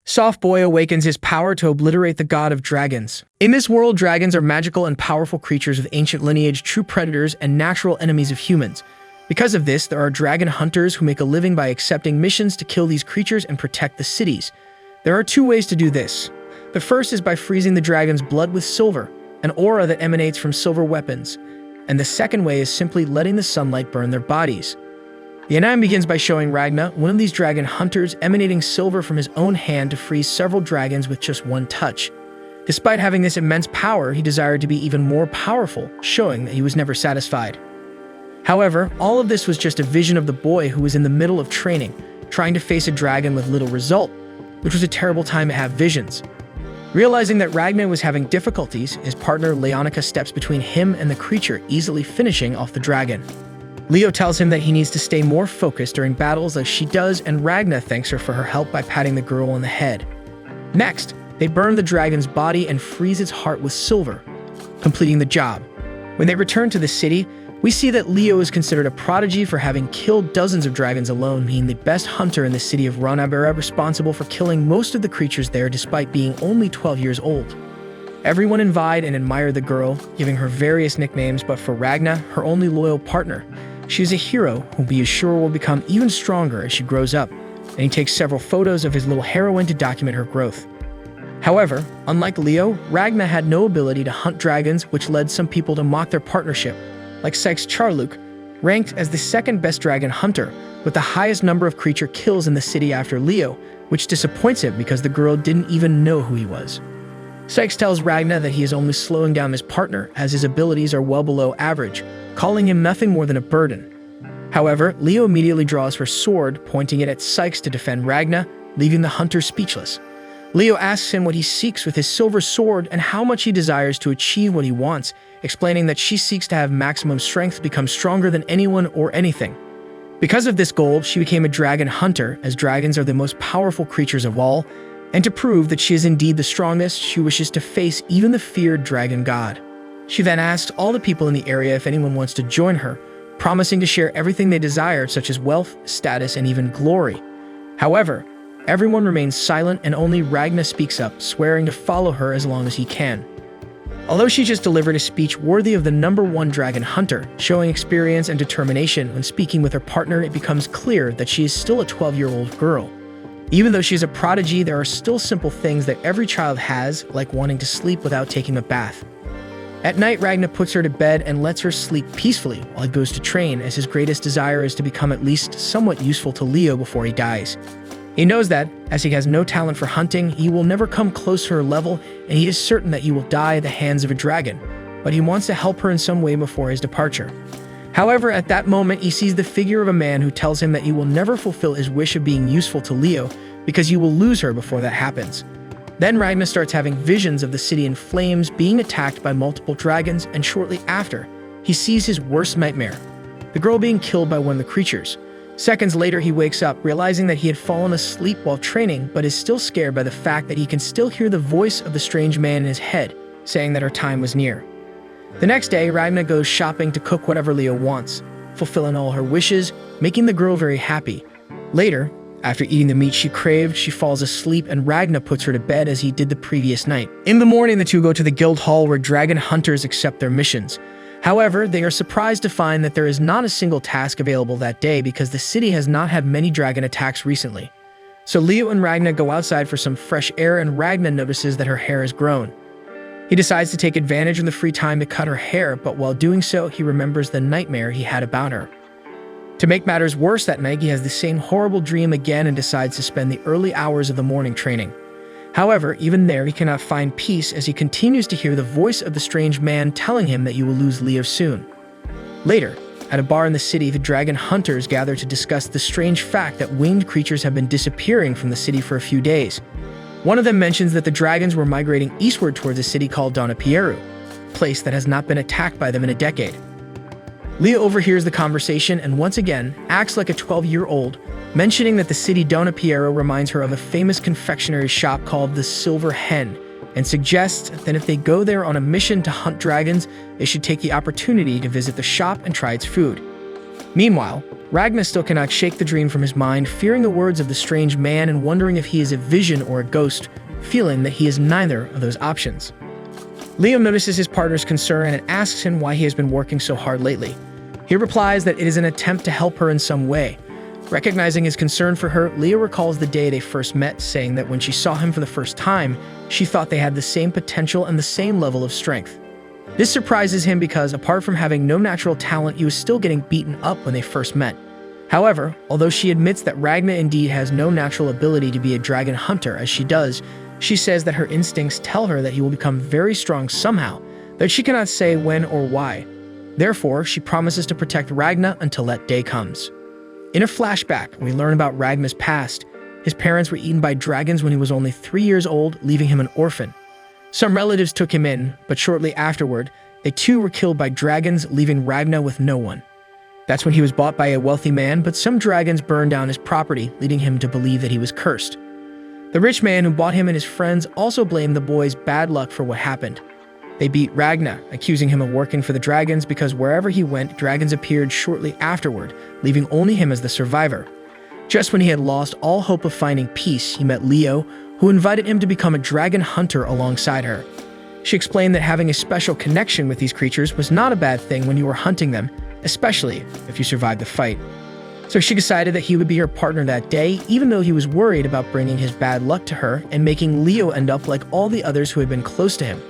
Soft Boy awakens his power to obliterate the god of dragons. In this world, dragons are magical and powerful creatures with ancient lineage, true predators, and natural enemies of humans. Because of this, there are dragon hunters who make a living by accepting missions to kill these creatures and protect the cities. There are two ways to do this. The first is by freezing the dragon's blood with silver, an aura that emanates from silver weapons. And the second way is simply letting the sunlight burn their bodies. The anime begins by showing Ragna, one of these dragon hunters, emanating silver from his own hand to freeze several dragons with just one touch. Despite having this immense power, he desired to be even more powerful, showing that he was never satisfied. However, all of this was just a vision of the boy who was in the middle of training, trying to face a dragon with little result, which was a terrible time to have visions. Realizing that Ragna was having difficulties, his partner Leonica steps between him and the creature, easily finishing off the dragon. Leo tells him that he needs to stay more focused during battles as she does, and Ragna thanks her for her help by patting the girl on the head. Next, they burn the dragon's body and freeze its heart with silver, completing the job. When they return to the city, we see that Leo is considered a prodigy for having killed dozens of dragons alone, being the best hunter in the city of Ranabera, responsible for killing most of the creatures there despite being only 12 years old. Everyone envied and admired the girl, giving her various nicknames, but for Ragna, her only loyal partner, she is a hero whom he is sure will become even stronger as she grows up, and he takes several photos of his little heroine to document her growth. However, unlike Leo, Ragna had no ability to hunt dragons, which led some people to mock their partnership, like Sykes Charluk, ranked as the second best dragon hunter, with the highest number of creature kills in the city after Leo, which disappoints him because the girl didn't even know who he was. Sykes tells Ragna that he is only slowing down his partner, as his abilities are well below average, calling him nothing more than a burden. However, Leo immediately draws her sword, pointing it at Sykes to defend Ragna, leaving the hunter speechless. Leo asks him what he seeks with his silver sword and how much he desires to achieve what he wants, explaining that she seeks to have maximum strength, become stronger than anyone or anything. Because of this goal, she became a dragon hunter, as dragons are the most powerful creatures of all, and to prove that she is indeed the strongest, she wishes to face even the feared dragon god. She then asks all the people in the area if anyone wants to join her, promising to share everything they desire, such as wealth, status, and even glory. However, everyone remains silent and only Ragna speaks up, swearing to follow her as long as he can. Although she just delivered a speech worthy of the #1 dragon hunter, showing experience and determination when speaking with her partner, it becomes clear that she is still a 12-year-old girl. Even though she is a prodigy, there are still simple things that every child has, like wanting to sleep without taking a bath. At night, Ragna puts her to bed and lets her sleep peacefully while he goes to train, as his greatest desire is to become at least somewhat useful to Leo before he dies. He knows that, as he has no talent for hunting, he will never come close to her level, and he is certain that he will die at the hands of a dragon, but he wants to help her in some way before his departure. However, at that moment, he sees the figure of a man who tells him that he will never fulfill his wish of being useful to Leo because he will lose her before that happens. Then Ragna starts having visions of the city in flames, being attacked by multiple dragons, and shortly after, he sees his worst nightmare, the girl being killed by one of the creatures. Seconds later, he wakes up, realizing that he had fallen asleep while training, but is still scared by the fact that he can still hear the voice of the strange man in his head, saying that her time was near. The next day, Ragna goes shopping to cook whatever Leo wants, fulfilling all her wishes, making the girl very happy. Later, after eating the meat she craved, she falls asleep and Ragna puts her to bed as he did the previous night. In the morning, the two go to the guild hall where dragon hunters accept their missions. However, they are surprised to find that there is not a single task available that day because the city has not had many dragon attacks recently. So Leo and Ragna go outside for some fresh air, and Ragna notices that her hair has grown. He decides to take advantage of the free time to cut her hair, but while doing so, he remembers the nightmare he had about her. To make matters worse, that night he has the same horrible dream again and decides to spend the early hours of the morning training. However, even there he cannot find peace as he continues to hear the voice of the strange man telling him that he will lose Leo soon. Later, at a bar in the city, the dragon hunters gather to discuss the strange fact that winged creatures have been disappearing from the city for a few days. One of them mentions that the dragons were migrating eastward towards a city called Donapieru, a place that has not been attacked by them in a decade. Leo overhears the conversation and once again acts like a 12-year-old, mentioning that the city Donapieru reminds her of a famous confectionery shop called the Silver Hen, and suggests that if they go there on a mission to hunt dragons, they should take the opportunity to visit the shop and try its food. Meanwhile, Ragnar still cannot shake the dream from his mind, fearing the words of the strange man and wondering if he is a vision or a ghost, feeling that he is neither of those options. Leo notices his partner's concern and asks him why he has been working so hard lately. He replies that it is an attempt to help her in some way. Recognizing his concern for her, Leo recalls the day they first met, saying that when she saw him for the first time, she thought they had the same potential and the same level of strength. This surprises him because, apart from having no natural talent, he was still getting beaten up when they first met. However, although she admits that Ragna indeed has no natural ability to be a dragon hunter as she does, she says that her instincts tell her that he will become very strong somehow, though she cannot say when or why. Therefore, she promises to protect Ragna until that day comes. In a flashback, we learn about Ragna's past. His parents were eaten by dragons when he was only 3 years old, leaving him an orphan. Some relatives took him in, but shortly afterward, they too were killed by dragons, leaving Ragna with no one. That's when he was bought by a wealthy man, but some dragons burned down his property, leading him to believe that he was cursed. The rich man who bought him and his friends also blamed the boy's bad luck for what happened. They beat Ragna, accusing him of working for the dragons because wherever he went, dragons appeared shortly afterward, leaving only him as the survivor. Just when he had lost all hope of finding peace, he met Leo, who invited him to become a dragon hunter alongside her. She explained that having a special connection with these creatures was not a bad thing when you were hunting them, especially if you survived the fight. So she decided that he would be her partner that day, even though he was worried about bringing his bad luck to her and making Leo end up like all the others who had been close to him.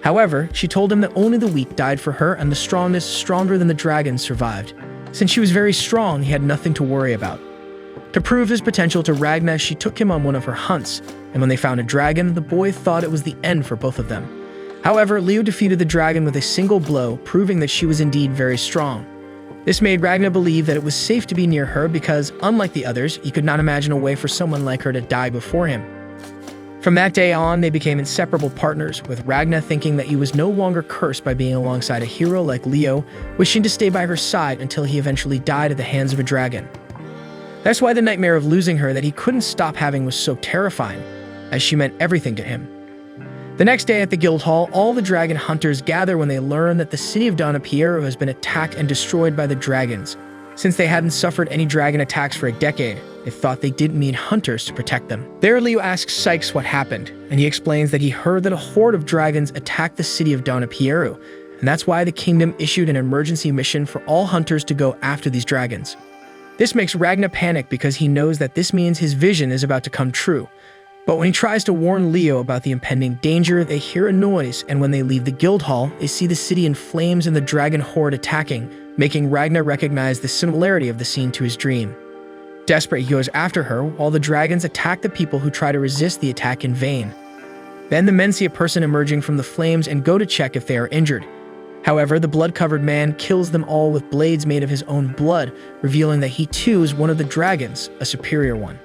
However, she told him that only the weak died for her and the strongest, stronger than the dragons, survived. Since she was very strong, he had nothing to worry about. To prove his potential to Ragna, she took him on one of her hunts, and when they found a dragon, the boy thought it was the end for both of them. However, Leo defeated the dragon with a single blow, proving that she was indeed very strong. This made Ragna believe that it was safe to be near her because, unlike the others, he could not imagine a way for someone like her to die before him. From that day on, they became inseparable partners, with Ragna thinking that he was no longer cursed by being alongside a hero like Leo, wishing to stay by her side until he eventually died at the hands of a dragon. That's why the nightmare of losing her that he couldn't stop having was so terrifying, as she meant everything to him. The next day at the guild hall, all the dragon hunters gather when they learn that the city of Piero has been attacked and destroyed by the dragons. Since they hadn't suffered any dragon attacks for a decade, they thought they didn't need hunters to protect them. There, Leo asks Sykes what happened, and he explains that he heard that a horde of dragons attacked the city of Piero, and that's why the kingdom issued an emergency mission for all hunters to go after these dragons. This makes Ragna panic because he knows that this means his vision is about to come true. But when he tries to warn Leo about the impending danger, they hear a noise, and when they leave the guild hall, they see the city in flames and the dragon horde attacking, making Ragna recognize the similarity of the scene to his dream. Desperate, he goes after her, while the dragons attack the people who try to resist the attack in vain. Then the men see a person emerging from the flames and go to check if they are injured. However, the blood-covered man kills them all with blades made of his own blood, revealing that he too is one of the dragons, a superior one.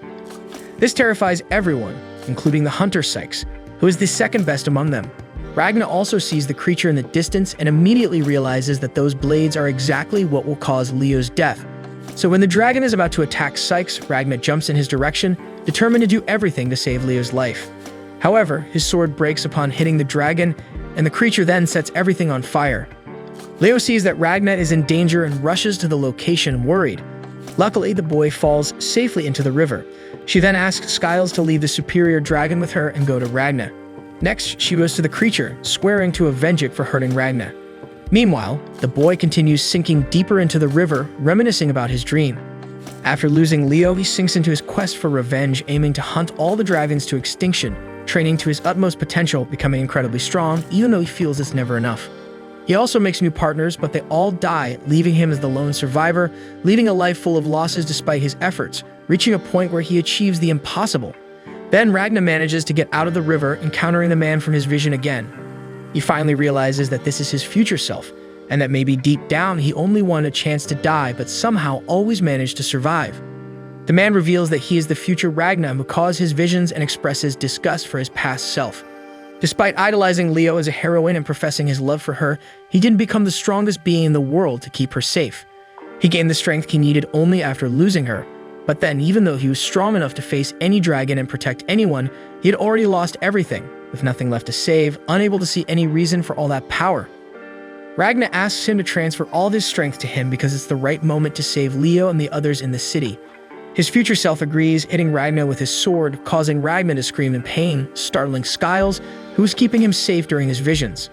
This terrifies everyone, including the hunter Sykes, who is the second best among them. Ragna also sees the creature in the distance and immediately realizes that those blades are exactly what will cause Leo's death. So when the dragon is about to attack Sykes, Ragna jumps in his direction, determined to do everything to save Leo's life. However, his sword breaks upon hitting the dragon, and the creature then sets everything on fire. Leo sees that Ragna is in danger and rushes to the location worried. Luckily, the boy falls safely into the river. She then asks Skiles to leave the superior dragon with her and go to Ragna. Next, she goes to the creature, swearing to avenge it for hurting Ragna. Meanwhile, the boy continues sinking deeper into the river, reminiscing about his dream. After losing Leo, he sinks into his quest for revenge, aiming to hunt all the dragons to extinction, training to his utmost potential, becoming incredibly strong, even though he feels it's never enough. He also makes new partners, but they all die, leaving him as the lone survivor, leading a life full of losses despite his efforts, reaching a point where he achieves the impossible. Then Ragna manages to get out of the river, encountering the man from his vision again. He finally realizes that this is his future self, and that maybe deep down he only wanted a chance to die, but somehow always managed to survive. The man reveals that he is the future Ragna who caused his visions and expresses disgust for his past self. Despite idolizing Leo as a heroine and professing his love for her, he didn't become the strongest being in the world to keep her safe. He gained the strength he needed only after losing her. But then, even though he was strong enough to face any dragon and protect anyone, he had already lost everything, with nothing left to save, unable to see any reason for all that power. Ragnar asks him to transfer all of his strength to him because it's the right moment to save Leo and the others in the city. His future self agrees, hitting Ragnar with his sword, causing Ragnar to scream in pain, startling Skiles, who was keeping him safe during his visions.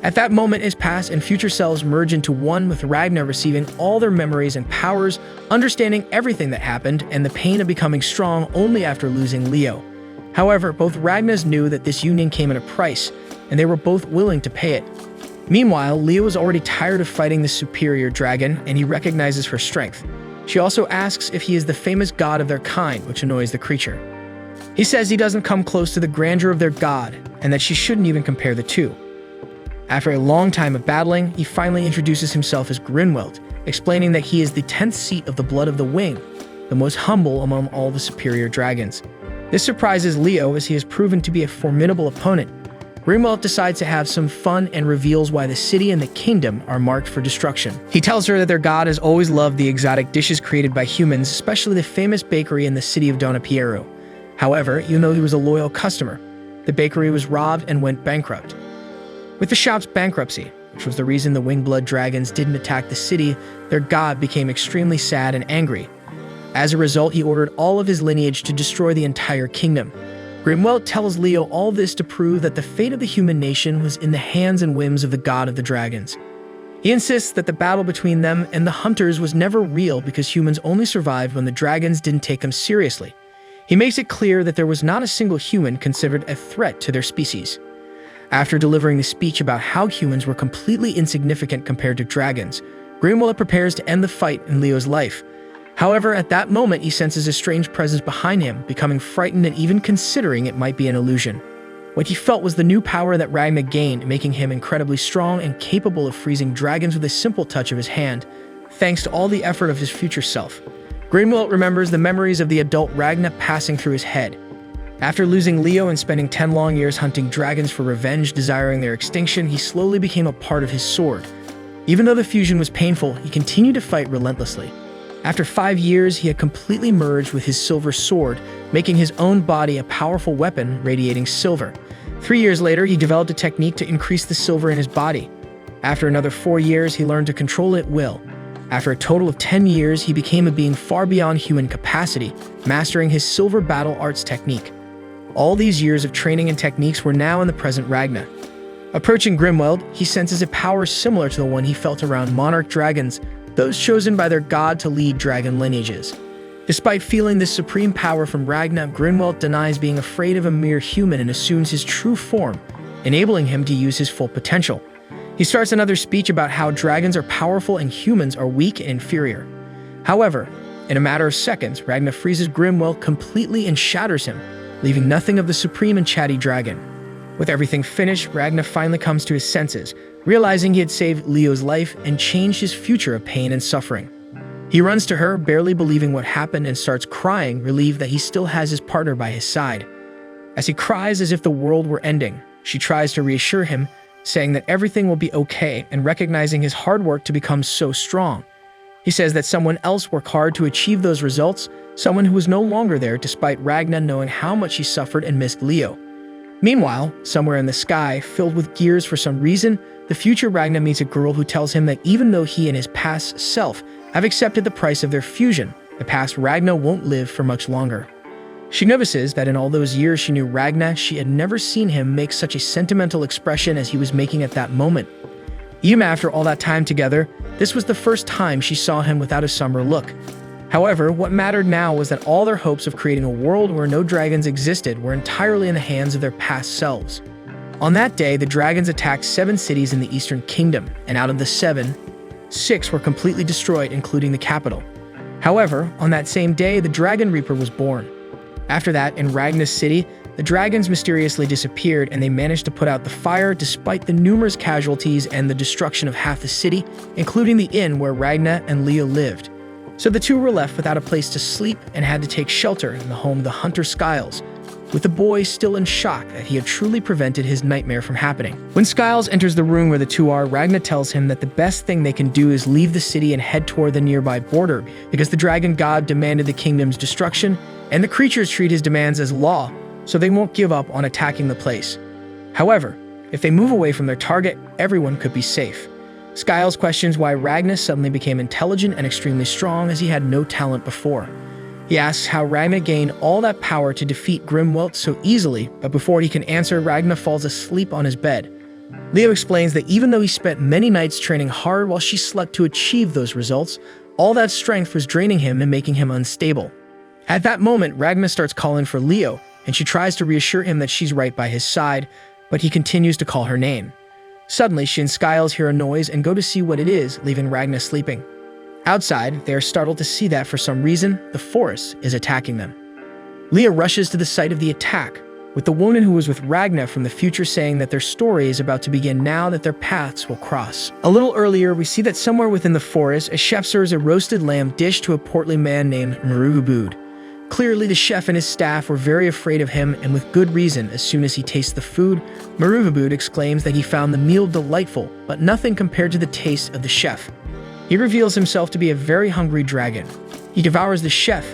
At that moment, his past and future selves merge into one, with Ragnar receiving all their memories and powers, understanding everything that happened, and the pain of becoming strong only after losing Leo. However, both Ragnars knew that this union came at a price, and they were both willing to pay it. Meanwhile, Leo is already tired of fighting the superior dragon, and he recognizes her strength. She also asks if he is the famous god of their kind, which annoys the creature. He says he doesn't come close to the grandeur of their god, and that she shouldn't even compare the two. After a long time of battling, he finally introduces himself as Grinwelt, explaining that he is the 10th seat of the Blood of the Wing, the most humble among all the superior dragons. This surprises Leo, as he has proven to be a formidable opponent. Grinwelt decides to have some fun and reveals why the city and the kingdom are marked for destruction. He tells her that their god has always loved the exotic dishes created by humans, especially the famous bakery in the city of Donapiero. However, even though he was a loyal customer, the bakery was robbed and went bankrupt. With the shop's bankruptcy, which was the reason the Wingblood dragons didn't attack the city, their god became extremely sad and angry. As a result, he ordered all of his lineage to destroy the entire kingdom. Grinwelt tells Leo all this to prove that the fate of the human nation was in the hands and whims of the god of the dragons. He insists that the battle between them and the hunters was never real because humans only survived when the dragons didn't take them seriously. He makes it clear that there was not a single human considered a threat to their species. After delivering the speech about how humans were completely insignificant compared to dragons, Grinwelt prepares to end the fight in Leo's life. However, at that moment, he senses a strange presence behind him, becoming frightened and even considering it might be an illusion. What he felt was the new power that Ragnar gained, making him incredibly strong and capable of freezing dragons with a simple touch of his hand, thanks to all the effort of his future self. Grinwelt remembers the memories of the adult Ragnar passing through his head. After losing Leo and spending 10 long years hunting dragons for revenge, desiring their extinction, he slowly became a part of his sword. Even though the fusion was painful, he continued to fight relentlessly. After 5 years, he had completely merged with his silver sword, making his own body a powerful weapon radiating silver. 3 years later, he developed a technique to increase the silver in his body. After another 4 years, he learned to control it at will. After a total of 10 years, he became a being far beyond human capacity, mastering his silver battle arts technique. All these years of training and techniques were now in the present Ragnar. Approaching Grinwelt, he senses a power similar to the one he felt around monarch dragons, those chosen by their god to lead dragon lineages. Despite feeling this supreme power from Ragnar, Grinwelt denies being afraid of a mere human and assumes his true form, enabling him to use his full potential. He starts another speech about how dragons are powerful and humans are weak and inferior. However, in a matter of seconds, Ragnar freezes Grinwelt completely and shatters him, leaving nothing of the supreme and chatty dragon. With everything finished, Ragnar finally comes to his senses, realizing he had saved Leo's life and changed his future of pain and suffering. He runs to her, barely believing what happened, and starts crying, relieved that he still has his partner by his side. As he cries as if the world were ending, she tries to reassure him, saying that everything will be okay and recognizing his hard work to become so strong. He says that someone else worked hard to achieve those results, someone who was no longer there despite Ragnar knowing how much he suffered and missed Leo. Meanwhile, somewhere in the sky, filled with gears for some reason, the future Ragnar meets a girl who tells him that even though he and his past self have accepted the price of their fusion, the past Ragnar won't live for much longer. She notices that in all those years she knew Ragnar, she had never seen him make such a sentimental expression as he was making at that moment. Even after all that time together, this was the first time she saw him without a somber look. However, what mattered now was that all their hopes of creating a world where no dragons existed were entirely in the hands of their past selves. On that day, the dragons attacked 7 cities in the Eastern Kingdom, and out of the 7, 6 were completely destroyed, including the capital. However, on that same day, the Dragon Reaper was born. After that, in Ragnar's city, the dragons mysteriously disappeared and they managed to put out the fire despite the numerous casualties and the destruction of half the city, including the inn where Ragnar and Leo lived. So the two were left without a place to sleep and had to take shelter in the home of the hunter Skiles, with the boy still in shock that he had truly prevented his nightmare from happening. When Skiles enters the room where the two are, Ragnar tells him that the best thing they can do is leave the city and head toward the nearby border because the dragon god demanded the kingdom's destruction, and the creatures treat his demands as law, so they won't give up on attacking the place. However, if they move away from their target, everyone could be safe. Skiles questions why Ragna suddenly became intelligent and extremely strong as he had no talent before. He asks how Ragna gained all that power to defeat Grimwelt so easily, but before he can answer, Ragna falls asleep on his bed. Leo explains that even though he spent many nights training hard while she slept to achieve those results, all that strength was draining him and making him unstable. At that moment, Ragna starts calling for Leo, and she tries to reassure him that she's right by his side, but he continues to call her name. Suddenly, she and Skiles hear a noise and go to see what it is, leaving Ragna sleeping. Outside, they are startled to see that, for some reason, the forest is attacking them. Leo rushes to the site of the attack, with the woman who was with Ragna from the future saying that their story is about to begin now that their paths will cross. A little earlier, we see that somewhere within the forest, a chef serves a roasted lamb dish to a portly man named Marugabud. Clearly, the chef and his staff were very afraid of him, and with good reason. As soon as he tastes the food, Marugabud exclaims that he found the meal delightful, but nothing compared to the taste of the chef. He reveals himself to be a very hungry dragon. He devours the chef,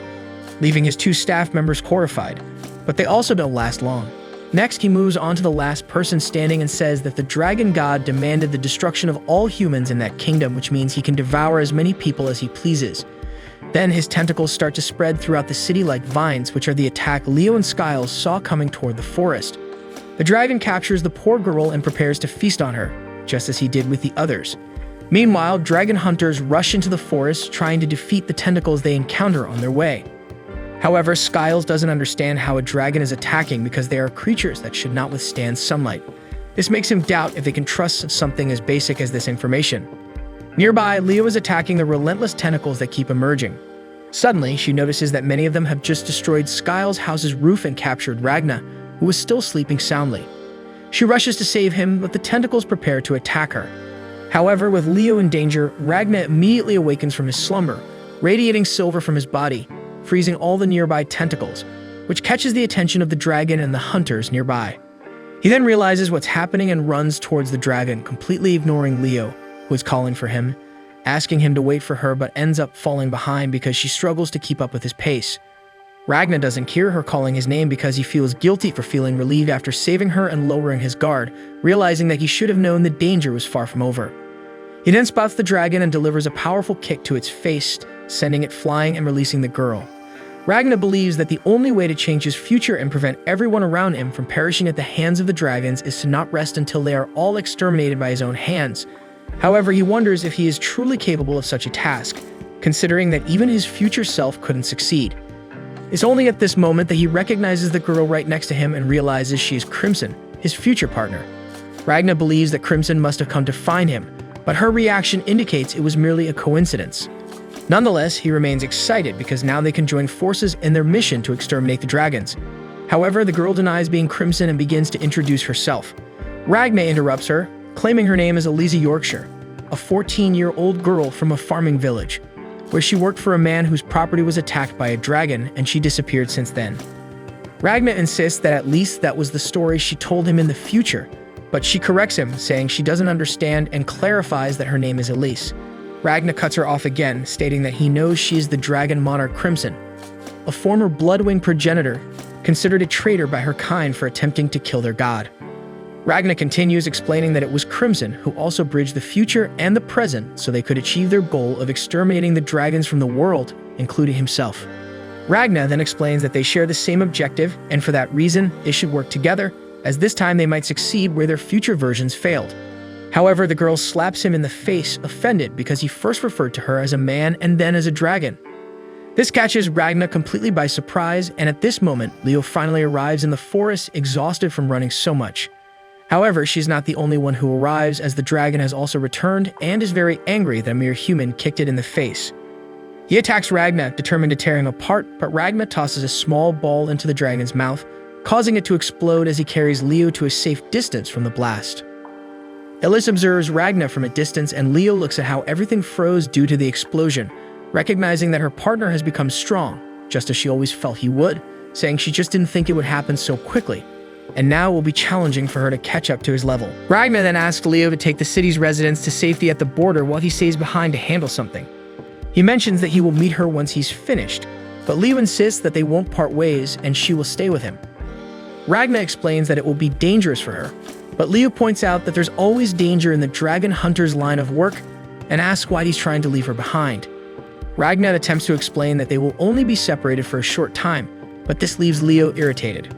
leaving his 2 staff members horrified, but they also don't last long. Next, he moves on to the last person standing and says that the dragon god demanded the destruction of all humans in that kingdom, which means he can devour as many people as he pleases. Then his tentacles start to spread throughout the city like vines, which are the attack Leo and Skiles saw coming toward the forest. The dragon captures the poor girl and prepares to feast on her, just as he did with the others. Meanwhile, dragon hunters rush into the forest, trying to defeat the tentacles they encounter on their way. However, Skiles doesn't understand how a dragon is attacking because they are creatures that should not withstand sunlight. This makes him doubt if they can trust something as basic as this information. Nearby, Leo is attacking the relentless tentacles that keep emerging. Suddenly, she notices that many of them have just destroyed Skiles' house's roof and captured Ragna, who was still sleeping soundly. She rushes to save him, but the tentacles prepare to attack her. However, with Leo in danger, Ragna immediately awakens from his slumber, radiating silver from his body, freezing all the nearby tentacles, which catches the attention of the dragon and the hunters nearby. He then realizes what's happening and runs towards the dragon, completely ignoring Leo, who is calling for him, asking him to wait for her, but ends up falling behind because she struggles to keep up with his pace. Ragna doesn't hear her calling his name because he feels guilty for feeling relieved after saving her and lowering his guard, realizing that he should have known the danger was far from over. He then spots the dragon and delivers a powerful kick to its face, sending it flying and releasing the girl. Ragna believes that the only way to change his future and prevent everyone around him from perishing at the hands of the dragons is to not rest until they are all exterminated by his own hands. However, he wonders if he is truly capable of such a task, considering that even his future self couldn't succeed. It's only at this moment that he recognizes the girl right next to him and realizes she is Crimson, his future partner. Ragna believes that Crimson must have come to find him, but her reaction indicates it was merely a coincidence. Nonetheless, he remains excited because now they can join forces in their mission to exterminate the dragons. However, the girl denies being Crimson and begins to introduce herself. Ragna interrupts her, claiming her name is Eliza Yorkshire, a 14-year-old girl from a farming village, where she worked for a man whose property was attacked by a dragon and she disappeared since then. Ragna insists that at least that was the story she told him in the future, but she corrects him, saying she doesn't understand and clarifies that her name is Elise. Ragna cuts her off again, stating that he knows she is the dragon monarch Crimson, a former Bloodwing progenitor, considered a traitor by her kind for attempting to kill their god. Ragna continues, explaining that it was Crimson who also bridged the future and the present so they could achieve their goal of exterminating the dragons from the world, including himself. Ragna then explains that they share the same objective, and for that reason, they should work together, as this time they might succeed where their future versions failed. However, the girl slaps him in the face, offended because he first referred to her as a man and then as a dragon. This catches Ragna completely by surprise, and at this moment, Leo finally arrives in the forest, exhausted from running so much. However, she's not the only one who arrives, as the dragon has also returned and is very angry that a mere human kicked it in the face. He attacks Ragna, determined to tear him apart, but Ragna tosses a small ball into the dragon's mouth, causing it to explode as he carries Leo to a safe distance from the blast. Ellis observes Ragna from a distance, and Leo looks at how everything froze due to the explosion, recognizing that her partner has become strong, just as she always felt he would, saying she just didn't think it would happen so quickly, and now it will be challenging for her to catch up to his level. Ragna then asks Leo to take the city's residents to safety at the border while he stays behind to handle something. He mentions that he will meet her once he's finished, but Leo insists that they won't part ways and she will stay with him. Ragna explains that it will be dangerous for her, But Leo points out that there's always danger in the dragon hunter's line of work and asks why he's trying to leave her behind. Ragna attempts to explain that they will only be separated for a short time, but this leaves Leo irritated.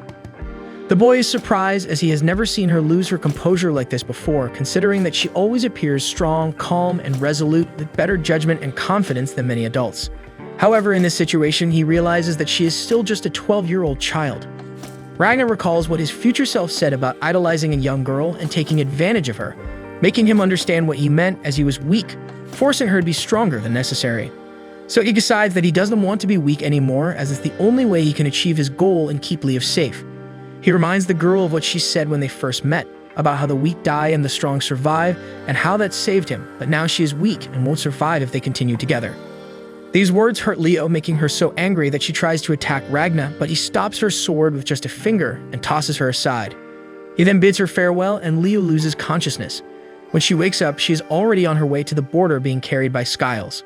The boy is surprised as he has never seen her lose her composure like this before, considering that she always appears strong, calm, and resolute with better judgment and confidence than many adults. However, in this situation, he realizes that she is still just a 12-year-old child. Ragnar recalls what his future self said about idolizing a young girl and taking advantage of her, making him understand what he meant as he was weak, forcing her to be stronger than necessary. So he decides that he doesn't want to be weak anymore, as it's the only way he can achieve his goal and keep Leo safe. He reminds the girl of what she said when they first met, about how the weak die and the strong survive, and how that saved him, but now she is weak and won't survive if they continue together. These words hurt Leo, making her so angry that she tries to attack Ragna, but he stops her sword with just a finger and tosses her aside. He then bids her farewell, and Leo loses consciousness. When she wakes up, she is already on her way to the border, being carried by Skiles.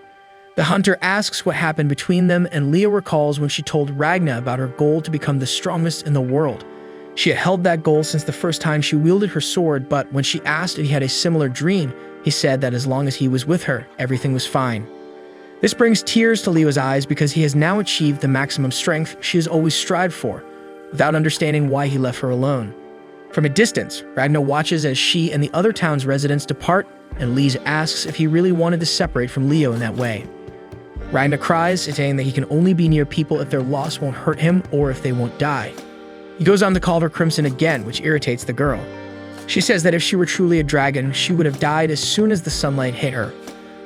The hunter asks what happened between them, and Leo recalls when she told Ragna about her goal to become the strongest in the world. She had held that goal since the first time she wielded her sword, but when she asked if he had a similar dream, he said that as long as he was with her, everything was fine. This brings tears to Leo's eyes because he has now achieved the maximum strength she has always strived for, without understanding why he left her alone. From a distance, Ragna watches as she and the other town's residents depart, and Lise asks if he really wanted to separate from Leo in that way. Ragna cries, saying that he can only be near people if their loss won't hurt him or if they won't die. He goes on to call her Crimson again, which irritates the girl. She says that if she were truly a dragon, she would have died as soon as the sunlight hit her.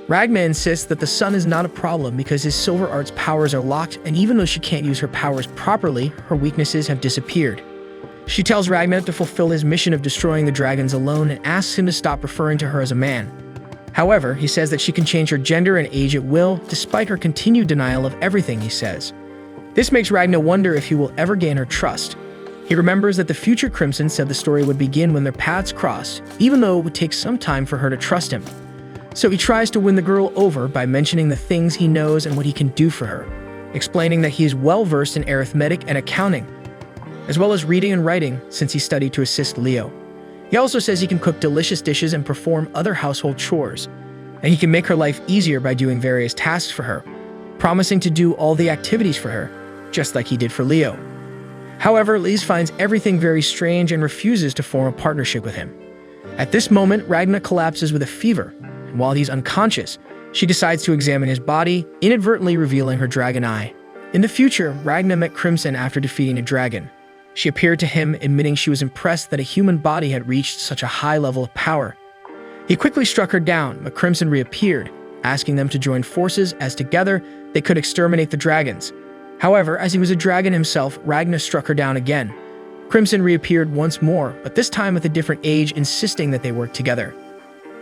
Ragna insists that the sun is not a problem because his Silver Art's powers are locked, and even though she can't use her powers properly, her weaknesses have disappeared. She tells Ragna to fulfill his mission of destroying the dragons alone and asks him to stop referring to her as a man. However, he says that she can change her gender and age at will, despite her continued denial of everything he says. This makes Ragna wonder if he will ever gain her trust. He remembers that the future Crimson said the story would begin when their paths crossed, even though it would take some time for her to trust him. So he tries to win the girl over by mentioning the things he knows and what he can do for her, explaining that he is well-versed in arithmetic and accounting, as well as reading and writing since he studied to assist Leo. He also says he can cook delicious dishes and perform other household chores, and he can make her life easier by doing various tasks for her, promising to do all the activities for her, just like he did for Leo. However, Lise finds everything very strange and refuses to form a partnership with him. At this moment, Ragna collapses with a fever, and while he's unconscious, she decides to examine his body, inadvertently revealing her dragon eye. In the future, Ragna met Crimson after defeating a dragon. She appeared to him, admitting she was impressed that a human body had reached such a high level of power. He quickly struck her down, but Crimson reappeared, asking them to join forces as together they could exterminate the dragons. However, as he was a dragon himself, Ragna struck her down again. Crimson reappeared once more, but this time with a different age, insisting that they work together.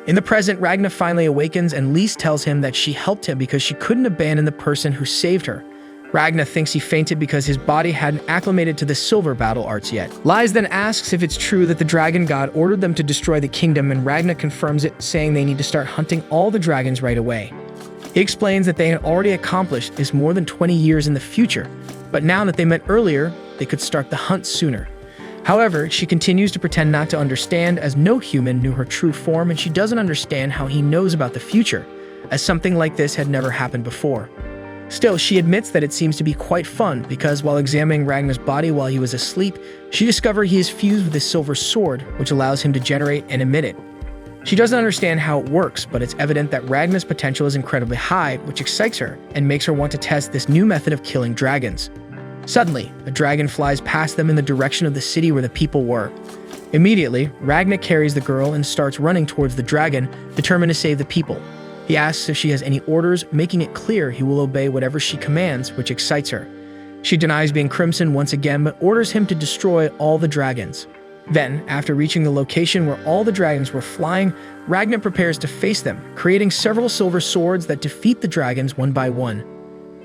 In the present, Ragna finally awakens, and Lise tells him that she helped him because she couldn't abandon the person who saved her. Ragna thinks he fainted because his body hadn't acclimated to the silver battle arts yet. Lise then asks if it's true that the dragon god ordered them to destroy the kingdom, and Ragna confirms it, saying they need to start hunting all the dragons right away. He explains that they had already accomplished this more than 20 years in the future, but now that they met earlier, they could start the hunt sooner. However, she continues to pretend not to understand, as no human knew her true form, and she doesn't understand how he knows about the future, as something like this had never happened before. Still, she admits that it seems to be quite fun, because while examining Ragna's body while he was asleep, she discovered he is fused with his silver sword, which allows him to generate and emit it. She doesn't understand how it works, but it's evident that Ragna's potential is incredibly high, which excites her and makes her want to test this new method of killing dragons. Suddenly, a dragon flies past them in the direction of the city where the people were. Immediately, Ragna carries the girl and starts running towards the dragon, determined to save the people. He asks if she has any orders, making it clear he will obey whatever she commands, which excites her. She denies being Crimson once again, but orders him to destroy all the dragons. Then, after reaching the location where all the dragons were flying, Ragna prepares to face them, creating several silver swords that defeat the dragons one by one.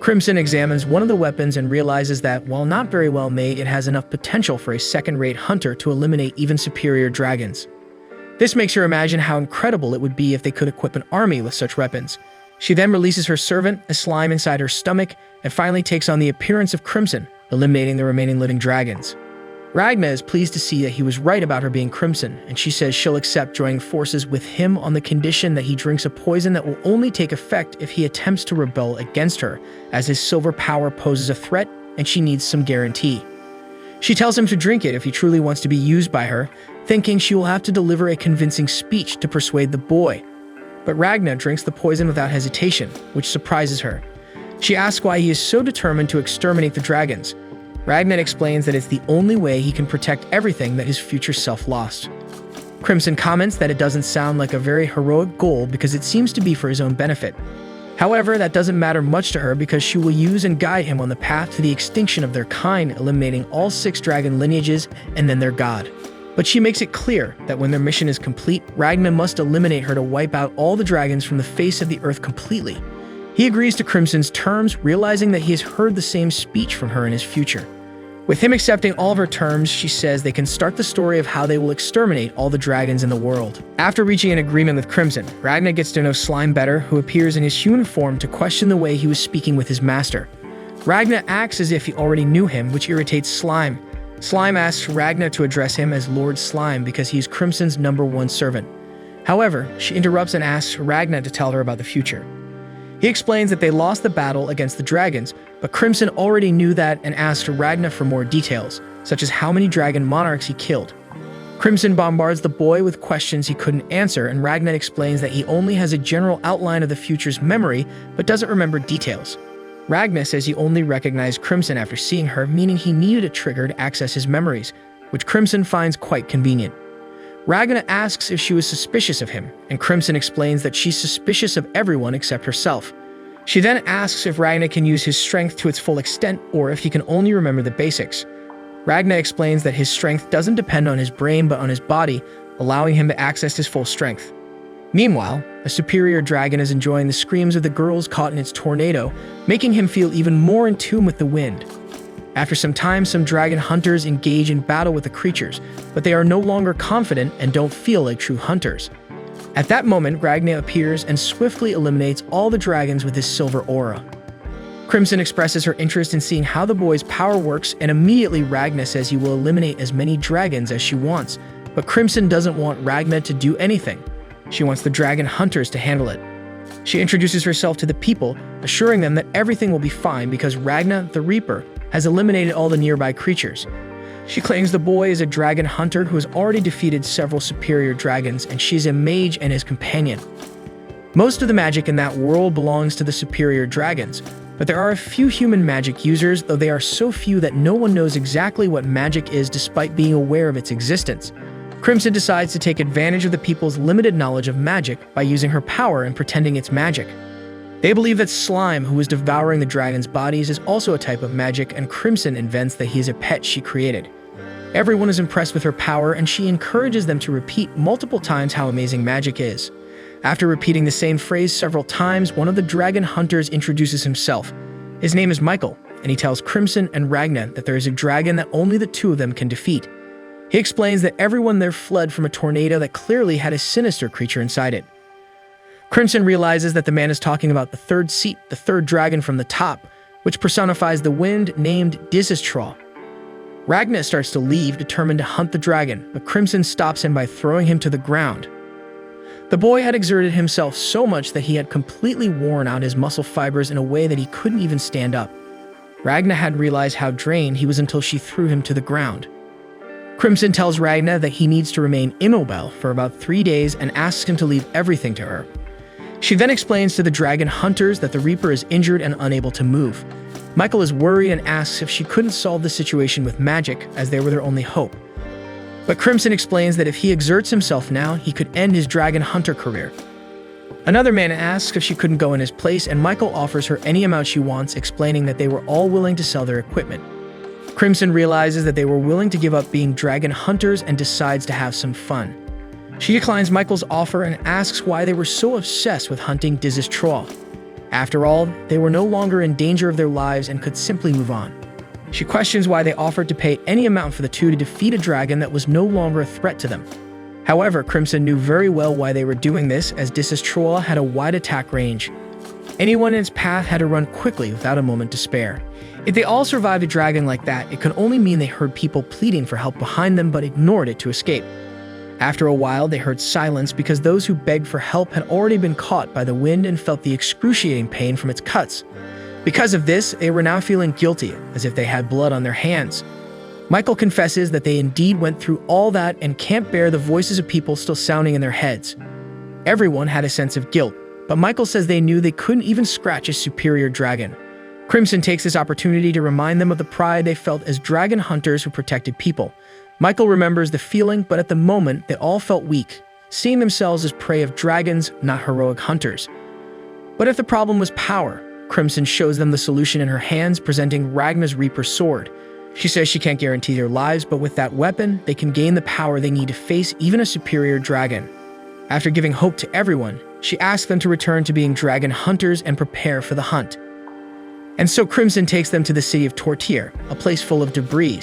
Crimson examines one of the weapons and realizes that, while not very well made, it has enough potential for a second-rate hunter to eliminate even superior dragons. This makes her imagine how incredible it would be if they could equip an army with such weapons. She then releases her servant, a slime inside her stomach, and finally takes on the appearance of Crimson, eliminating the remaining living dragons. Ragna is pleased to see that he was right about her being Crimson, and she says she'll accept joining forces with him on the condition that he drinks a poison that will only take effect if he attempts to rebel against her, as his silver power poses a threat and she needs some guarantee. She tells him to drink it if he truly wants to be used by her, thinking she will have to deliver a convincing speech to persuade the boy. But Ragna drinks the poison without hesitation, which surprises her. She asks why he is so determined to exterminate the dragons. Ragna explains that it's the only way he can protect everything that his future self lost. Crimson comments that it doesn't sound like a very heroic goal because it seems to be for his own benefit. However, that doesn't matter much to her because she will use and guide him on the path to the extinction of their kind, eliminating all 6 dragon lineages and then their god. But she makes it clear that when their mission is complete, Ragna must eliminate her to wipe out all the dragons from the face of the earth completely. He agrees to Crimson's terms, realizing that he has heard the same speech from her in his future. With him accepting all of her terms, she says they can start the story of how they will exterminate all the dragons in the world. After reaching an agreement with Crimson, Ragna gets to know Slime better, who appears in his human form to question the way he was speaking with his master. Ragna acts as if he already knew him, which irritates Slime. Slime asks Ragna to address him as Lord Slime because he is Crimson's #1 servant. However, she interrupts and asks Ragna to tell her about the future. He explains that they lost the battle against the dragons, but Crimson already knew that and asked Ragna for more details, such as how many dragon monarchs he killed. Crimson bombards the boy with questions he couldn't answer, and Ragna explains that he only has a general outline of the future's memory, but doesn't remember details. Ragna says he only recognized Crimson after seeing her, meaning he needed a trigger to access his memories, which Crimson finds quite convenient. Ragna asks if she was suspicious of him, and Crimson explains that she's suspicious of everyone except herself. She then asks if Ragna can use his strength to its full extent or if he can only remember the basics. Ragna explains that his strength doesn't depend on his brain but on his body, allowing him to access his full strength. Meanwhile, a superior dragon is enjoying the screams of the girls caught in its tornado, making him feel even more in tune with the wind. After some time, some dragon hunters engage in battle with the creatures, but they are no longer confident and don't feel like true hunters. At that moment, Ragna appears and swiftly eliminates all the dragons with his silver aura. Crimson expresses her interest in seeing how the boy's power works, and immediately Ragna says he will eliminate as many dragons as she wants, but Crimson doesn't want Ragna to do anything. She wants the dragon hunters to handle it. She introduces herself to the people, assuring them that everything will be fine because Ragna, the Reaper, has eliminated all the nearby creatures. She claims the boy is a dragon hunter who has already defeated several superior dragons, and she's a mage and his companion. Most of the magic in that world belongs to the superior dragons, but there are a few human magic users, though they are so few that no one knows exactly what magic is despite being aware of its existence. Crimson decides to take advantage of the people's limited knowledge of magic by using her power and pretending it's magic. They believe that Slime, who is devouring the dragon's bodies, is also a type of magic, and Crimson invents that he is a pet she created. Everyone is impressed with her power, and she encourages them to repeat multiple times how amazing magic is. After repeating the same phrase several times, one of the dragon hunters introduces himself. His name is Michael, and he tells Crimson and Ragna that there is a dragon that only the two of them can defeat. He explains that everyone there fled from a tornado that clearly had a sinister creature inside it. Crimson realizes that the man is talking about the third seat, the third dragon from the top, which personifies the wind named Disastraw. Ragna starts to leave, determined to hunt the dragon, but Crimson stops him by throwing him to the ground. The boy had exerted himself so much that he had completely worn out his muscle fibers in a way that he couldn't even stand up. Ragna hadn't realized how drained he was until she threw him to the ground. Crimson tells Ragna that he needs to remain immobile for about 3 days and asks him to leave everything to her. She then explains to the dragon hunters that the Reaper is injured and unable to move. Michael is worried and asks if she couldn't solve the situation with magic, as they were their only hope. But Crimson explains that if he exerts himself now, he could end his dragon hunter career. Another man asks if she couldn't go in his place, and Michael offers her any amount she wants, explaining that they were all willing to sell their equipment. Crimson realizes that they were willing to give up being dragon hunters and decides to have some fun. She declines Michael's offer and asks why they were so obsessed with hunting Disastraw. After all, they were no longer in danger of their lives and could simply move on. She questions why they offered to pay any amount for the two to defeat a dragon that was no longer a threat to them. However, Crimson knew very well why they were doing this, as Disastraw had a wide attack range. Anyone in its path had to run quickly without a moment to spare. If they all survived a dragon like that, it could only mean they heard people pleading for help behind them but ignored it to escape. After a while, they heard silence because those who begged for help had already been caught by the wind and felt the excruciating pain from its cuts. Because of this, they were now feeling guilty, as if they had blood on their hands. Michael confesses that they indeed went through all that and can't bear the voices of people still sounding in their heads. Everyone had a sense of guilt, but Michael says they knew they couldn't even scratch a superior dragon. Crimson takes this opportunity to remind them of the pride they felt as dragon hunters who protected people. Michael remembers the feeling, but at the moment, they all felt weak, seeing themselves as prey of dragons, not heroic hunters. But if the problem was power, Crimson shows them the solution in her hands, presenting Ragna's Reaper sword. She says she can't guarantee their lives, but with that weapon, they can gain the power they need to face even a superior dragon. After giving hope to everyone, she asks them to return to being dragon hunters and prepare for the hunt. And so Crimson takes them to the city of Tortir, a place full of debris.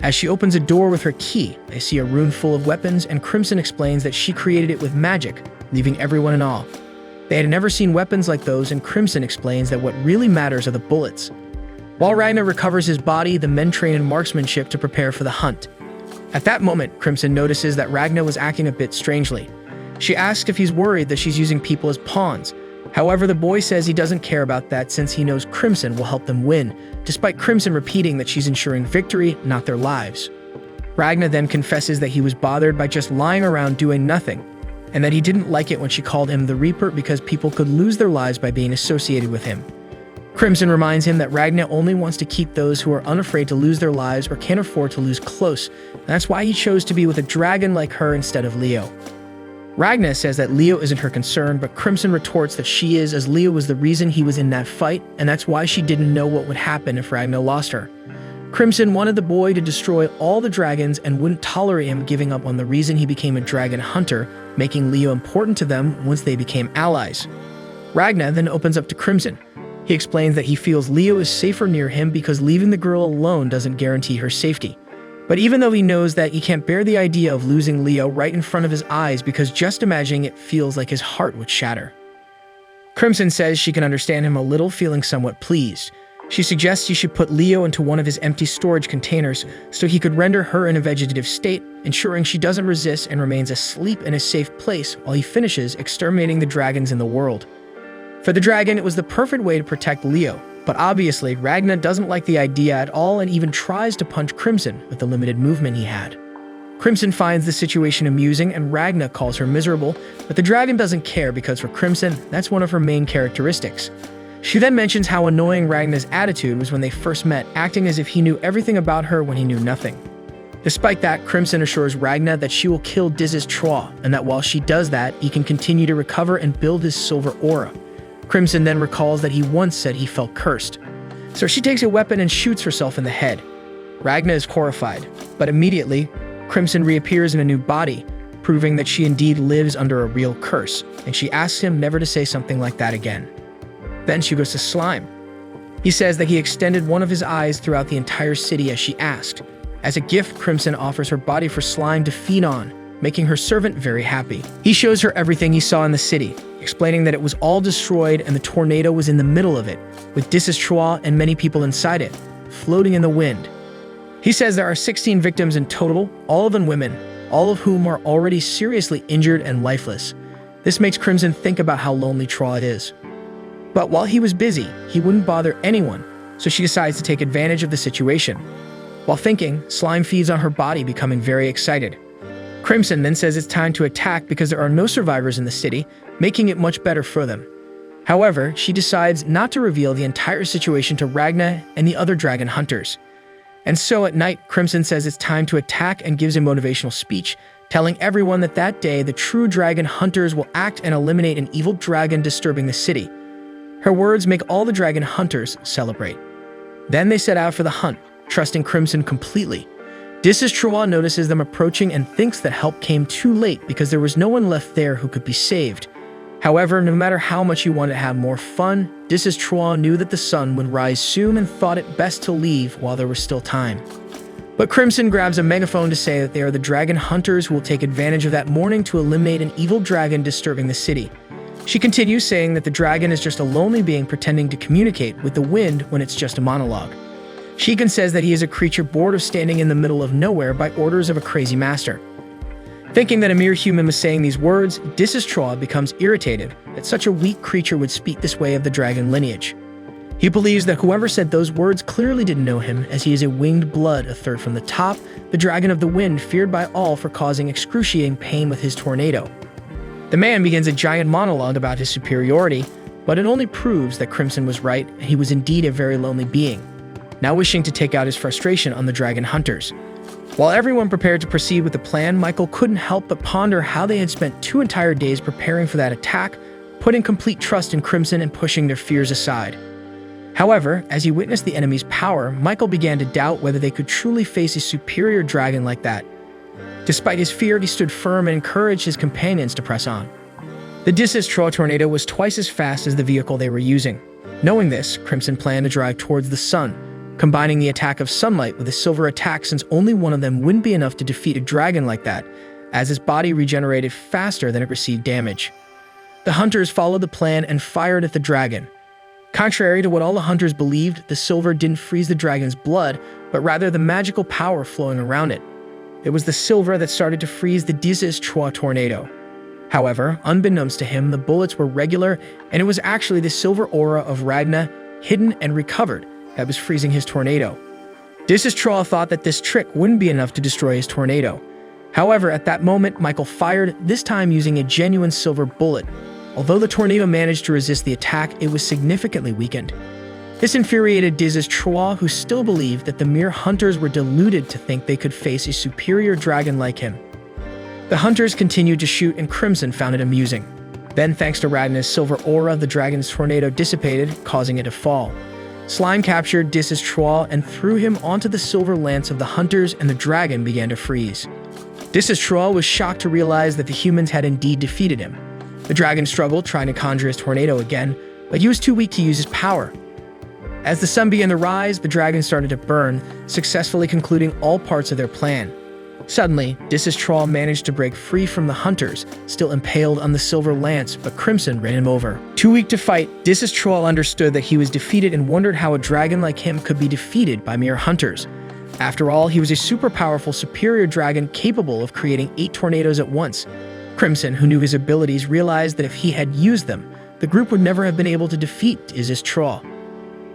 As she opens a door with her key, they see a room full of weapons, and Crimson explains that she created it with magic, leaving everyone in awe. They had never seen weapons like those, and Crimson explains that what really matters are the bullets. While Ragnar recovers his body, the men train in marksmanship to prepare for the hunt. At that moment, Crimson notices that Ragnar was acting a bit strangely. She asks if he's worried that she's using people as pawns. However, the boy says he doesn't care about that since he knows Crimson will help them win, despite Crimson repeating that she's ensuring victory, not their lives. Ragnar then confesses that he was bothered by just lying around doing nothing, and that he didn't like it when she called him the Reaper because people could lose their lives by being associated with him. Crimson reminds him that Ragnar only wants to keep those who are unafraid to lose their lives or can't afford to lose close, and that's why he chose to be with a dragon like her instead of Leo. Ragnar says that Leo isn't her concern, but Crimson retorts that she is, as Leo was the reason he was in that fight, and that's why she didn't know what would happen if Ragnar lost her. Crimson wanted the boy to destroy all the dragons and wouldn't tolerate him giving up on the reason he became a dragon hunter, making Leo important to them once they became allies. Ragnar then opens up to Crimson. He explains that he feels Leo is safer near him because leaving the girl alone doesn't guarantee her safety. But even though he knows that, he can't bear the idea of losing Leo right in front of his eyes because just imagining it feels like his heart would shatter. Crimson says she can understand him a little, feeling somewhat pleased. She suggests he should put Leo into one of his empty storage containers so he could render her in a vegetative state, ensuring she doesn't resist and remains asleep in a safe place while he finishes exterminating the dragons in the world. For the dragon, it was the perfect way to protect Leo, but obviously Ragnar doesn't like the idea at all and even tries to punch Crimson with the limited movement he had. Crimson finds the situation amusing and Ragnar calls her miserable, but the dragon doesn't care because for Crimson, that's one of her main characteristics. She then mentions how annoying Ragnar's attitude was when they first met, acting as if he knew everything about her when he knew nothing. Despite that, Crimson assures Ragnar that she will kill Diz's Troll, and that while she does that, he can continue to recover and build his silver aura. Crimson then recalls that he once said he felt cursed. So she takes a weapon and shoots herself in the head. Ragnar is horrified, but immediately, Crimson reappears in a new body, proving that she indeed lives under a real curse, and she asks him never to say something like that again. Then she goes to Slime. He says that he extended one of his eyes throughout the entire city as she asked. As a gift, Crimson offers her body for Slime to feed on, making her servant very happy. He shows her everything he saw in the city, explaining that it was all destroyed and the tornado was in the middle of it, with Diz's Troll and many people inside it, floating in the wind. He says there are 16 victims in total, all of them women, all of whom are already seriously injured and lifeless. This makes Crimson think about how lonely Troll is. But while he was busy, he wouldn't bother anyone, so she decides to take advantage of the situation. While thinking, Slime feeds on her body, becoming very excited. Crimson then says it's time to attack because there are no survivors in the city, making it much better for them. However, she decides not to reveal the entire situation to Ragnar and the other dragon hunters. And so at night, Crimson says it's time to attack and gives a motivational speech, telling everyone that that day the true dragon hunters will act and eliminate an evil dragon disturbing the city. Her words make all the dragon hunters celebrate. Then they set out for the hunt, trusting Crimson completely. Diz's Troll notices them approaching and thinks that help came too late because there was no one left there who could be saved. However, no matter how much he wanted to have more fun, Diz's Troll knew that the sun would rise soon and thought it best to leave while there was still time. But Crimson grabs a megaphone to say that they are the dragon hunters who will take advantage of that morning to eliminate an evil dragon disturbing the city. She continues, saying that the dragon is just a lonely being pretending to communicate with the wind when it's just a monologue. She even says that he is a creature bored of standing in the middle of nowhere by orders of a crazy master. Thinking that a mere human was saying these words, Disistroa becomes irritated that such a weak creature would speak this way of the dragon lineage. He believes that whoever said those words clearly didn't know him, as he is a winged blood, a third from the top, the dragon of the wind, feared by all for causing excruciating pain with his tornado. The man begins a giant monologue about his superiority, but it only proves that Crimson was right, and he was indeed a very lonely being, now wishing to take out his frustration on the dragon hunters. While everyone prepared to proceed with the plan, Michael couldn't help but ponder how they had spent 2 entire days preparing for that attack, putting complete trust in Crimson and pushing their fears aside. However, as he witnessed the enemy's power, Michael began to doubt whether they could truly face a superior dragon like that. Despite his fear, he stood firm and encouraged his companions to press on. The Disistroa tornado was twice as fast as the vehicle they were using. Knowing this, Crimson planned to drive towards the sun, combining the attack of sunlight with a silver attack, since only one of them wouldn't be enough to defeat a dragon like that, as his body regenerated faster than it received damage. The hunters followed the plan and fired at the dragon. Contrary to what all the hunters believed, the silver didn't freeze the dragon's blood, but rather the magical power flowing around it. It was the silver that started to freeze the Disistroa tornado. However, unbeknownst to him, the bullets were regular, and it was actually the silver aura of Ragna, hidden and recovered, that was freezing his tornado. Disistroa thought that this trick wouldn't be enough to destroy his tornado. However, at that moment, Michael fired, this time using a genuine silver bullet. Although the tornado managed to resist the attack, it was significantly weakened. This infuriated Disistroa, who still believed that the mere hunters were deluded to think they could face a superior dragon like him. The hunters continued to shoot, and Crimson found it amusing. Then, thanks to Ragna's silver aura, the dragon's tornado dissipated, causing it to fall. Slime captured Disistroa and threw him onto the silver lance of the hunters, and the dragon began to freeze. Disistroa was shocked to realize that the humans had indeed defeated him. The dragon struggled, trying to conjure his tornado again, but he was too weak to use his power. As the sun began to rise, the dragon started to burn, successfully concluding all parts of their plan. Suddenly, Disistroa managed to break free from the hunters, still impaled on the silver lance, but Crimson ran him over. Too weak to fight, Disistroa understood that he was defeated and wondered how a dragon like him could be defeated by mere hunters. After all, he was a super powerful, superior dragon capable of creating 8 tornadoes at once. Crimson, who knew his abilities, realized that if he had used them, the group would never have been able to defeat Disistroa.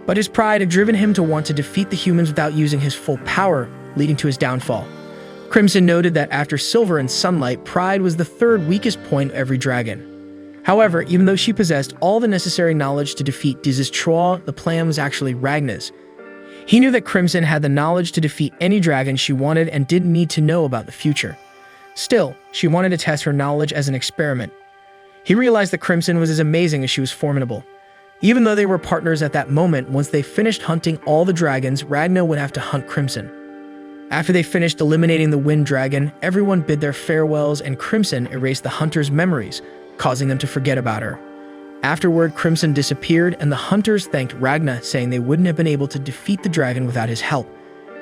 But his pride had driven him to want to defeat the humans without using his full power, leading to his downfall. Crimson noted that after Silver and Sunlight, pride was the 3rd weakest point of every dragon. However, even though she possessed all the necessary knowledge to defeat Disistroa, the plan was actually Ragna's. He knew that Crimson had the knowledge to defeat any dragon she wanted and didn't need to know about the future. Still, she wanted to test her knowledge as an experiment. He realized that Crimson was as amazing as she was formidable. Even though they were partners at that moment, once they finished hunting all the dragons, Ragna would have to hunt Crimson. After they finished eliminating the Wind Dragon, everyone bid their farewells, and Crimson erased the hunters' memories, causing them to forget about her. Afterward, Crimson disappeared, and the hunters thanked Ragna, saying they wouldn't have been able to defeat the dragon without his help.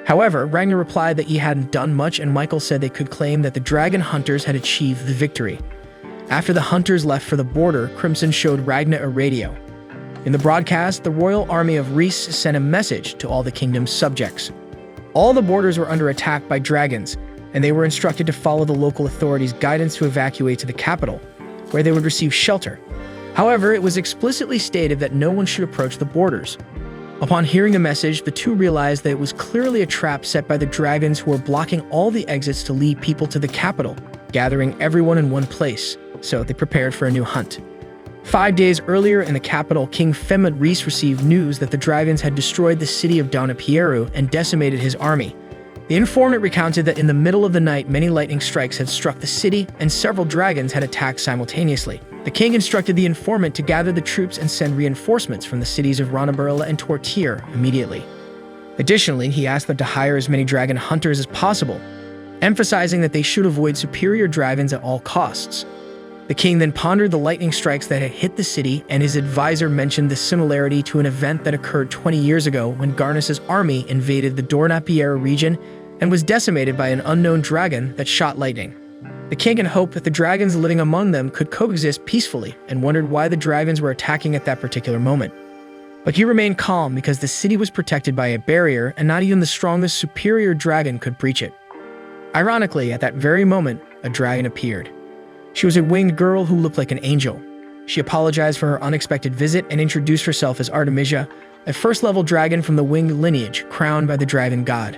However, Ragna replied that he hadn't done much, and Michael said they could claim that the dragon hunters had achieved the victory. After the hunters left for the border, Crimson showed Ragna a radio. In the broadcast, the royal army of Reese sent a message to all the kingdom's subjects. All the borders were under attack by dragons, and they were instructed to follow the local authorities' guidance to evacuate to the capital, where they would receive shelter. However, it was explicitly stated that no one should approach the borders. Upon hearing the message, the two realized that it was clearly a trap set by the dragons, who were blocking all the exits to lead people to the capital, gathering everyone in one place, so they prepared for a new hunt. 5 days earlier in the capital, King Femid Reese received news that the dragons had destroyed the city of Donapieru and decimated his army. The informant recounted that in the middle of the night, many lightning strikes had struck the city, and several dragons had attacked simultaneously. The king instructed the informant to gather the troops and send reinforcements from the cities of Ranabarilla and Tortir immediately. Additionally, he asked them to hire as many dragon hunters as possible, emphasizing that they should avoid superior dragons at all costs. The king then pondered the lightning strikes that had hit the city, and his advisor mentioned the similarity to an event that occurred 20 years ago when Garnus's army invaded the Dornapiera region and was decimated by an unknown dragon that shot lightning. The king had hoped that the dragons living among them could coexist peacefully and wondered why the dragons were attacking at that particular moment. But he remained calm because the city was protected by a barrier and not even the strongest superior dragon could breach it. Ironically, at that very moment, a dragon appeared. She was a winged girl who looked like an angel. She apologized for her unexpected visit and introduced herself as Artemisia, a first-level dragon from the winged lineage crowned by the dragon god.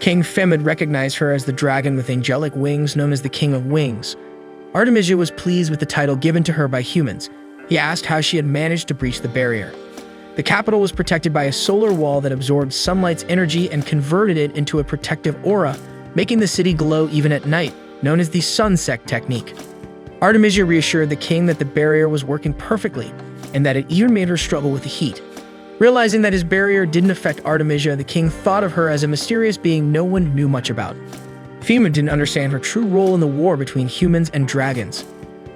King Femid recognized her as the dragon with angelic wings known as the King of Wings. Artemisia was pleased with the title given to her by humans. He asked how she had managed to breach the barrier. The capital was protected by a solar wall that absorbed sunlight's energy and converted it into a protective aura, making the city glow even at night, known as the sunset technique. Artemisia reassured the king that the barrier was working perfectly, and that it even made her struggle with the heat. Realizing that his barrier didn't affect Artemisia, the king thought of her as a mysterious being no one knew much about. Femid didn't understand her true role in the war between humans and dragons.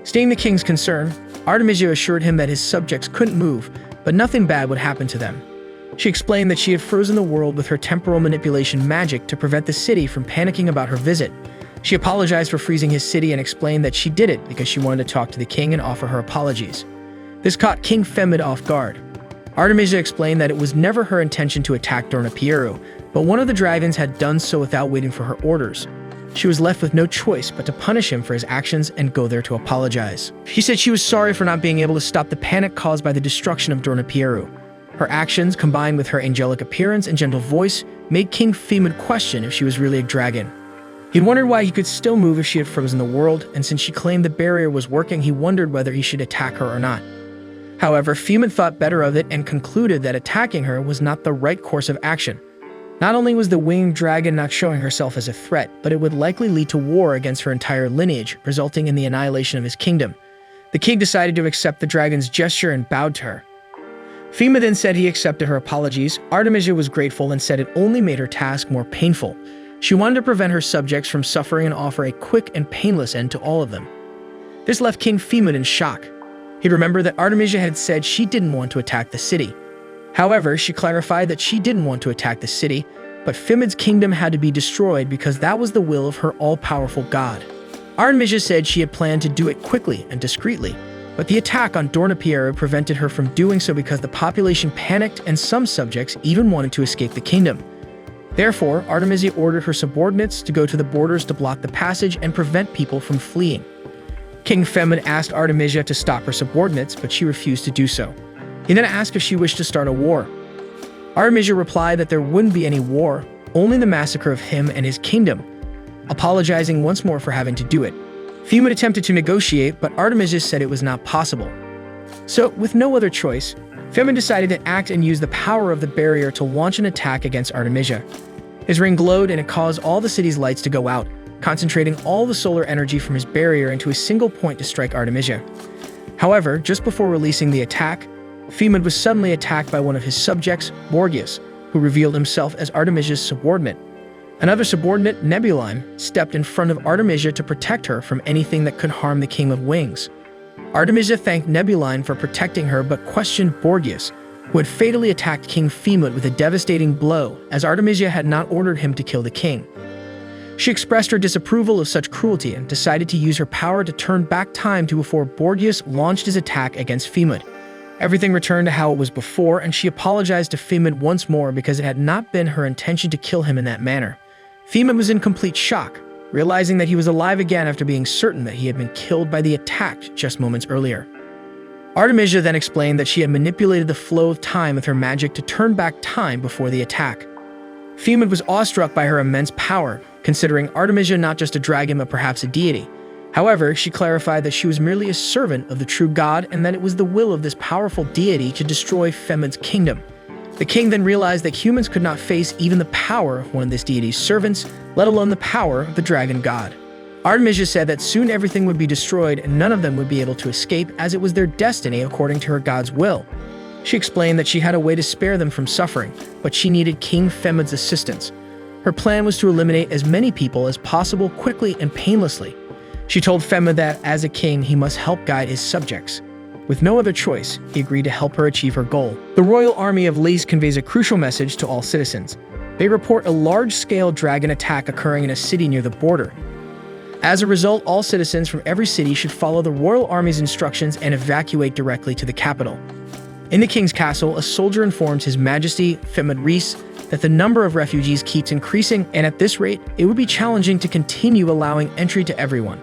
Seeing the king's concern, Artemisia assured him that his subjects couldn't move, but nothing bad would happen to them. She explained that she had frozen the world with her temporal manipulation magic to prevent the city from panicking about her visit. She apologized for freezing his city and explained that she did it because she wanted to talk to the king and offer her apologies. This caught King Femid off guard. Artemisia explained that it was never her intention to attack Dornapieru, but one of the dragons had done so without waiting for her orders. She was left with no choice but to punish him for his actions and go there to apologize. She said she was sorry for not being able to stop the panic caused by the destruction of Dornapieru. Her actions, combined with her angelic appearance and gentle voice, made King Femid question if she was really a dragon. He'd wondered why he could still move if she had frozen the world, and since she claimed the barrier was working, he wondered whether he should attack her or not. However, Femid thought better of it and concluded that attacking her was not the right course of action. Not only was the winged dragon not showing herself as a threat, but it would likely lead to war against her entire lineage, resulting in the annihilation of his kingdom. The king decided to accept the dragon's gesture and bowed to her. Femid then said he accepted her apologies. Artemisia was grateful and said it only made her task more painful. She wanted to prevent her subjects from suffering and offer a quick and painless end to all of them. This left King Femid in shock. He remembered that Artemisia had said she didn't want to attack the city. However, she clarified that she didn't want to attack the city, but Femid's kingdom had to be destroyed because that was the will of her all-powerful god. Artemisia said she had planned to do it quickly and discreetly, but the attack on Dornapieru prevented her from doing so because the population panicked and some subjects even wanted to escape the kingdom. Therefore, Artemisia ordered her subordinates to go to the borders to block the passage and prevent people from fleeing. King Femid asked Artemisia to stop her subordinates, but she refused to do so. He then asked if she wished to start a war. Artemisia replied that there wouldn't be any war, only the massacre of him and his kingdom, apologizing once more for having to do it. Femid attempted to negotiate, but Artemisia said it was not possible. So, with no other choice, Femid decided to act and use the power of the barrier to launch an attack against Artemisia. His ring glowed and it caused all the city's lights to go out, concentrating all the solar energy from his barrier into a single point to strike Artemisia. However, just before releasing the attack, Femid was suddenly attacked by one of his subjects, Borgias, who revealed himself as Artemisia's subordinate. Another subordinate, Nebuline, stepped in front of Artemisia to protect her from anything that could harm the King of Wings. Artemisia thanked Nebuline for protecting her but questioned Borgias, who had fatally attacked King Femid with a devastating blow, as Artemisia had not ordered him to kill the king. She expressed her disapproval of such cruelty and decided to use her power to turn back time to before Borgias launched his attack against Femid. Everything returned to how it was before, and she apologized to Femid once more because it had not been her intention to kill him in that manner. Femid was in complete shock, realizing that he was alive again after being certain that he had been killed by the attack just moments earlier. Artemisia then explained that she had manipulated the flow of time with her magic to turn back time before the attack. Femid was awestruck by her immense power, considering Artemisia not just a dragon but perhaps a deity. However, she clarified that she was merely a servant of the true god and that it was the will of this powerful deity to destroy Femid's kingdom. The king then realized that humans could not face even the power of one of this deity's servants, let alone the power of the dragon god. Artemisia said that soon everything would be destroyed and none of them would be able to escape, as it was their destiny according to her god's will. She explained that she had a way to spare them from suffering, but she needed King Femid's assistance. Her plan was to eliminate as many people as possible quickly and painlessly. She told Femid that, as a king, he must help guide his subjects. With no other choice, he agreed to help her achieve her goal. The royal army of Lys conveys a crucial message to all citizens. They report a large-scale dragon attack occurring in a city near the border. As a result, all citizens from every city should follow the royal army's instructions and evacuate directly to the capital. In the king's castle, a soldier informs His Majesty Femad Rees that the number of refugees keeps increasing, and at this rate, it would be challenging to continue allowing entry to everyone.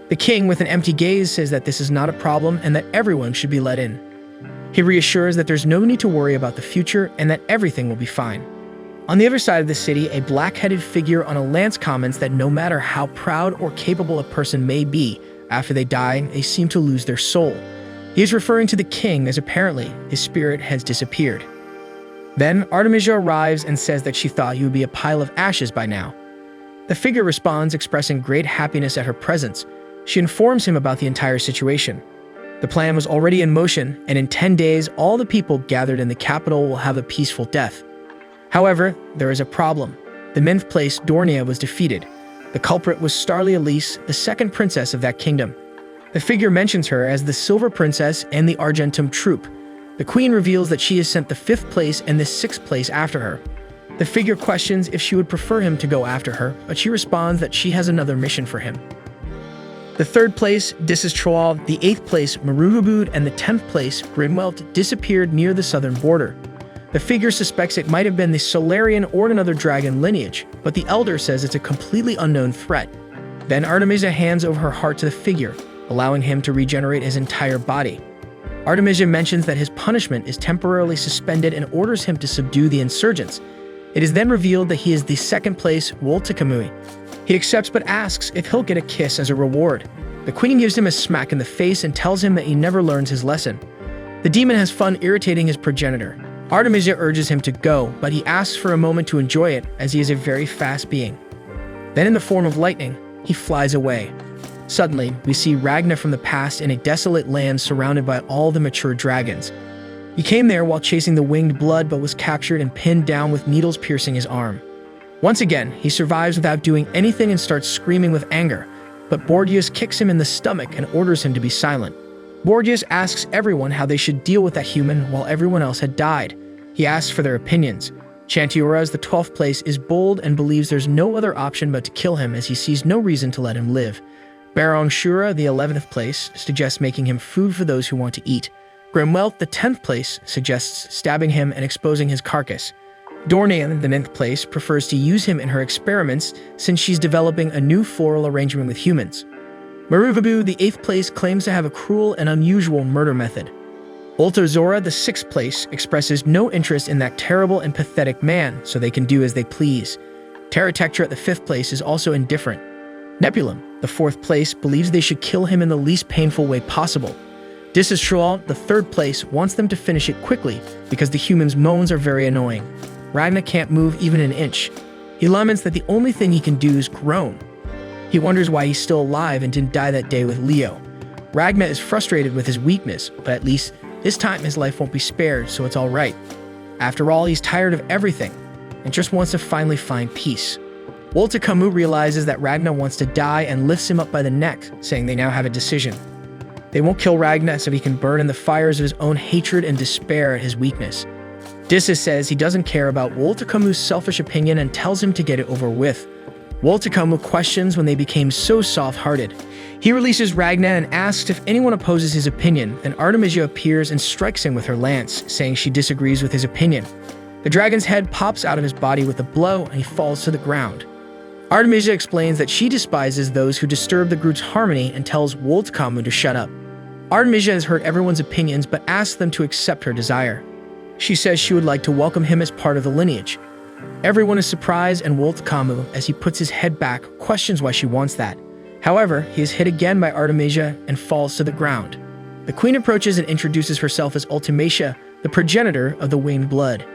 The king, with an empty gaze, says that this is not a problem and that everyone should be let in. He reassures that there's no need to worry about the future and that everything will be fine. On the other side of the city, a black-headed figure on a lance comments that no matter how proud or capable a person may be, after they die, they seem to lose their soul. He is referring to the king as apparently his spirit has disappeared. Then Artemisia arrives and says that she thought he would be a pile of ashes by now. The figure responds, expressing great happiness at her presence. She informs him about the entire situation. The plan was already in motion, and in 10 days, all the people gathered in the capital will have a peaceful death. However, there is a problem. The 9th place, Dornia, was defeated. The culprit was Starly Elise, the second princess of that kingdom. The figure mentions her as the Silver Princess and the Argentum troop. The queen reveals that she has sent the 5th place and the 6th place after her. The figure questions if she would prefer him to go after her, but she responds that she has another mission for him. The 3rd place, Disistroal, the 8th place, Marugabud, and the 10th place, Grimwelt, disappeared near the southern border. The figure suspects it might have been the Solarian or another dragon lineage, but the elder says it's a completely unknown threat. Then Artemisia hands over her heart to the figure, allowing him to regenerate his entire body. Artemisia mentions that his punishment is temporarily suspended and orders him to subdue the insurgents. It is then revealed that he is the 2nd place, Woltekamui. He accepts but asks if he'll get a kiss as a reward. The queen gives him a smack in the face and tells him that he never learns his lesson. The demon has fun irritating his progenitor. Artemisia urges him to go, but he asks for a moment to enjoy it as he is a very fast being. Then in the form of lightning, he flies away. Suddenly, we see Ragna from the past in a desolate land surrounded by all the mature dragons. He came there while chasing the winged blood but was captured and pinned down with needles piercing his arm. Once again, he survives without doing anything and starts screaming with anger, but Borgias kicks him in the stomach and orders him to be silent. Borgias asks everyone how they should deal with that human while everyone else had died. He asks for their opinions. Chantiuras, the 12th place, is bold and believes there's no other option but to kill him as he sees no reason to let him live. Baron Shura, the 11th place, suggests making him food for those who want to eat. Grimwelt, the 10th place, suggests stabbing him and exposing his carcass. Dornian, the 9th place, prefers to use him in her experiments since she's developing a new floral arrangement with humans. Maruvabu, the 8th place, claims to have a cruel and unusual murder method. Ultozora, the 6th place, expresses no interest in that terrible and pathetic man, so they can do as they please. Terratectra, the 5th place, is also indifferent. Nebulum, the 4th place, believes they should kill him in the least painful way possible. Disistroal, the 3rd place, wants them to finish it quickly because the humans' moans are very annoying. Ragna can't move even an inch. He laments that the only thing he can do is groan. He wonders why he's still alive and didn't die that day with Leo. Ragna is frustrated with his weakness, but at least this time his life won't be spared, so it's all right. After all, he's tired of everything and just wants to finally find peace. Woltekamu realizes that Ragna wants to die and lifts him up by the neck, saying they now have a decision. They won't kill Ragna so he can burn in the fires of his own hatred and despair at his weakness. Dissis says he doesn't care about Woltekamu's selfish opinion and tells him to get it over with. Woltekamu questions when they became so soft-hearted. He releases Ragna and asks if anyone opposes his opinion, then Artemisia appears and strikes him with her lance, saying she disagrees with his opinion. The dragon's head pops out of his body with a blow and he falls to the ground. Artemisia explains that she despises those who disturb the group's harmony and tells Woltekamu to shut up. Artemisia has heard everyone's opinions but asks them to accept her desire. She says she would like to welcome him as part of the lineage. Everyone is surprised and Woltekamu, as he puts his head back, questions why she wants that. However, he is hit again by Artemisia and falls to the ground. The queen approaches and introduces herself as Ultimacia, the progenitor of the winged blood.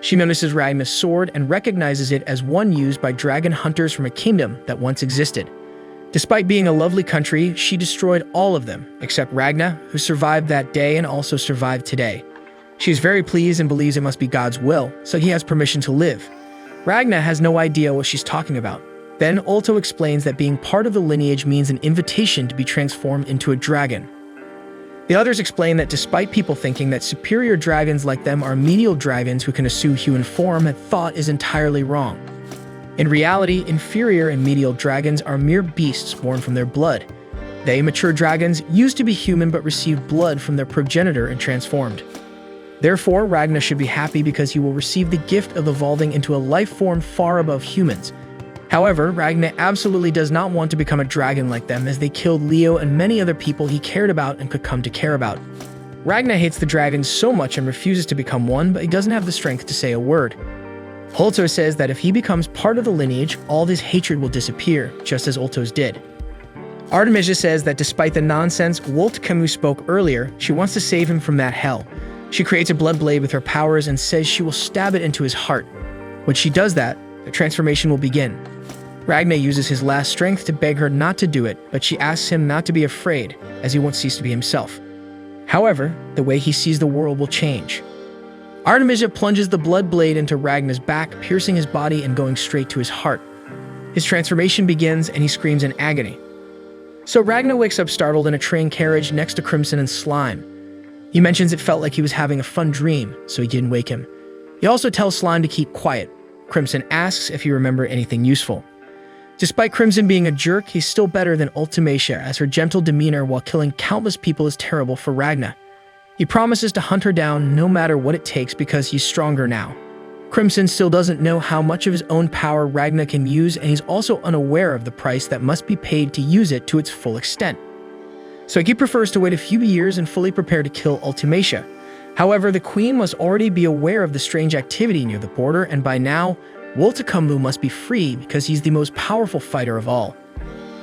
She notices Ragna's sword and recognizes it as one used by dragon hunters from a kingdom that once existed. Despite being a lovely country, she destroyed all of them, except Ragna, who survived that day and also survived today. She is very pleased and believes it must be God's will, so he has permission to live. Ragna has no idea what she's talking about. Then Ulto explains that being part of the lineage means an invitation to be transformed into a dragon. The others explain that despite people thinking that superior dragons like them are menial dragons who can assume human form, that thought is entirely wrong. In reality, inferior and medial dragons are mere beasts born from their blood. The immature dragons used to be human but received blood from their progenitor and transformed. Therefore, Ragna should be happy because he will receive the gift of evolving into a life form far above humans. However, Ragna absolutely does not want to become a dragon like them, as they killed Leo and many other people he cared about and could come to care about. Ragna hates the dragons so much and refuses to become one, but he doesn't have the strength to say a word. Holto says that if he becomes part of the lineage, all this hatred will disappear, just as Ultos did. Artemisia says that despite the nonsense Wolt Camus spoke earlier, she wants to save him from that hell. She creates a blood blade with her powers and says she will stab it into his heart. When she does that, the transformation will begin. Ragna uses his last strength to beg her not to do it, but she asks him not to be afraid, as he won't cease to be himself. However, the way he sees the world will change. Artemisia plunges the blood blade into Ragna's back, piercing his body and going straight to his heart. His transformation begins and he screams in agony. So Ragna wakes up startled in a train carriage next to Crimson and Slime. He mentions it felt like he was having a fun dream, so he didn't wake him. He also tells Slime to keep quiet. Crimson asks if he remembered anything useful. Despite Crimson being a jerk, he's still better than Ultimacia, as her gentle demeanor while killing countless people is terrible for Ragna. He promises to hunt her down no matter what it takes because he's stronger now. Crimson still doesn't know how much of his own power Ragna can use, and he's also unaware of the price that must be paid to use it to its full extent. So he prefers to wait a few years and fully prepare to kill Ultimacia. However, the Queen must already be aware of the strange activity near the border, and by now, Woltakumlu must be free because he's the most powerful fighter of all.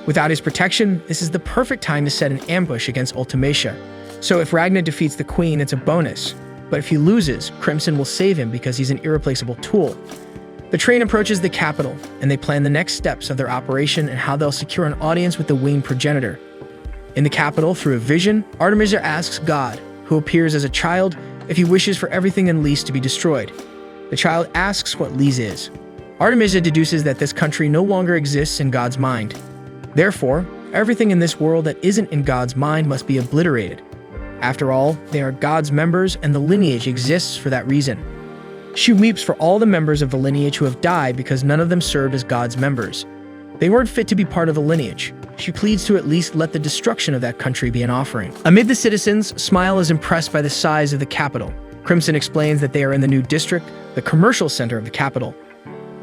Without his protection, this is the perfect time to set an ambush against Ultimacia. So if Ragna defeats the Queen, it's a bonus. But if he loses, Crimson will save him because he's an irreplaceable tool. The train approaches the capital, and they plan the next steps of their operation and how they'll secure an audience with the winged progenitor. In the capital, through a vision, Artemisia asks God, who appears as a child, if he wishes for everything in Lys to be destroyed. The child asks what Lys is. Artemisia deduces that this country no longer exists in God's mind. Therefore, everything in this world that isn't in God's mind must be obliterated. After all, they are God's members, and the lineage exists for that reason. She weeps for all the members of the lineage who have died because none of them served as God's members. They weren't fit to be part of the lineage. She pleads to at least let the destruction of that country be an offering. Amid the citizens, Smile is impressed by the size of the capital. Crimson explains that they are in the new district, the commercial center of the capital.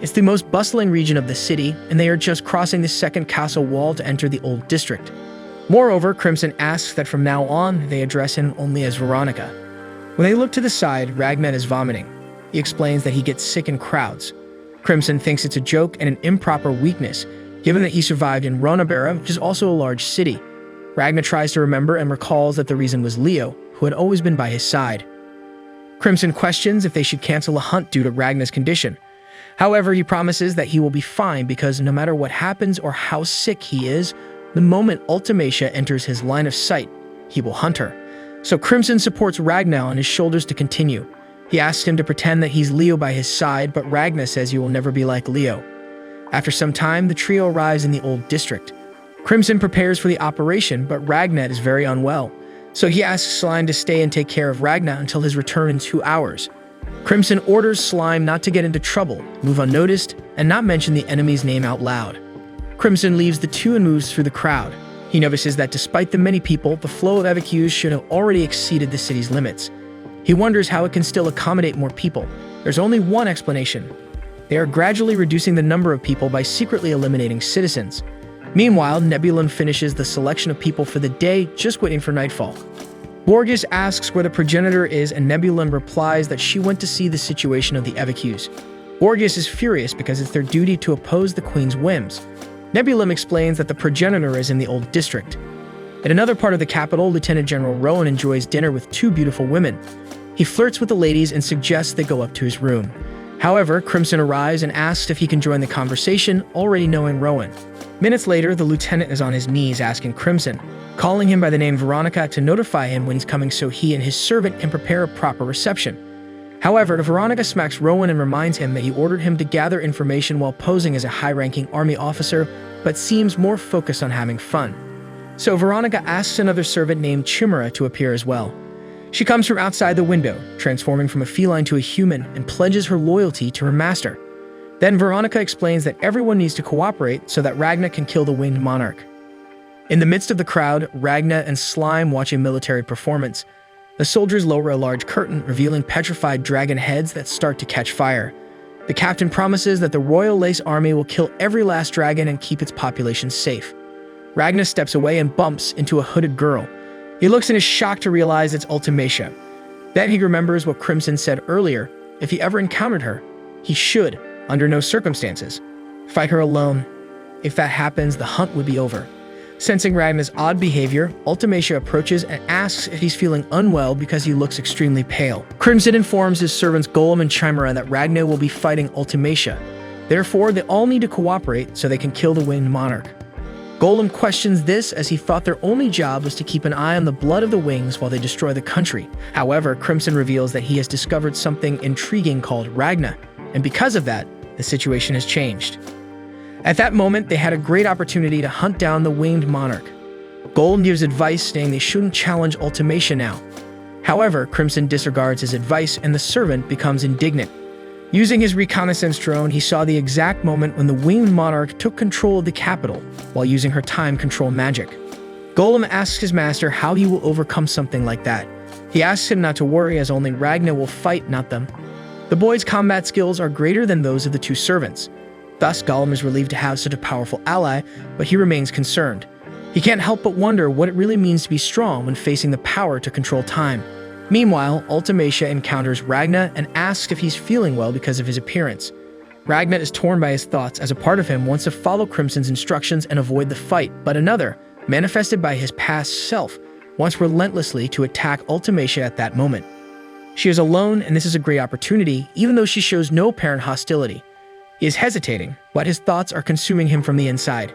It's the most bustling region of the city, and they are just crossing the second castle wall to enter the old district. Moreover, Crimson asks that from now on, they address him only as Veronica. When they look to the side, Ragnar is vomiting. He explains that he gets sick in crowds. Crimson thinks it's a joke and an improper weakness, given that he survived in Ronabera, which is also a large city. Ragnar tries to remember and recalls that the reason was Leo, who had always been by his side. Crimson questions if they should cancel a hunt due to Ragnar's condition. However, he promises that he will be fine because no matter what happens or how sick he is, the moment Ultimacia enters his line of sight, he will hunt her. So Crimson supports Ragnar on his shoulders to continue. He asks him to pretend that he's Leo by his side, but Ragnar says he will never be like Leo. After some time, the trio arrives in the old district. Crimson prepares for the operation, but Ragnar is very unwell. So he asks Slime to stay and take care of Ragnar until his return in 2 hours. Crimson orders Slime not to get into trouble, move unnoticed, and not mention the enemy's name out loud. Crimson leaves the two and moves through the crowd. He notices that despite the many people, the flow of Awakens should have already exceeded the city's limits. He wonders how it can still accommodate more people. There's only one explanation. They are gradually reducing the number of people by secretly eliminating citizens. Meanwhile, Nebulum finishes the selection of people for the day, just waiting for nightfall. Borges asks where the progenitor is, and Nebulum replies that she went to see the situation of the Awakens. Borges is furious because it's their duty to oppose the Queen's whims. Nebulum explains that the progenitor is in the old district. At another part of the capital, Lieutenant General Rowan enjoys dinner with 2 beautiful women. He flirts with the ladies and suggests they go up to his room. However, Crimson arrives and asks if he can join the conversation, already knowing Rowan. Minutes later, the lieutenant is on his knees asking Crimson, calling him by the name Veronica, to notify him when he's coming so he and his servant can prepare a proper reception. However, Veronica smacks Rowan and reminds him that he ordered him to gather information while posing as a high-ranking army officer, but seems more focused on having fun. So Veronica asks another servant named Chimera to appear as well. She comes from outside the window, transforming from a feline to a human, and pledges her loyalty to her master. Then Veronica explains that everyone needs to cooperate so that Ragna can kill the winged monarch. In the midst of the crowd, Ragna and Slime watch a military performance. The soldiers lower a large curtain, revealing petrified dragon heads that start to catch fire. The captain promises that the Royal Lace Army will kill every last dragon and keep its population safe. Ragna steps away and bumps into a hooded girl. He looks and is shocked to realize it's Ultimacia. Then he remembers what Crimson said earlier. If he ever encountered her, he should, under no circumstances, fight her alone. If that happens, the hunt would be over. Sensing Ragna's odd behavior, Ultimacia approaches and asks if he's feeling unwell because he looks extremely pale. Crimson informs his servants Golem and Chimera that Ragna will be fighting Ultimacia. Therefore, they all need to cooperate so they can kill the winged monarch. Golem questions this as he thought their only job was to keep an eye on the blood of the wings while they destroy the country. However, Crimson reveals that he has discovered something intriguing called Ragna, and because of that, the situation has changed. At that moment, they had a great opportunity to hunt down the winged monarch. Golem gives advice saying they shouldn't challenge Ultimacia now. However, Crimson disregards his advice and the servant becomes indignant. Using his reconnaissance drone, he saw the exact moment when the winged monarch took control of the capital while using her time control magic. Golem asks his master how he will overcome something like that. He asks him not to worry as only Ragna will fight, not them. The boy's combat skills are greater than those of the two servants. Thus, Golem is relieved to have such a powerful ally, but he remains concerned. He can't help but wonder what it really means to be strong when facing the power to control time. Meanwhile, Ultimacia encounters Ragna and asks if he's feeling well because of his appearance. Ragna is torn by his thoughts as a part of him wants to follow Crimson's instructions and avoid the fight, but another, manifested by his past self, wants relentlessly to attack Ultimacia at that moment. She is alone, and this is a great opportunity, even though she shows no apparent hostility. He is hesitating, but his thoughts are consuming him from the inside.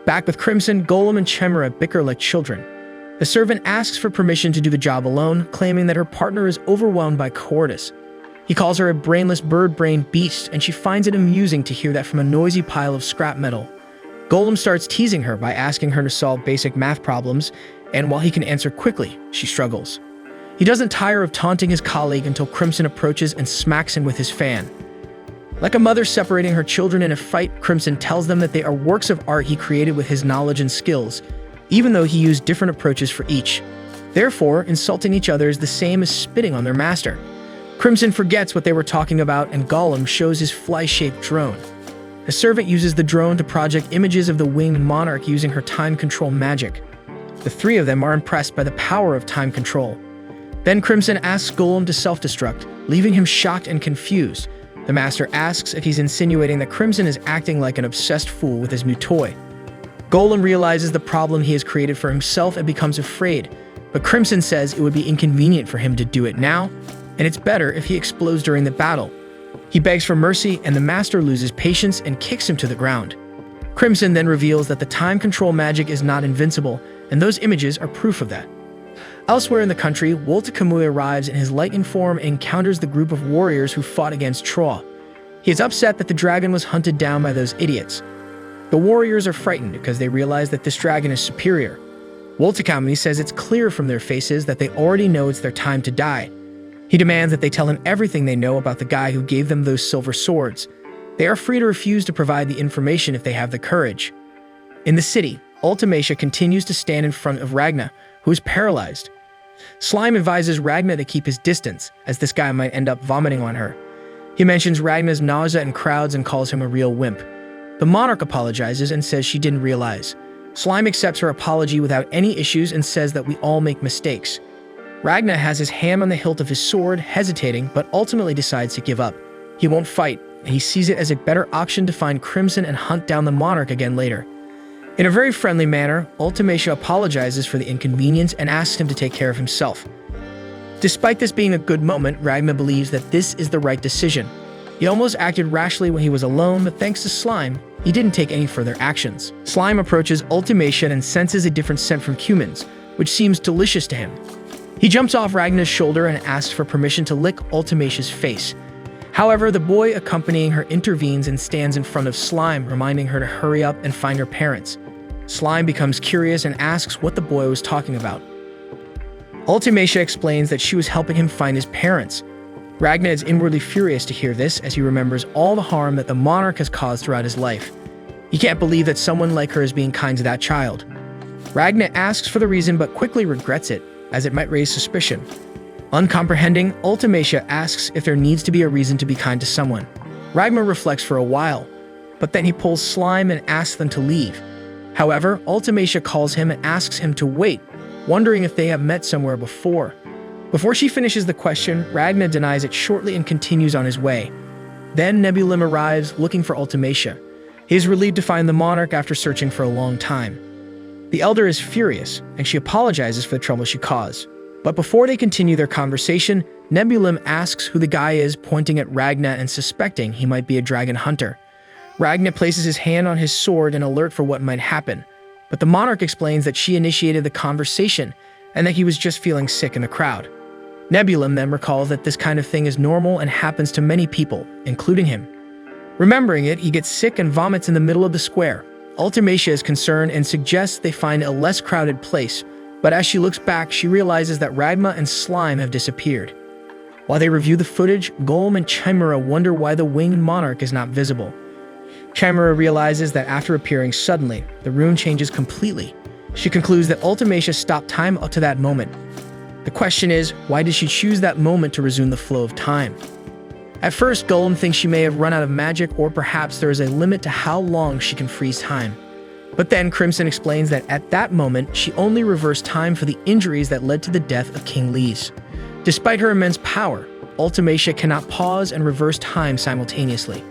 Back with Crimson, Golem and Chimera bicker like children. The servant asks for permission to do the job alone, claiming that her partner is overwhelmed by cowardice. He calls her a brainless bird-brained beast, and she finds it amusing to hear that from a noisy pile of scrap metal. Golem starts teasing her by asking her to solve basic math problems, and while he can answer quickly, she struggles. He doesn't tire of taunting his colleague until Crimson approaches and smacks him with his fan. Like a mother separating her children in a fight, Crimson tells them that they are works of art he created with his knowledge and skills, even though he used different approaches for each. Therefore, insulting each other is the same as spitting on their master. Crimson forgets what they were talking about, and Golem shows his fly-shaped drone. The servant uses the drone to project images of the winged monarch using her time control magic. The three of them are impressed by the power of time control. Then Crimson asks Golem to self-destruct, leaving him shocked and confused. The master asks if he's insinuating that Crimson is acting like an obsessed fool with his new toy. Golem realizes the problem he has created for himself and becomes afraid, but Crimson says it would be inconvenient for him to do it now, and it's better if he explodes during the battle. He begs for mercy, and the master loses patience and kicks him to the ground. Crimson then reveals that the time control magic is not invincible, and those images are proof of that. Elsewhere in the country, Woltakamui arrives in his lightning form and encounters the group of warriors who fought against Troa. He is upset that the dragon was hunted down by those idiots. The warriors are frightened because they realize that this dragon is superior. Woltakamui says it's clear from their faces that they already know it's their time to die. He demands that they tell him everything they know about the guy who gave them those silver swords. They are free to refuse to provide the information if they have the courage. In the city, Ultimacia continues to stand in front of Ragna, who is paralyzed. Slime advises Ragna to keep his distance, as this guy might end up vomiting on her. He mentions Ragna's nausea in crowds and calls him a real wimp. The monarch apologizes and says she didn't realize. Slime accepts her apology without any issues and says that we all make mistakes. Ragna has his hand on the hilt of his sword, hesitating, but ultimately decides to give up. He won't fight, and he sees it as a better option to find Crimson and hunt down the monarch again later. In a very friendly manner, Ultimacia apologizes for the inconvenience and asks him to take care of himself. Despite this being a good moment, Ragna believes that this is the right decision. He almost acted rashly when he was alone, but thanks to Slime, he didn't take any further actions. Slime approaches Ultimacia and senses a different scent from cumins, which seems delicious to him. He jumps off Ragna's shoulder and asks for permission to lick Ultimacia's face. However, the boy accompanying her intervenes and stands in front of Slime, reminding her to hurry up and find her parents. Slime becomes curious and asks what the boy was talking about. Ultimacia explains that she was helping him find his parents. Ragnar is inwardly furious to hear this as he remembers all the harm that the monarch has caused throughout his life. He can't believe that someone like her is being kind to that child. Ragnar asks for the reason but quickly regrets it, as it might raise suspicion. Uncomprehending, Ultimacia asks if there needs to be a reason to be kind to someone. Ragnar reflects for a while, but then he pulls Slime and asks them to leave. However, Ultimacia calls him and asks him to wait, wondering if they have met somewhere before. Before she finishes the question, Ragnar denies it shortly and continues on his way. Then Nebulum arrives looking for Ultimacia. He is relieved to find the monarch after searching for a long time. The elder is furious, and she apologizes for the trouble she caused. But before they continue their conversation, Nebulum asks who the guy is, pointing at Ragnar and suspecting he might be a dragon hunter. Ragnar places his hand on his sword in alert for what might happen, but the monarch explains that she initiated the conversation and that he was just feeling sick in the crowd. Nebulum then recalls that this kind of thing is normal and happens to many people, including him. Remembering it, he gets sick and vomits in the middle of the square. Ultimacia is concerned and suggests they find a less crowded place, but as she looks back, she realizes that Ragma and Slime have disappeared. While they review the footage, Golem and Chimera wonder why the winged monarch is not visible. Chimera realizes that after appearing suddenly, the rune changes completely. She concludes that Ultimacia stopped time up to that moment. The question is, why did she choose that moment to resume the flow of time? At first, Golem thinks she may have run out of magic, or perhaps there is a limit to how long she can freeze time. But then Crimson explains that at that moment, she only reversed time for the injuries that led to the death of King Lise. Despite her immense power, Ultimacia cannot pause and reverse time simultaneously.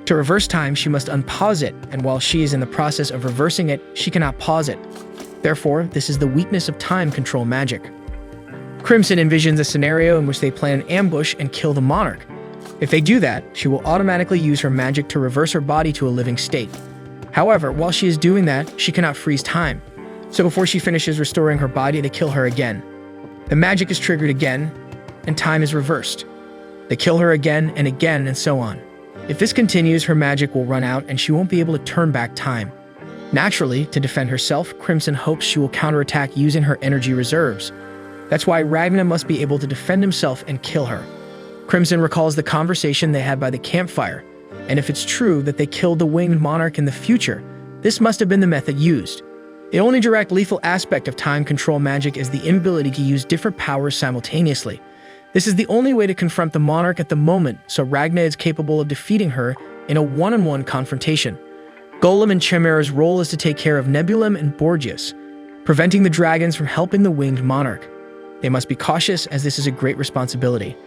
To reverse time, she must unpause it, and while she is in the process of reversing it, she cannot pause it. Therefore, this is the weakness of time control magic. Crimson envisions a scenario in which they plan an ambush and kill the monarch. If they do that, she will automatically use her magic to reverse her body to a living state. However, while she is doing that, she cannot freeze time. So before she finishes restoring her body, they kill her again. The magic is triggered again, and time is reversed. They kill her again, and so on. If this continues, her magic will run out and she won't be able to turn back time. Naturally, to defend herself, Crimson hopes she will counterattack using her energy reserves. That's why Ragnar must be able to defend himself and kill her. Crimson recalls the conversation they had by the campfire, and if it's true that they killed the winged monarch in the future, this must have been the method used. The only direct lethal aspect of time control magic is the inability to use different powers simultaneously. This is the only way to confront the monarch at the moment, so Ragnar is capable of defeating her in a one-on-one confrontation. Golem and Chimera's role is to take care of Nebulum and Borgias, preventing the dragons from helping the winged monarch. They must be cautious, as this is a great responsibility.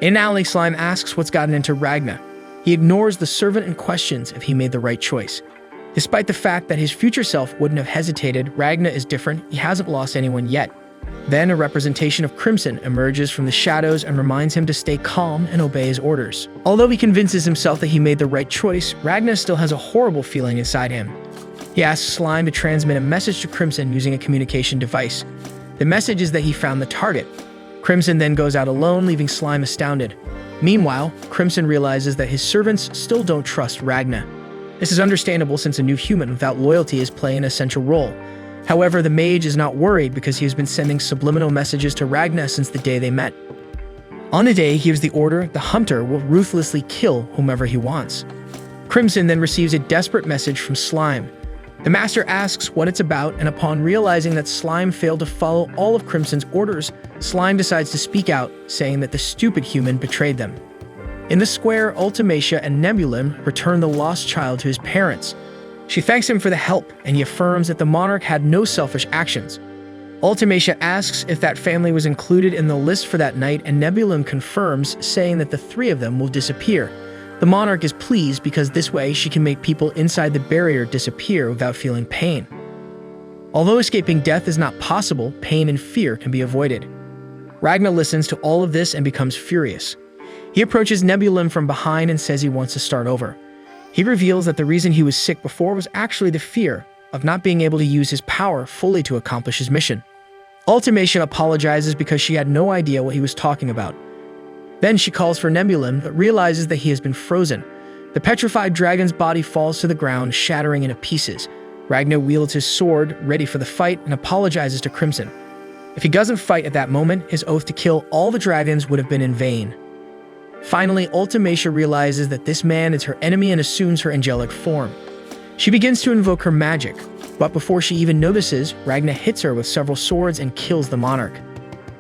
In alley, Slime asks what's gotten into Ragnar. He ignores the servant and questions if he made the right choice. Despite the fact that his future self wouldn't have hesitated, Ragnar is different. He hasn't lost anyone yet. Then a representation of Crimson emerges from the shadows and reminds him to stay calm and obey his orders. Although he convinces himself that he made the right choice, Ragnar still has a horrible feeling inside him. He asks Slime to transmit a message to Crimson using a communication device. The message is that he found the target. Crimson then goes out alone, leaving Slime astounded. Meanwhile, Crimson realizes that his servants still don't trust Ragnar. This is understandable since a new human without loyalty is playing an essential role. However, the mage is not worried because he has been sending subliminal messages to Ragnar since the day they met. On a day, he gives the order the hunter will ruthlessly kill whomever he wants. Crimson then receives a desperate message from Slime. The master asks what it's about, and upon realizing that Slime failed to follow all of Crimson's orders, Slime decides to speak out, saying that the stupid human betrayed them. In the square, Ultimacia and Nebulum return the lost child to his parents. She thanks him for the help, and he affirms that the monarch had no selfish actions. Ultimacia asks if that family was included in the list for that night, and Nebulum confirms, saying that the three of them will disappear. The monarch is pleased because this way she can make people inside the barrier disappear without feeling pain. Although escaping death is not possible, pain and fear can be avoided. Ragnar listens to all of this and becomes furious. He approaches Nebulum from behind and says he wants to start over. He reveals that the reason he was sick before was actually the fear of not being able to use his power fully to accomplish his mission. Ultimacia apologizes because she had no idea what he was talking about. Then she calls for Nebulum, but realizes that he has been frozen. The petrified dragon's body falls to the ground, shattering into pieces. Ragnar wields his sword, ready for the fight, and apologizes to Crimson. If he doesn't fight at that moment, his oath to kill all the dragons would have been in vain. Finally, Ultimacia realizes that this man is her enemy and assumes her angelic form. She begins to invoke her magic, but before she even notices, Ragna hits her with several swords and kills the monarch.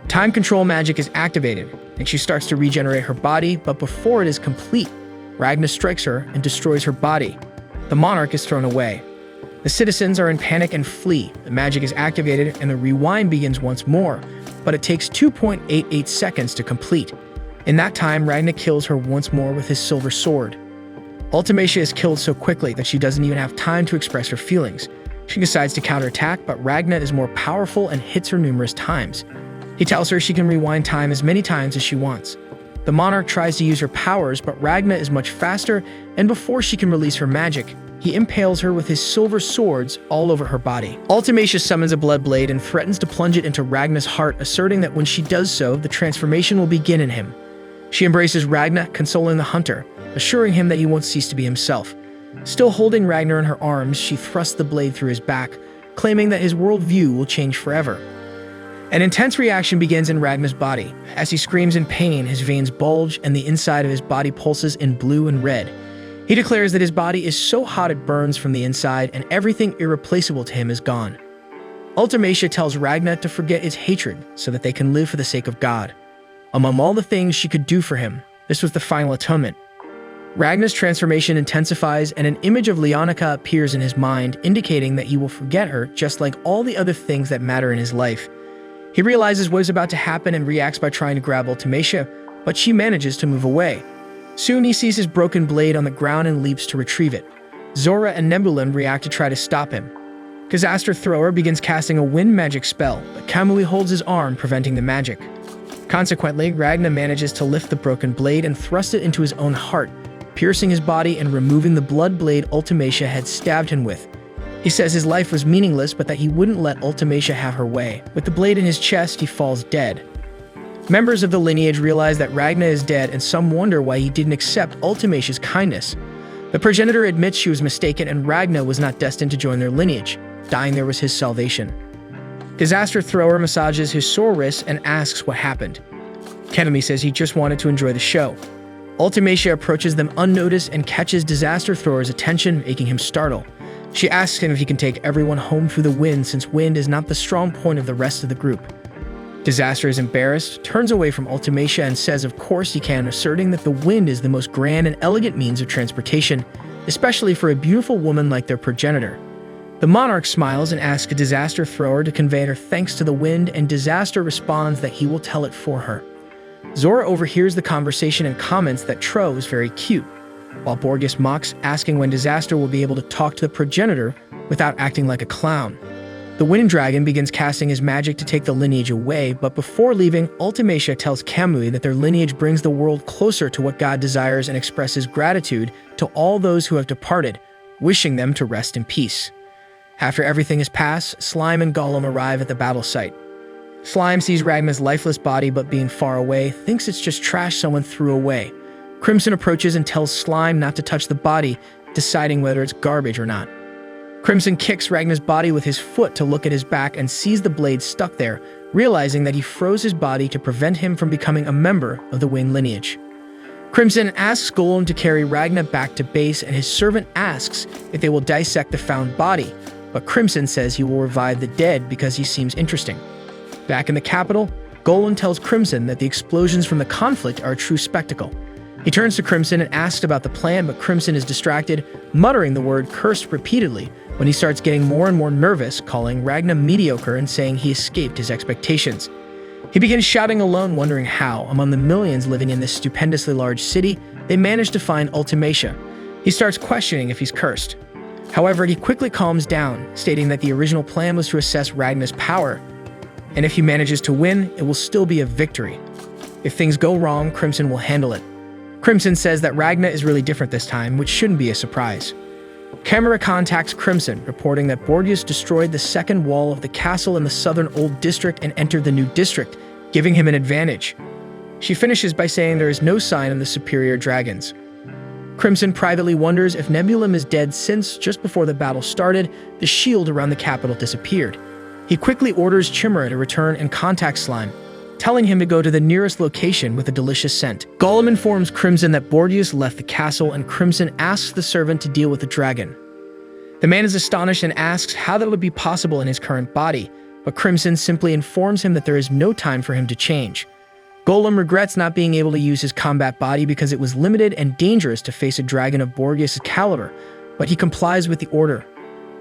Time control magic is activated, and she starts to regenerate her body, but before it is complete, Ragna strikes her and destroys her body. The monarch is thrown away. The citizens are in panic and flee. The magic is activated and the rewind begins once more, but it takes 2.88 seconds to complete. In that time, Ragna kills her once more with his silver sword. Ultimacia is killed so quickly that she doesn't even have time to express her feelings. She decides to counterattack, but Ragna is more powerful and hits her numerous times. He tells her she can rewind time as many times as she wants. The monarch tries to use her powers, but Ragna is much faster, and before she can release her magic, he impales her with his silver swords all over her body. Ultimacia summons a blood blade and threatens to plunge it into Ragna's heart, asserting that when she does so, the transformation will begin in him. She embraces Ragna, consoling the hunter, assuring him that he won't cease to be himself. Still holding Ragnar in her arms, she thrusts the blade through his back, claiming that his worldview will change forever. An intense reaction begins in Ragna's body. As he screams in pain, his veins bulge and the inside of his body pulses in blue and red. He declares that his body is so hot it burns from the inside and everything irreplaceable to him is gone. Ultimacia tells Ragna to forget his hatred so that they can live for the sake of God. Among all the things she could do for him, this was the final atonement. Ragna's transformation intensifies and an image of Leonica appears in his mind, indicating that he will forget her just like all the other things that matter in his life. He realizes what is about to happen and reacts by trying to grab Ultimacia, but she manages to move away. Soon he sees his broken blade on the ground and leaps to retrieve it. Zora and Nebulum react to try to stop him. Disaster Thrower begins casting a wind magic spell, but Kamui holds his arm, preventing the magic. Consequently, Ragna manages to lift the broken blade and thrust it into his own heart, piercing his body and removing the blood blade Ultimacia had stabbed him with. He says his life was meaningless, but that he wouldn't let Ultimacia have her way. With the blade in his chest, he falls dead. Members of the lineage realize that Ragna is dead, and some wonder why he didn't accept Ultimacia's kindness. The progenitor admits she was mistaken, and Ragna was not destined to join their lineage. Dying there was his salvation. Disaster Thrower massages his sore wrist and asks what happened. Kenami says he just wanted to enjoy the show. Ultimacia approaches them unnoticed and catches Disaster Thrower's attention, making him startle. She asks him if he can take everyone home through the wind, since wind is not the strong point of the rest of the group. Disaster is embarrassed, turns away from Ultimacia and says of course he can, asserting that the wind is the most grand and elegant means of transportation, especially for a beautiful woman like their progenitor. The monarch smiles and asks a Disaster Thrower to convey her thanks to the wind, and Disaster responds that he will tell it for her. Zora overhears the conversation and comments that Tro is very cute, while Borges mocks, asking when Disaster will be able to talk to the progenitor without acting like a clown. The Wind Dragon begins casting his magic to take the lineage away, but before leaving, Ultimacia tells Kamui that their lineage brings the world closer to what God desires and expresses gratitude to all those who have departed, wishing them to rest in peace. After everything is passed, Slime and Gollum arrive at the battle site. Slime sees Ragna's lifeless body, but being far away, thinks it's just trash someone threw away. Crimson approaches and tells Slime not to touch the body, deciding whether it's garbage or not. Crimson kicks Ragna's body with his foot to look at his back and sees the blade stuck there, realizing that he froze his body to prevent him from becoming a member of the Wind lineage. Crimson asks Golem to carry Ragna back to base, and his servant asks if they will dissect the found body, but Crimson says he will revive the dead because he seems interesting. Back in the capital, Golem tells Crimson that the explosions from the conflict are a true spectacle. He turns to Crimson and asks about the plan, but Crimson is distracted, muttering the word cursed repeatedly when he starts getting more and more nervous, calling Ragna mediocre and saying he escaped his expectations. He begins shouting alone, wondering how, among the millions living in this stupendously large city, they managed to find Ultimacia. He starts questioning if he's cursed. However, he quickly calms down, stating that the original plan was to assess Ragna's power, and if he manages to win, it will still be a victory. If things go wrong, Crimson will handle it. Crimson says that Ragna is really different this time, which shouldn't be a surprise. Camera contacts Crimson, reporting that Borgias destroyed the second wall of the castle in the southern Old District and entered the new district, giving him an advantage. She finishes by saying there is no sign of the superior dragons. Crimson privately wonders if Nebulum is dead, since, just before the battle started, the shield around the capital disappeared. He quickly orders Chimera to return and contact Slime, telling him to go to the nearest location with a delicious scent. Golem informs Crimson that Borgias left the castle, and Crimson asks the servant to deal with the dragon. The man is astonished and asks how that would be possible in his current body, but Crimson simply informs him that there is no time for him to change. Golem regrets not being able to use his combat body because it was limited and dangerous to face a dragon of Borgias' caliber, but he complies with the order.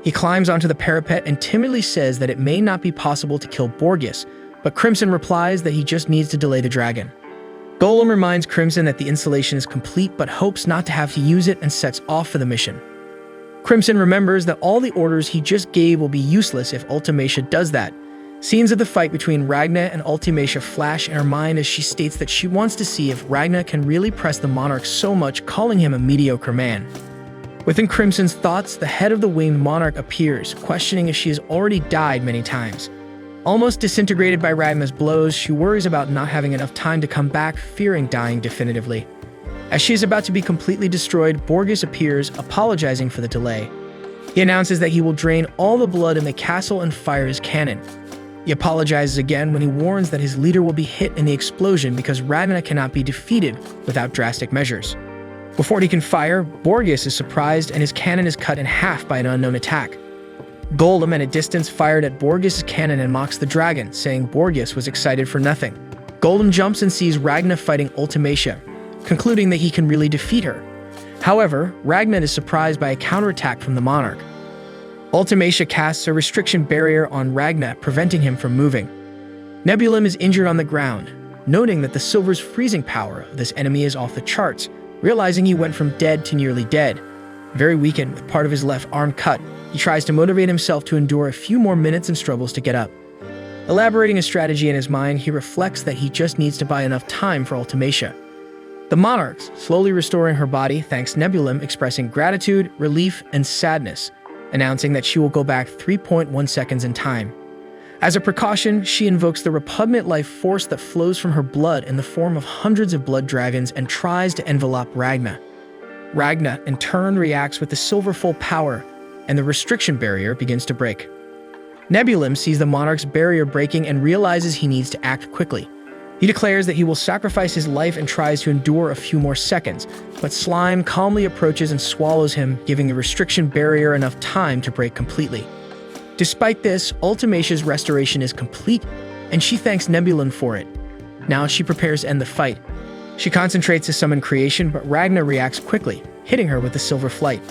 He climbs onto the parapet and timidly says that it may not be possible to kill Borgias, but Crimson replies that he just needs to delay the dragon. Golem reminds Crimson that the installation is complete but hopes not to have to use it and sets off for the mission. Crimson remembers that all the orders he just gave will be useless if Ultimacia does that. Scenes of the fight between Ragna and Ultimacia flash in her mind as she states that she wants to see if Ragna can really press the monarch so much, calling him a mediocre man. Within Crimson's thoughts, the head of the winged monarch appears, questioning if she has already died many times. Almost disintegrated by Ragna's blows, she worries about not having enough time to come back, fearing dying definitively. As she is about to be completely destroyed, Borgias appears, apologizing for the delay. He announces that he will drain all the blood in the castle and fire his cannon. He apologizes again when he warns that his leader will be hit in the explosion because Ragna cannot be defeated without drastic measures. Before he can fire, Borgias is surprised and his cannon is cut in half by an unknown attack. Golem at a distance fired at Borgias' cannon and mocks the dragon, saying Borgias was excited for nothing. Golem jumps and sees Ragna fighting Ultimacia, concluding that he can really defeat her. However, Ragna is surprised by a counterattack from the monarch. Ultimacia casts a restriction barrier on Ragna, preventing him from moving. Nebulum is injured on the ground, noting that the silver's freezing power of this enemy is off the charts, realizing he went from dead to nearly dead. Very weakened, with part of his left arm cut, he tries to motivate himself to endure a few more minutes and struggles to get up. Elaborating a strategy in his mind, he reflects that he just needs to buy enough time for Ultimacia. The monarchs, slowly restoring her body, thanks Nebulum, expressing gratitude, relief, and sadness, announcing that she will go back 3.1 seconds in time. As a precaution, she invokes the repugnant life force that flows from her blood in the form of hundreds of blood dragons and tries to envelop Ragna. Ragna, in turn, reacts with the silver full power, and the restriction barrier begins to break. Nebulum sees the monarch's barrier breaking and realizes he needs to act quickly. He declares that he will sacrifice his life and tries to endure a few more seconds, but Slime calmly approaches and swallows him, giving the restriction barrier enough time to break completely. Despite this, Ultimacia's restoration is complete, and she thanks Nebulum for it. Now she prepares to end the fight. She concentrates to summon creation, but Ragna reacts quickly, hitting her with the silver flight.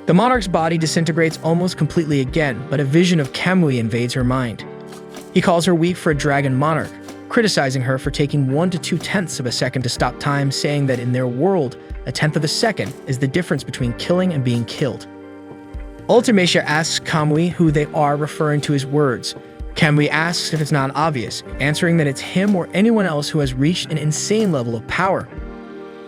The monarch's body disintegrates almost completely again, but a vision of Kamui invades her mind. He calls her weak for a dragon monarch, criticizing her for taking 1 to 2/10ths of a second to stop time, saying that in their world, a tenth of a second is the difference between killing and being killed. Ultimacia asks Kamui who they are, referring to his words. Kamui asks if it's not obvious, answering that it's him or anyone else who has reached an insane level of power.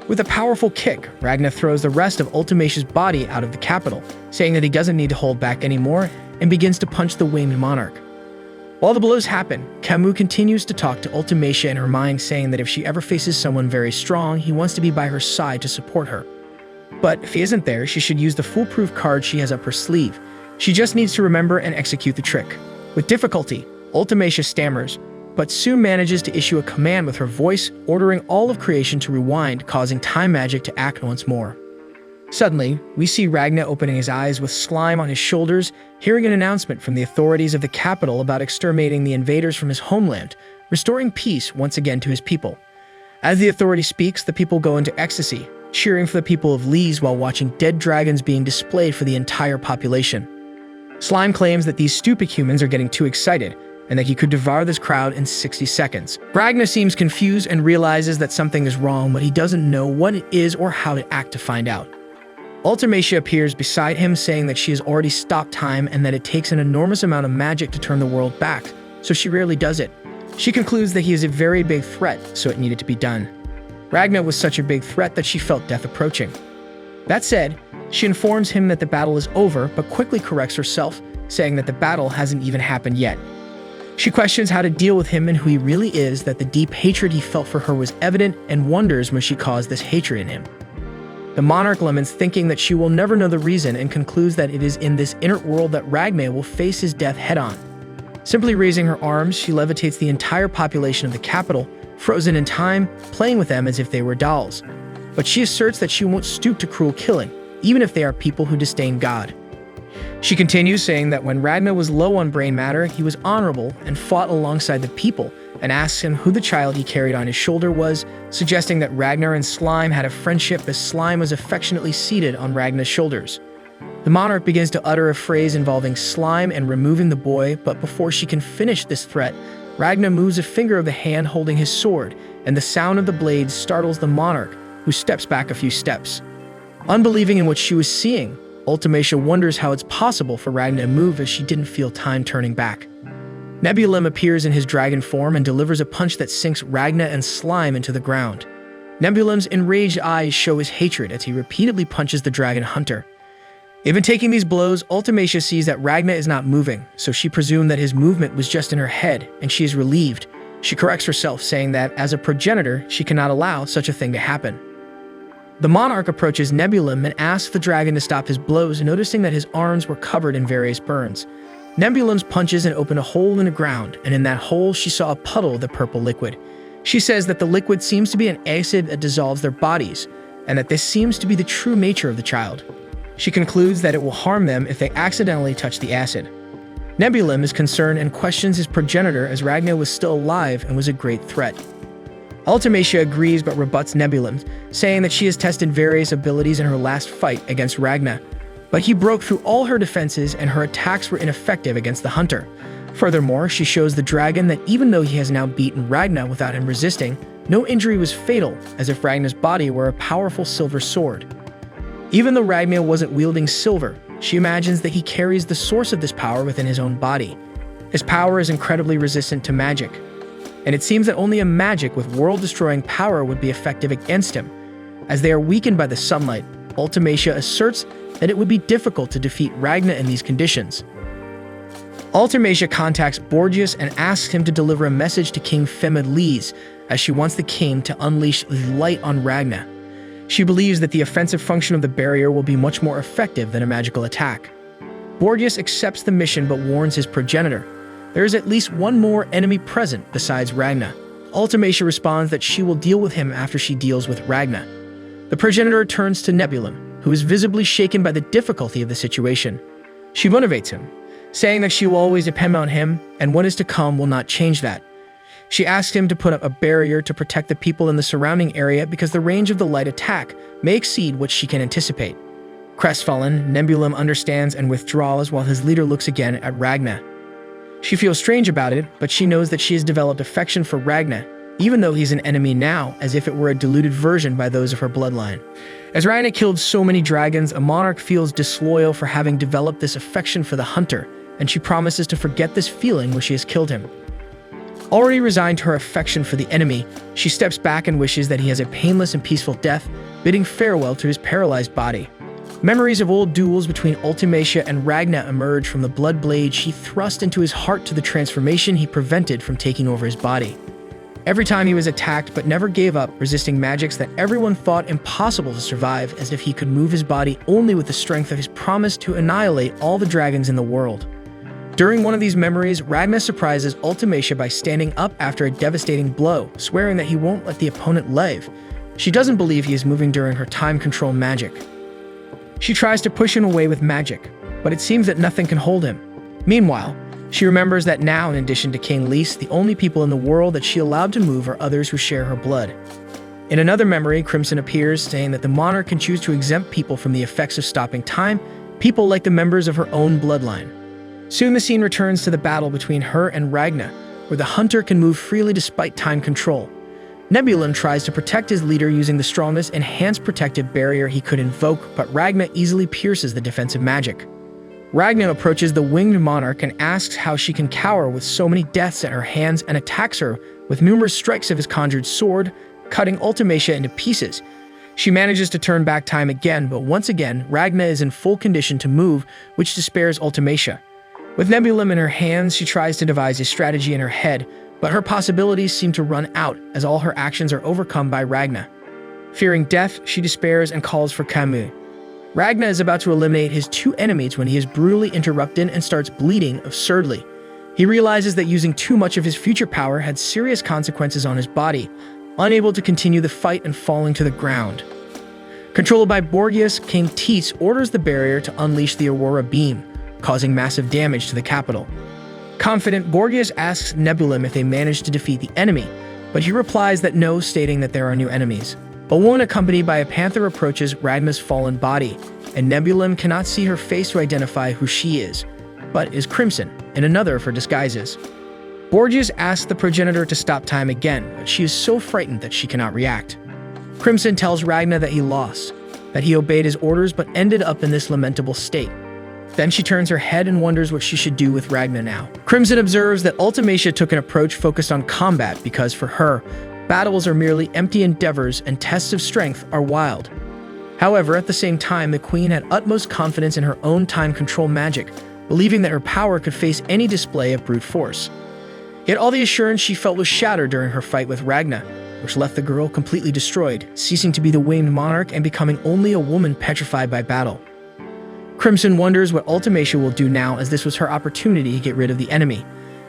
With a powerful kick, Ragna throws the rest of Ultimacia's body out of the capital, saying that he doesn't need to hold back anymore, and begins to punch the winged monarch. While the blows happen, Kamui continues to talk to Ultimacia in her mind, saying that if she ever faces someone very strong, he wants to be by her side to support her. But if he isn't there, she should use the foolproof card she has up her sleeve. She just needs to remember and execute the trick. With difficulty, Ultimacia stammers, but soon manages to issue a command with her voice, ordering all of creation to rewind, causing time magic to act once more. Suddenly, we see Ragna opening his eyes with Slime on his shoulders, hearing an announcement from the authorities of the capital about exterminating the invaders from his homeland, restoring peace once again to his people. As the authority speaks, the people go into ecstasy, cheering for the people of Lees while watching dead dragons being displayed for the entire population. Slime claims that these stupid humans are getting too excited, and that he could devour this crowd in 60 seconds. Ragna seems confused and realizes that something is wrong, but he doesn't know what it is or how to act to find out. Ultimacia appears beside him, saying that she has already stopped time and that it takes an enormous amount of magic to turn the world back, so she rarely does it. She concludes that he is a very big threat, so it needed to be done. Ragna was such a big threat that she felt death approaching. That said, she informs him that the battle is over, but quickly corrects herself, saying that the battle hasn't even happened yet. She questions how to deal with him and who he really is, that the deep hatred he felt for her was evident, and wonders when she caused this hatred in him. The monarch laments, thinking that she will never know the reason, and concludes that it is in this inner world that Ragna will face his death head-on. Simply raising her arms, she levitates the entire population of the capital, frozen in time, playing with them as if they were dolls. But she asserts that she won't stoop to cruel killing, even if they are people who disdain God. She continues, saying that when Ragnar was low on brain matter, he was honorable and fought alongside the people, and asks him who the child he carried on his shoulder was, suggesting that Ragnar and Slime had a friendship as Slime was affectionately seated on Ragnar's shoulders. The monarch begins to utter a phrase involving Slime and removing the boy, but before she can finish this threat, Ragnar moves a finger of the hand holding his sword, and the sound of the blade startles the monarch, who steps back a few steps. Unbelieving in what she was seeing, Ultimacia wonders how it's possible for Ragnar to move as she didn't feel time turning back. Nebulum appears in his dragon form and delivers a punch that sinks Ragnar and Slime into the ground. Nebulum's enraged eyes show his hatred as he repeatedly punches the dragon hunter. Even taking these blows, Ultimacia sees that Ragnar is not moving, so she presumed that his movement was just in her head, and she is relieved. She corrects herself, saying that, as a progenitor, she cannot allow such a thing to happen. The monarch approaches Nebulum and asks the dragon to stop his blows, noticing that his arms were covered in various burns. Nebulum's punches and opened a hole in the ground, and in that hole she saw a puddle of the purple liquid. She says that the liquid seems to be an acid that dissolves their bodies, and that this seems to be the true nature of the child. She concludes that it will harm them if they accidentally touch the acid. Nebulum is concerned and questions his progenitor as Ragnar was still alive and was a great threat. Ultimacia agrees but rebuts Nebulum, saying that she has tested various abilities in her last fight against Ragnar, but he broke through all her defenses and her attacks were ineffective against the hunter. Furthermore, she shows the dragon that even though he has now beaten Ragnar without him resisting, no injury was fatal, as if Ragnar's body were a powerful silver sword. Even though Ragnar wasn't wielding silver, she imagines that he carries the source of this power within his own body. His power is incredibly resistant to magic, and it seems that only a magic with world-destroying power would be effective against him. As they are weakened by the sunlight, Ultimacia asserts that it would be difficult to defeat Ragnar in these conditions. Ultimacia contacts Borgias and asks him to deliver a message to King Femid Lys, as she wants the king to unleash the light on Ragnar. She believes that the offensive function of the barrier will be much more effective than a magical attack. Borgias accepts the mission but warns his progenitor. There is at least one more enemy present besides Ragnar. Ultimacia responds that she will deal with him after she deals with Ragnar. The progenitor turns to Nebulum, who is visibly shaken by the difficulty of the situation. She motivates him, saying that she will always depend on him and what is to come will not change that. She asks him to put up a barrier to protect the people in the surrounding area because the range of the light attack may exceed what she can anticipate. Crestfallen, Nebulum understands and withdraws while his leader looks again at Ragnar. She feels strange about it, but she knows that she has developed affection for Ragnar, even though he's an enemy now, as if it were a diluted version by those of her bloodline. As Ragnar killed so many dragons, a monarch feels disloyal for having developed this affection for the hunter, and she promises to forget this feeling when she has killed him. Already resigned to her affection for the enemy, she steps back and wishes that he has a painless and peaceful death, bidding farewell to his paralyzed body. Memories of old duels between Ultimacia and Ragnar emerge from the blood blade she thrust into his heart to the transformation he prevented from taking over his body. Every time he was attacked but never gave up, resisting magics that everyone thought impossible to survive, as if he could move his body only with the strength of his promise to annihilate all the dragons in the world. During one of these memories, Ragnar surprises Ultimacia by standing up after a devastating blow, swearing that he won't let the opponent live. She doesn't believe he is moving during her time control magic. She tries to push him away with magic, but it seems that nothing can hold him. Meanwhile, she remembers that now, in addition to King Lys, the only people in the world that she allowed to move are others who share her blood. In another memory, Crimson appears, saying that the monarch can choose to exempt people from the effects of stopping time, people like the members of her own bloodline. Soon the scene returns to the battle between her and Ragnar, where the hunter can move freely despite time control. Nebulum tries to protect his leader using the strongest enhanced protective barrier he could invoke, but Ragnar easily pierces the defensive magic. Ragnar approaches the winged monarch and asks how she can cower with so many deaths at her hands and attacks her with numerous strikes of his conjured sword, cutting Ultimacia into pieces. She manages to turn back time again, but once again, Ragnar is in full condition to move, which despairs Ultimacia. With Nebulum in her hands, she tries to devise a strategy in her head, but her possibilities seem to run out as all her actions are overcome by Ragnar. Fearing death, she despairs and calls for Camus. Ragnar is about to eliminate his two enemies when he is brutally interrupted and starts bleeding absurdly. He realizes that using too much of his future power had serious consequences on his body, unable to continue the fight and falling to the ground. Controlled by Borgias, King Teets orders the barrier to unleash the Aurora Beam, causing massive damage to the capital. Confident, Borgias asks Nebulum if they manage to defeat the enemy, but he replies that no, stating that there are new enemies. A woman accompanied by a panther approaches Ragna's fallen body, and Nebulum cannot see her face to identify who she is, but is Crimson, in another of her disguises. Borgias asks the progenitor to stop time again, but she is so frightened that she cannot react. Crimson tells Ragna that he lost, that he obeyed his orders but ended up in this lamentable state. Then she turns her head and wonders what she should do with Ragna now. Crimson observes that Ultimacia took an approach focused on combat because for her, battles are merely empty endeavors and tests of strength are wild. However, at the same time, the Queen had utmost confidence in her own time control magic, believing that her power could face any display of brute force. Yet all the assurance she felt was shattered during her fight with Ragna, which left the girl completely destroyed, ceasing to be the winged monarch and becoming only a woman petrified by battle. Crimson wonders what Ultimacia will do now, as this was her opportunity to get rid of the enemy.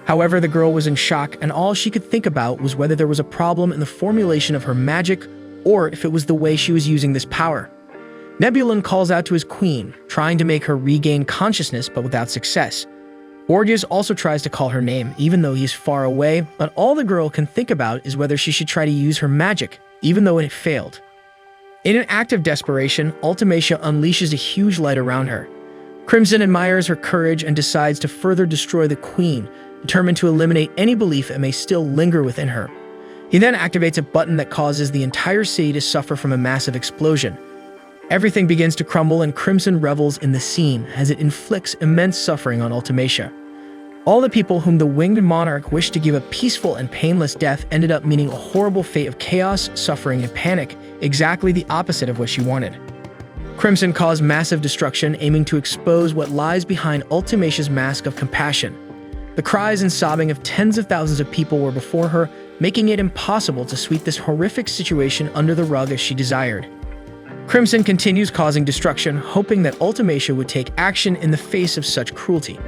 However, the girl was in shock, and all she could think about was whether there was a problem in the formulation of her magic or if it was the way she was using this power. Nebulum calls out to his queen, trying to make her regain consciousness but without success. Borgias also tries to call her name, even though he's far away, but all the girl can think about is whether she should try to use her magic, even though it failed. In an act of desperation, Ultimacia unleashes a huge light around her. Crimson admires her courage and decides to further destroy the Queen, determined to eliminate any belief that may still linger within her. He then activates a button that causes the entire city to suffer from a massive explosion. Everything begins to crumble and Crimson revels in the scene as it inflicts immense suffering on Ultimacia. All the people whom the winged monarch wished to give a peaceful and painless death ended up meeting a horrible fate of chaos, suffering, and panic, exactly the opposite of what she wanted. Crimson caused massive destruction, aiming to expose what lies behind Ultimacia's mask of compassion. The cries and sobbing of tens of thousands of people were before her, making it impossible to sweep this horrific situation under the rug as she desired. Crimson continues causing destruction, hoping that Ultimacia would take action in the face of such cruelty.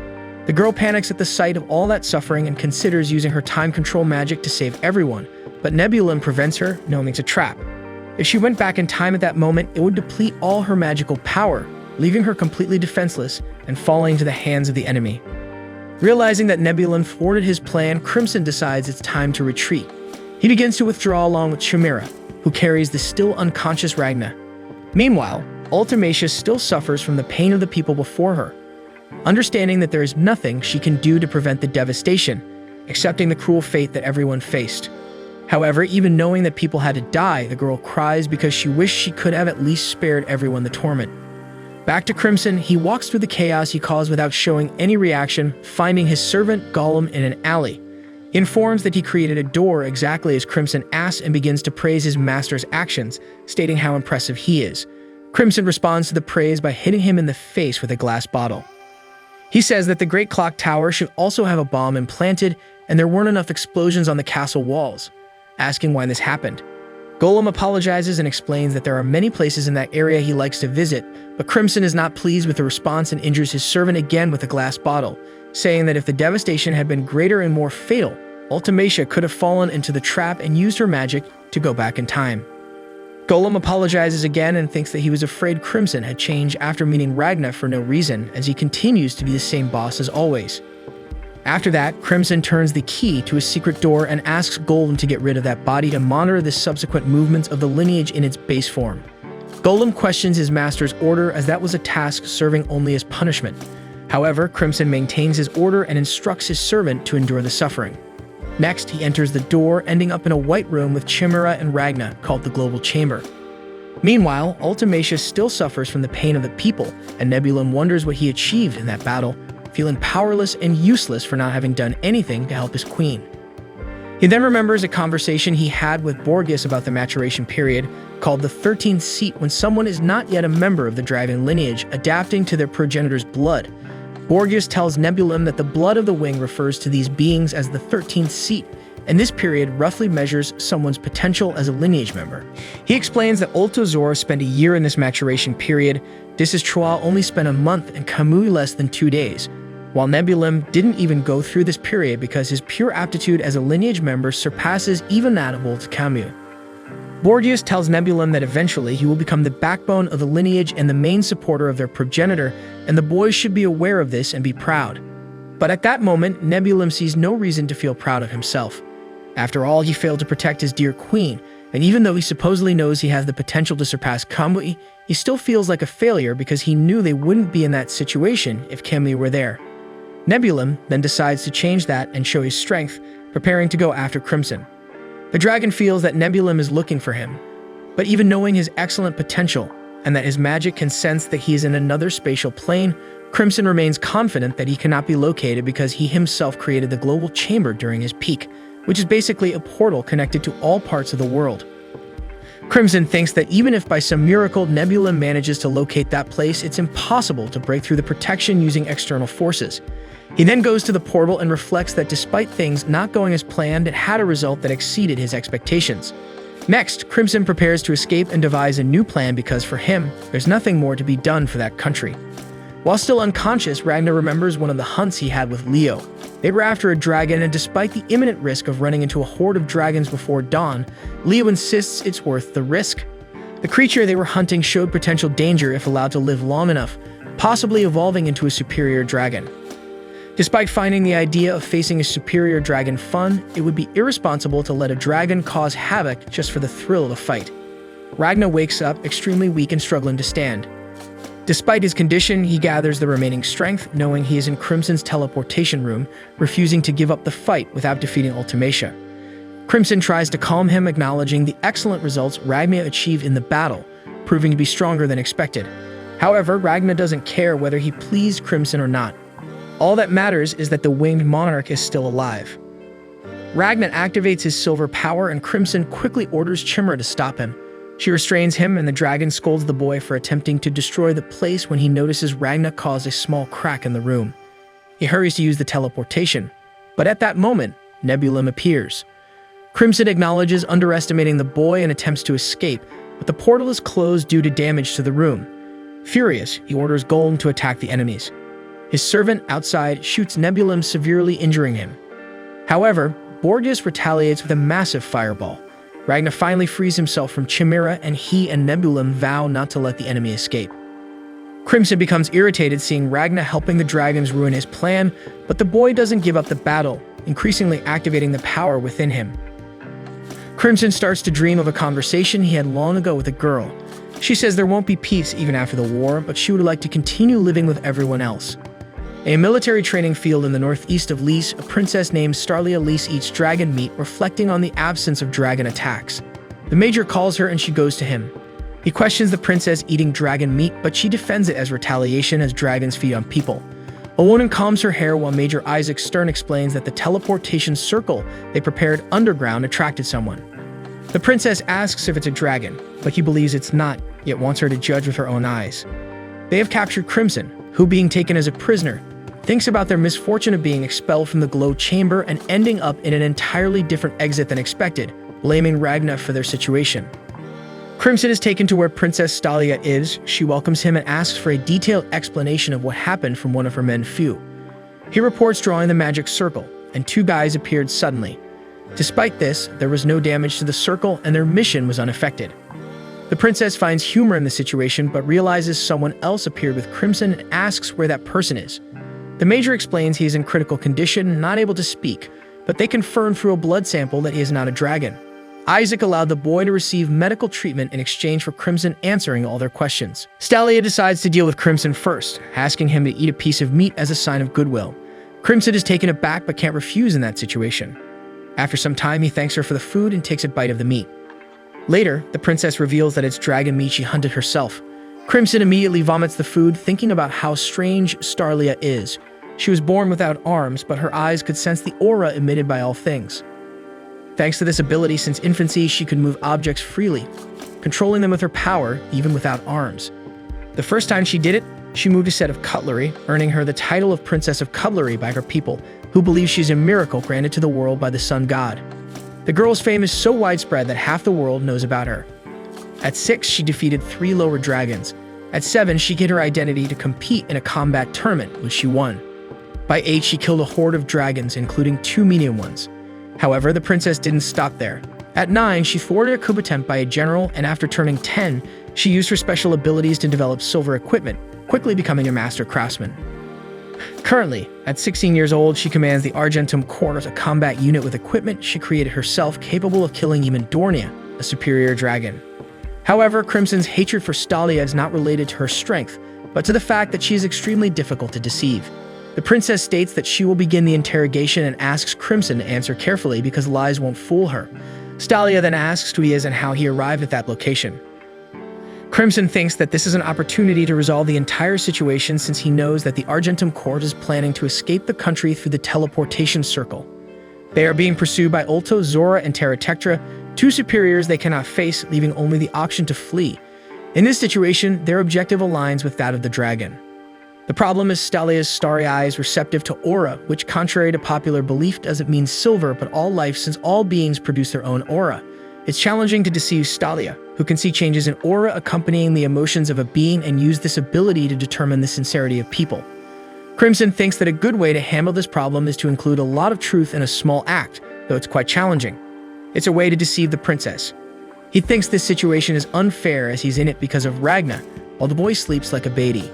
The girl panics at the sight of all that suffering and considers using her time control magic to save everyone, but Nebulum prevents her, knowing it's a trap. If she went back in time at that moment, it would deplete all her magical power, leaving her completely defenseless and falling into the hands of the enemy. Realizing that Nebulum thwarted his plan, Crimson decides it's time to retreat. He begins to withdraw along with Chimera, who carries the still unconscious Ragna. Meanwhile, Ultimacia still suffers from the pain of the people before her. Understanding that there is nothing she can do to prevent the devastation, accepting the cruel fate that everyone faced. However, even knowing that people had to die, the girl cries because she wished she could have at least spared everyone the torment. Back to Crimson, he walks through the chaos he caused without showing any reaction, finding his servant Gollum in an alley. He informs that he created a door exactly as Crimson asks and begins to praise his master's actions, stating how impressive he is. Crimson responds to the praise by hitting him in the face with a glass bottle. He says that the Great Clock Tower should also have a bomb implanted and there weren't enough explosions on the castle walls, asking why this happened. Gollum apologizes and explains that there are many places in that area he likes to visit, but Crimson is not pleased with the response and injures his servant again with a glass bottle, saying that if the devastation had been greater and more fatal, Ultimacia could have fallen into the trap and used her magic to go back in time. Gollum apologizes again and thinks that he was afraid Crimson had changed after meeting Ragna for no reason, as he continues to be the same boss as always. After that, Crimson turns the key to a secret door and asks Gollum to get rid of that body to monitor the subsequent movements of the lineage in its base form. Gollum questions his master's order, as that was a task serving only as punishment. However, Crimson maintains his order and instructs his servant to endure the suffering. Next, he enters the door, ending up in a white room with Chimera and Ragna, called the Global Chamber. Meanwhile, Ultimacia still suffers from the pain of the people, and Nebulum wonders what he achieved in that battle, feeling powerless and useless for not having done anything to help his queen. He then remembers a conversation he had with Borgias about the maturation period, called the 13th seat, when someone is not yet a member of the dragon lineage, adapting to their progenitor's blood. Borgias tells Nebulum that the blood of the wing refers to these beings as the 13th seat, and this period roughly measures someone's potential as a lineage member. He explains that Ultozora spent a year in this maturation period, Disistroa only spent a month, and Kamui less than 2 days, while Nebulum didn't even go through this period because his pure aptitude as a lineage member surpasses even that of old Camus. Borgias tells Nebulum that eventually he will become the backbone of the lineage and the main supporter of their progenitor, and the boys should be aware of this and be proud. But at that moment, Nebulum sees no reason to feel proud of himself. After all, he failed to protect his dear queen, and even though he supposedly knows he has the potential to surpass Kamui, he still feels like a failure because he knew they wouldn't be in that situation if Kamui were there. Nebulum then decides to change that and show his strength, preparing to go after Crimson. The dragon feels that Nebulum is looking for him, but even knowing his excellent potential and that his magic can sense that he is in another spatial plane, Crimson remains confident that he cannot be located because he himself created the global chamber during his peak, which is basically a portal connected to all parts of the world. Crimson thinks that even if by some miracle Nebulum manages to locate that place, it's impossible to break through the protection using external forces. He then goes to the portal and reflects that despite things not going as planned, it had a result that exceeded his expectations. Next, Crimson prepares to escape and devise a new plan because for him, there's nothing more to be done for that country. While still unconscious, Ragnar remembers one of the hunts he had with Leo. They were after a dragon, and despite the imminent risk of running into a horde of dragons before dawn, Leo insists it's worth the risk. The creature they were hunting showed potential danger if allowed to live long enough, possibly evolving into a superior dragon. Despite finding the idea of facing a superior dragon fun, it would be irresponsible to let a dragon cause havoc just for the thrill of the fight. Ragnar wakes up extremely weak and struggling to stand. Despite his condition, he gathers the remaining strength, knowing he is in Crimson's teleportation room, refusing to give up the fight without defeating Ultimacia. Crimson tries to calm him, acknowledging the excellent results Ragnar achieved in the battle, proving to be stronger than expected. However, Ragnar doesn't care whether he pleased Crimson or not. All that matters is that the winged monarch is still alive. Ragnar activates his silver power, and Crimson quickly orders Chimera to stop him. She restrains him, and the dragon scolds the boy for attempting to destroy the place when he notices Ragnar cause a small crack in the room. He hurries to use the teleportation, but at that moment, Nebulum appears. Crimson acknowledges underestimating the boy and attempts to escape, but the portal is closed due to damage to the room. Furious, he orders Golem to attack the enemies. His servant outside shoots Nebulum, severely injuring him. However, Borgias retaliates with a massive fireball. Ragnar finally frees himself from Chimera, and he and Nebulum vow not to let the enemy escape. Crimson becomes irritated seeing Ragnar helping the dragons ruin his plan, but the boy doesn't give up the battle, increasingly activating the power within him. Crimson starts to dream of a conversation he had long ago with a girl. She says there won't be peace even after the war, but she would like to continue living with everyone else. A military training field in the northeast of Lys, a princess named Starlia Lys eats dragon meat, reflecting on the absence of dragon attacks. The major calls her and she goes to him. He questions the princess eating dragon meat, but she defends it as retaliation as dragons feed on people. A woman combs her hair while Major Isaac Stern explains that the teleportation circle they prepared underground attracted someone. The princess asks if it's a dragon, but he believes it's not, yet wants her to judge with her own eyes. They have captured Crimson, who, being taken as a prisoner, thinks about their misfortune of being expelled from the glow chamber and ending up in an entirely different exit than expected, blaming Ragnar for their situation. Crimson is taken to where Princess Stalia is. She welcomes him and asks for a detailed explanation of what happened from one of her men Fu. He reports drawing the magic circle, and two guys appeared suddenly. Despite this, there was no damage to the circle and their mission was unaffected. The princess finds humor in the situation but realizes someone else appeared with Crimson and asks where that person is. The Major explains he is in critical condition, not able to speak, but they confirm through a blood sample that he is not a dragon. Isaac allowed the boy to receive medical treatment in exchange for Crimson answering all their questions. Stalia decides to deal with Crimson first, asking him to eat a piece of meat as a sign of goodwill. Crimson is taken aback but can't refuse in that situation. After some time, he thanks her for the food and takes a bite of the meat. Later, the princess reveals that it's dragon meat she hunted herself. Crimson immediately vomits the food, thinking about how strange Starlia is. She was born without arms, but her eyes could sense the aura emitted by all things. Thanks to this ability, since infancy, she could move objects freely, controlling them with her power, even without arms. The first time she did it, she moved a set of cutlery, earning her the title of Princess of Cutlery by her people, who believe she's a miracle granted to the world by the sun god. The girl's fame is so widespread that half the world knows about her. At 6, she defeated 3 lower dragons. At 7, she hid her identity to compete in a combat tournament, which she won. By 8, she killed a horde of dragons, including 2 medium ones. However, the princess didn't stop there. At 9, she thwarted a coup attempt by a general, and after turning 10, she used her special abilities to develop silver equipment, quickly becoming a master craftsman. Currently, at 16 years old, she commands the Argentum Court, a combat unit with equipment she created herself capable of killing even Dornia, a superior dragon. However, Crimson's hatred for Stalia is not related to her strength, but to the fact that she is extremely difficult to deceive. The princess states that she will begin the interrogation and asks Crimson to answer carefully because lies won't fool her. Stalia then asks who he is and how he arrived at that location. Crimson thinks that this is an opportunity to resolve the entire situation since he knows that the Argentum Court is planning to escape the country through the teleportation circle. They are being pursued by Ulto, Zora, and Terratectra, 2 superiors they cannot face, leaving only the option to flee. In this situation, their objective aligns with that of the dragon. The problem is Stalia's starry eye is receptive to aura, which contrary to popular belief doesn't mean silver but all life since all beings produce their own aura. It's challenging to deceive Stalia, who can see changes in aura accompanying the emotions of a being and use this ability to determine the sincerity of people. Crimson thinks that a good way to handle this problem is to include a lot of truth in a small act, though it's quite challenging. It's a way to deceive the princess. He thinks this situation is unfair as he's in it because of Ragna, while the boy sleeps like a baby.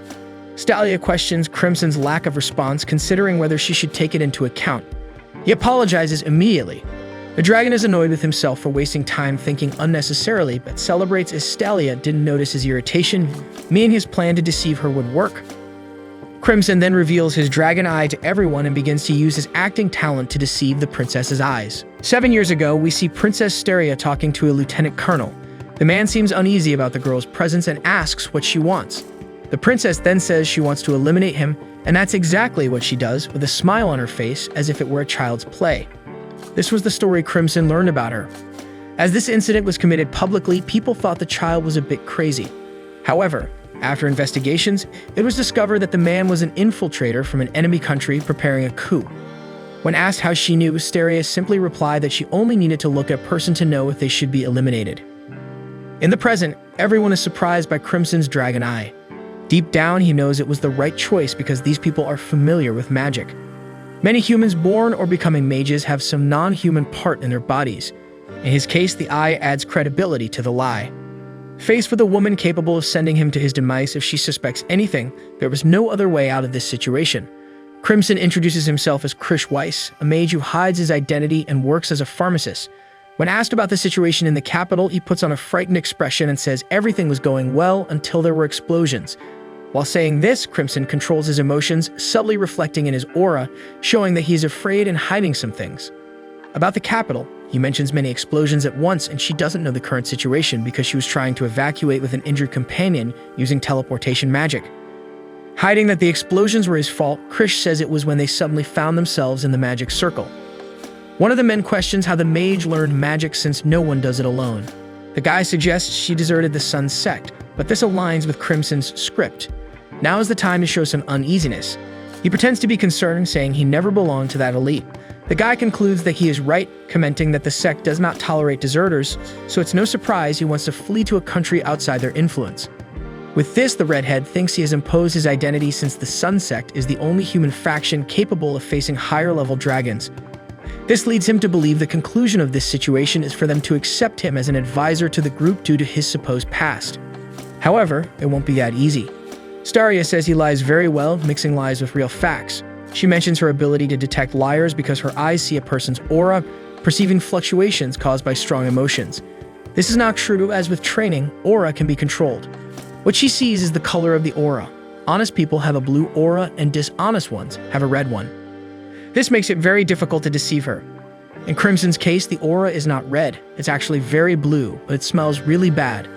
Stalia questions Crimson's lack of response, considering whether she should take it into account. He apologizes immediately. The dragon is annoyed with himself for wasting time thinking unnecessarily, but celebrates as Stalia didn't notice his irritation, meaning his plan to deceive her would work. Crimson then reveals his dragon eye to everyone and begins to use his acting talent to deceive the princess's eyes. 7 years ago, we see Princess Steria talking to a lieutenant colonel. The man seems uneasy about the girl's presence and asks what she wants. The princess then says she wants to eliminate him, and that's exactly what she does, with a smile on her face as if it were a child's play. This was the story Crimson learned about her. As this incident was committed publicly, people thought the child was a bit crazy. However, after investigations, it was discovered that the man was an infiltrator from an enemy country preparing a coup. When asked how she knew, Steria simply replied that she only needed to look at a person to know if they should be eliminated. In the present, everyone is surprised by Crimson's dragon eye. Deep down, he knows it was the right choice because these people are familiar with magic. Many humans born or becoming mages have some non-human part in their bodies. In his case, the eye adds credibility to the lie. Faced with a woman capable of sending him to his demise if she suspects anything, there was no other way out of this situation. Crimson introduces himself as Krish Weiss, a mage who hides his identity and works as a pharmacist. When asked about the situation in the capital, he puts on a frightened expression and says everything was going well until there were explosions. While saying this, Crimson controls his emotions, subtly reflecting in his aura, showing that he is afraid and hiding some things. About the capital, he mentions many explosions at once and she doesn't know the current situation because she was trying to evacuate with an injured companion using teleportation magic. Hiding that the explosions were his fault, Krish says it was when they suddenly found themselves in the magic circle. One of the men questions how the mage learned magic since no one does it alone. The guy suggests she deserted the Sun sect, but this aligns with Crimson's script. Now is the time to show some uneasiness. He pretends to be concerned, saying he never belonged to that elite. The guy concludes that he is right, commenting that the sect does not tolerate deserters, so it's no surprise he wants to flee to a country outside their influence. With this, the redhead thinks he has imposed his identity since the Sun sect is the only human faction capable of facing higher-level dragons. This leads him to believe the conclusion of this situation is for them to accept him as an advisor to the group due to his supposed past. However, it won't be that easy. Staria says he lies very well, mixing lies with real facts. She mentions her ability to detect liars because her eyes see a person's aura, perceiving fluctuations caused by strong emotions. This is not true, as with training, aura can be controlled. What she sees is the color of the aura. Honest people have a blue aura and dishonest ones have a red one. This makes it very difficult to deceive her. In Crimson's case, the aura is not red. It's actually very blue, but it smells really bad.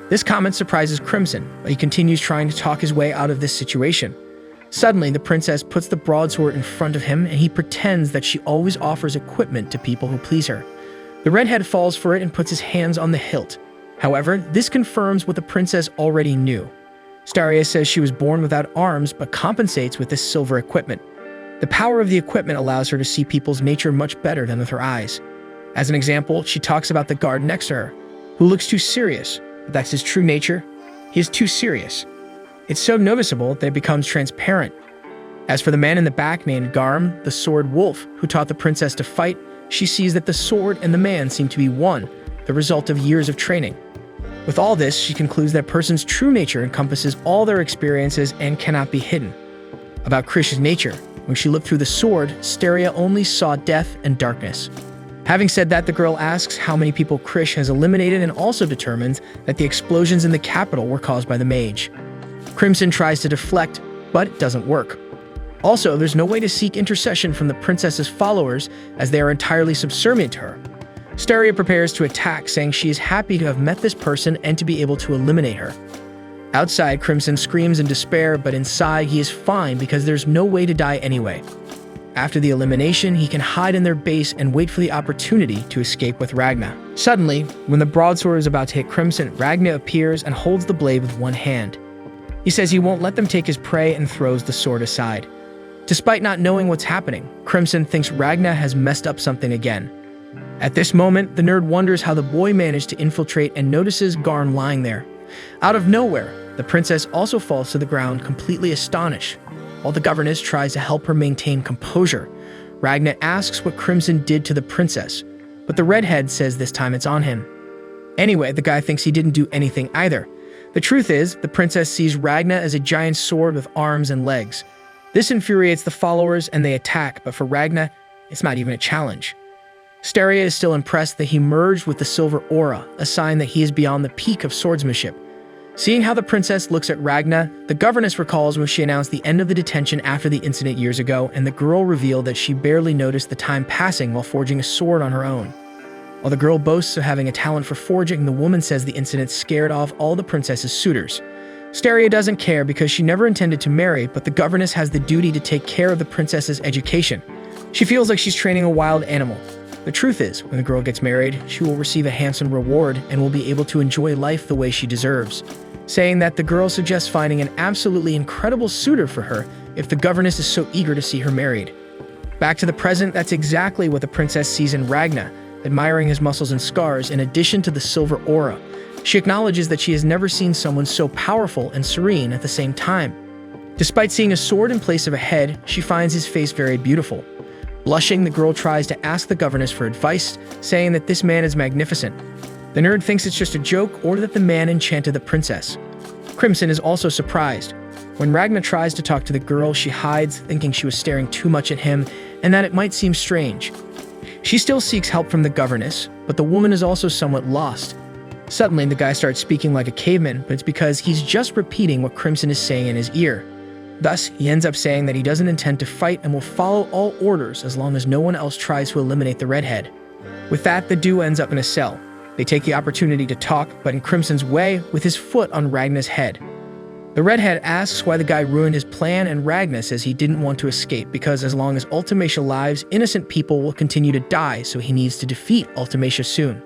This comment surprises Crimson, but he continues trying to talk his way out of this situation. Suddenly, the princess puts the broadsword in front of him and he pretends that she always offers equipment to people who please her. The redhead falls for it and puts his hands on the hilt. However, this confirms what the princess already knew. Staria says she was born without arms but compensates with this silver equipment. The power of the equipment allows her to see people's nature much better than with her eyes. As an example, she talks about the guard next to her, who looks too serious. But that's his true nature. He is too serious. It's so noticeable that it becomes transparent. As for the man in the back named Garm, the sword wolf, who taught the princess to fight, she sees that the sword and the man seem to be one, the result of years of training. With all this, she concludes that a person's true nature encompasses all their experiences and cannot be hidden. About Krish's nature, when she looked through the sword, Steria only saw death and darkness. Having said that, the girl asks how many people Krish has eliminated and also determines that the explosions in the capital were caused by the mage. Crimson tries to deflect, but it doesn't work. Also, there's no way to seek intercession from the princess's followers as they are entirely subservient to her. Steria prepares to attack, saying she is happy to have met this person and to be able to eliminate her. Outside, Crimson screams in despair, but inside he is fine because there's no way to die anyway. After the elimination, he can hide in their base and wait for the opportunity to escape with Ragna. Suddenly, when the broadsword is about to hit Crimson, Ragna appears and holds the blade with one hand. He says he won't let them take his prey and throws the sword aside. Despite not knowing what's happening, Crimson thinks Ragna has messed up something again. At this moment, the nerd wonders how the boy managed to infiltrate and notices Garm lying there. Out of nowhere, the princess also falls to the ground, completely astonished. While the governess tries to help her maintain composure, Ragna asks what Crimson did to the princess, but the redhead says this time it's on him. Anyway, the guy thinks he didn't do anything either. The truth is, the princess sees Ragna as a giant sword with arms and legs. This infuriates the followers and they attack, but for Ragna, it's not even a challenge. Steria is still impressed that he merged with the silver aura, a sign that he is beyond the peak of swordsmanship. Seeing how the princess looks at Ragna, the governess recalls when she announced the end of the detention after the incident years ago, and the girl revealed that she barely noticed the time passing while forging a sword on her own. While the girl boasts of having a talent for forging, the woman says the incident scared off all the princess's suitors. Steria doesn't care because she never intended to marry, but the governess has the duty to take care of the princess's education. She feels like she's training a wild animal. The truth is, when the girl gets married, she will receive a handsome reward and will be able to enjoy life the way she deserves, saying that the girl suggests finding an absolutely incredible suitor for her if the governess is so eager to see her married. Back to the present, that's exactly what the princess sees in Ragna, admiring his muscles and scars in addition to the silver aura. She acknowledges that she has never seen someone so powerful and serene at the same time. Despite seeing a sword in place of a head, she finds his face very beautiful. Blushing, the girl tries to ask the governess for advice, saying that this man is magnificent. The nerd thinks it's just a joke or that the man enchanted the princess. Crimson is also surprised. When Ragna tries to talk to the girl, she hides, thinking she was staring too much at him and that it might seem strange. She still seeks help from the governess, but the woman is also somewhat lost. Suddenly, the guy starts speaking like a caveman, but it's because he's just repeating what Crimson is saying in his ear. Thus, he ends up saying that he doesn't intend to fight and will follow all orders as long as no one else tries to eliminate the redhead. With that, the duo ends up in a cell. They take the opportunity to talk, but in Crimson's way, with his foot on Ragna's head. The redhead asks why the guy ruined his plan, and Ragna says he didn't want to escape because as long as Ultimacia lives, innocent people will continue to die, so he needs to defeat Ultimacia soon.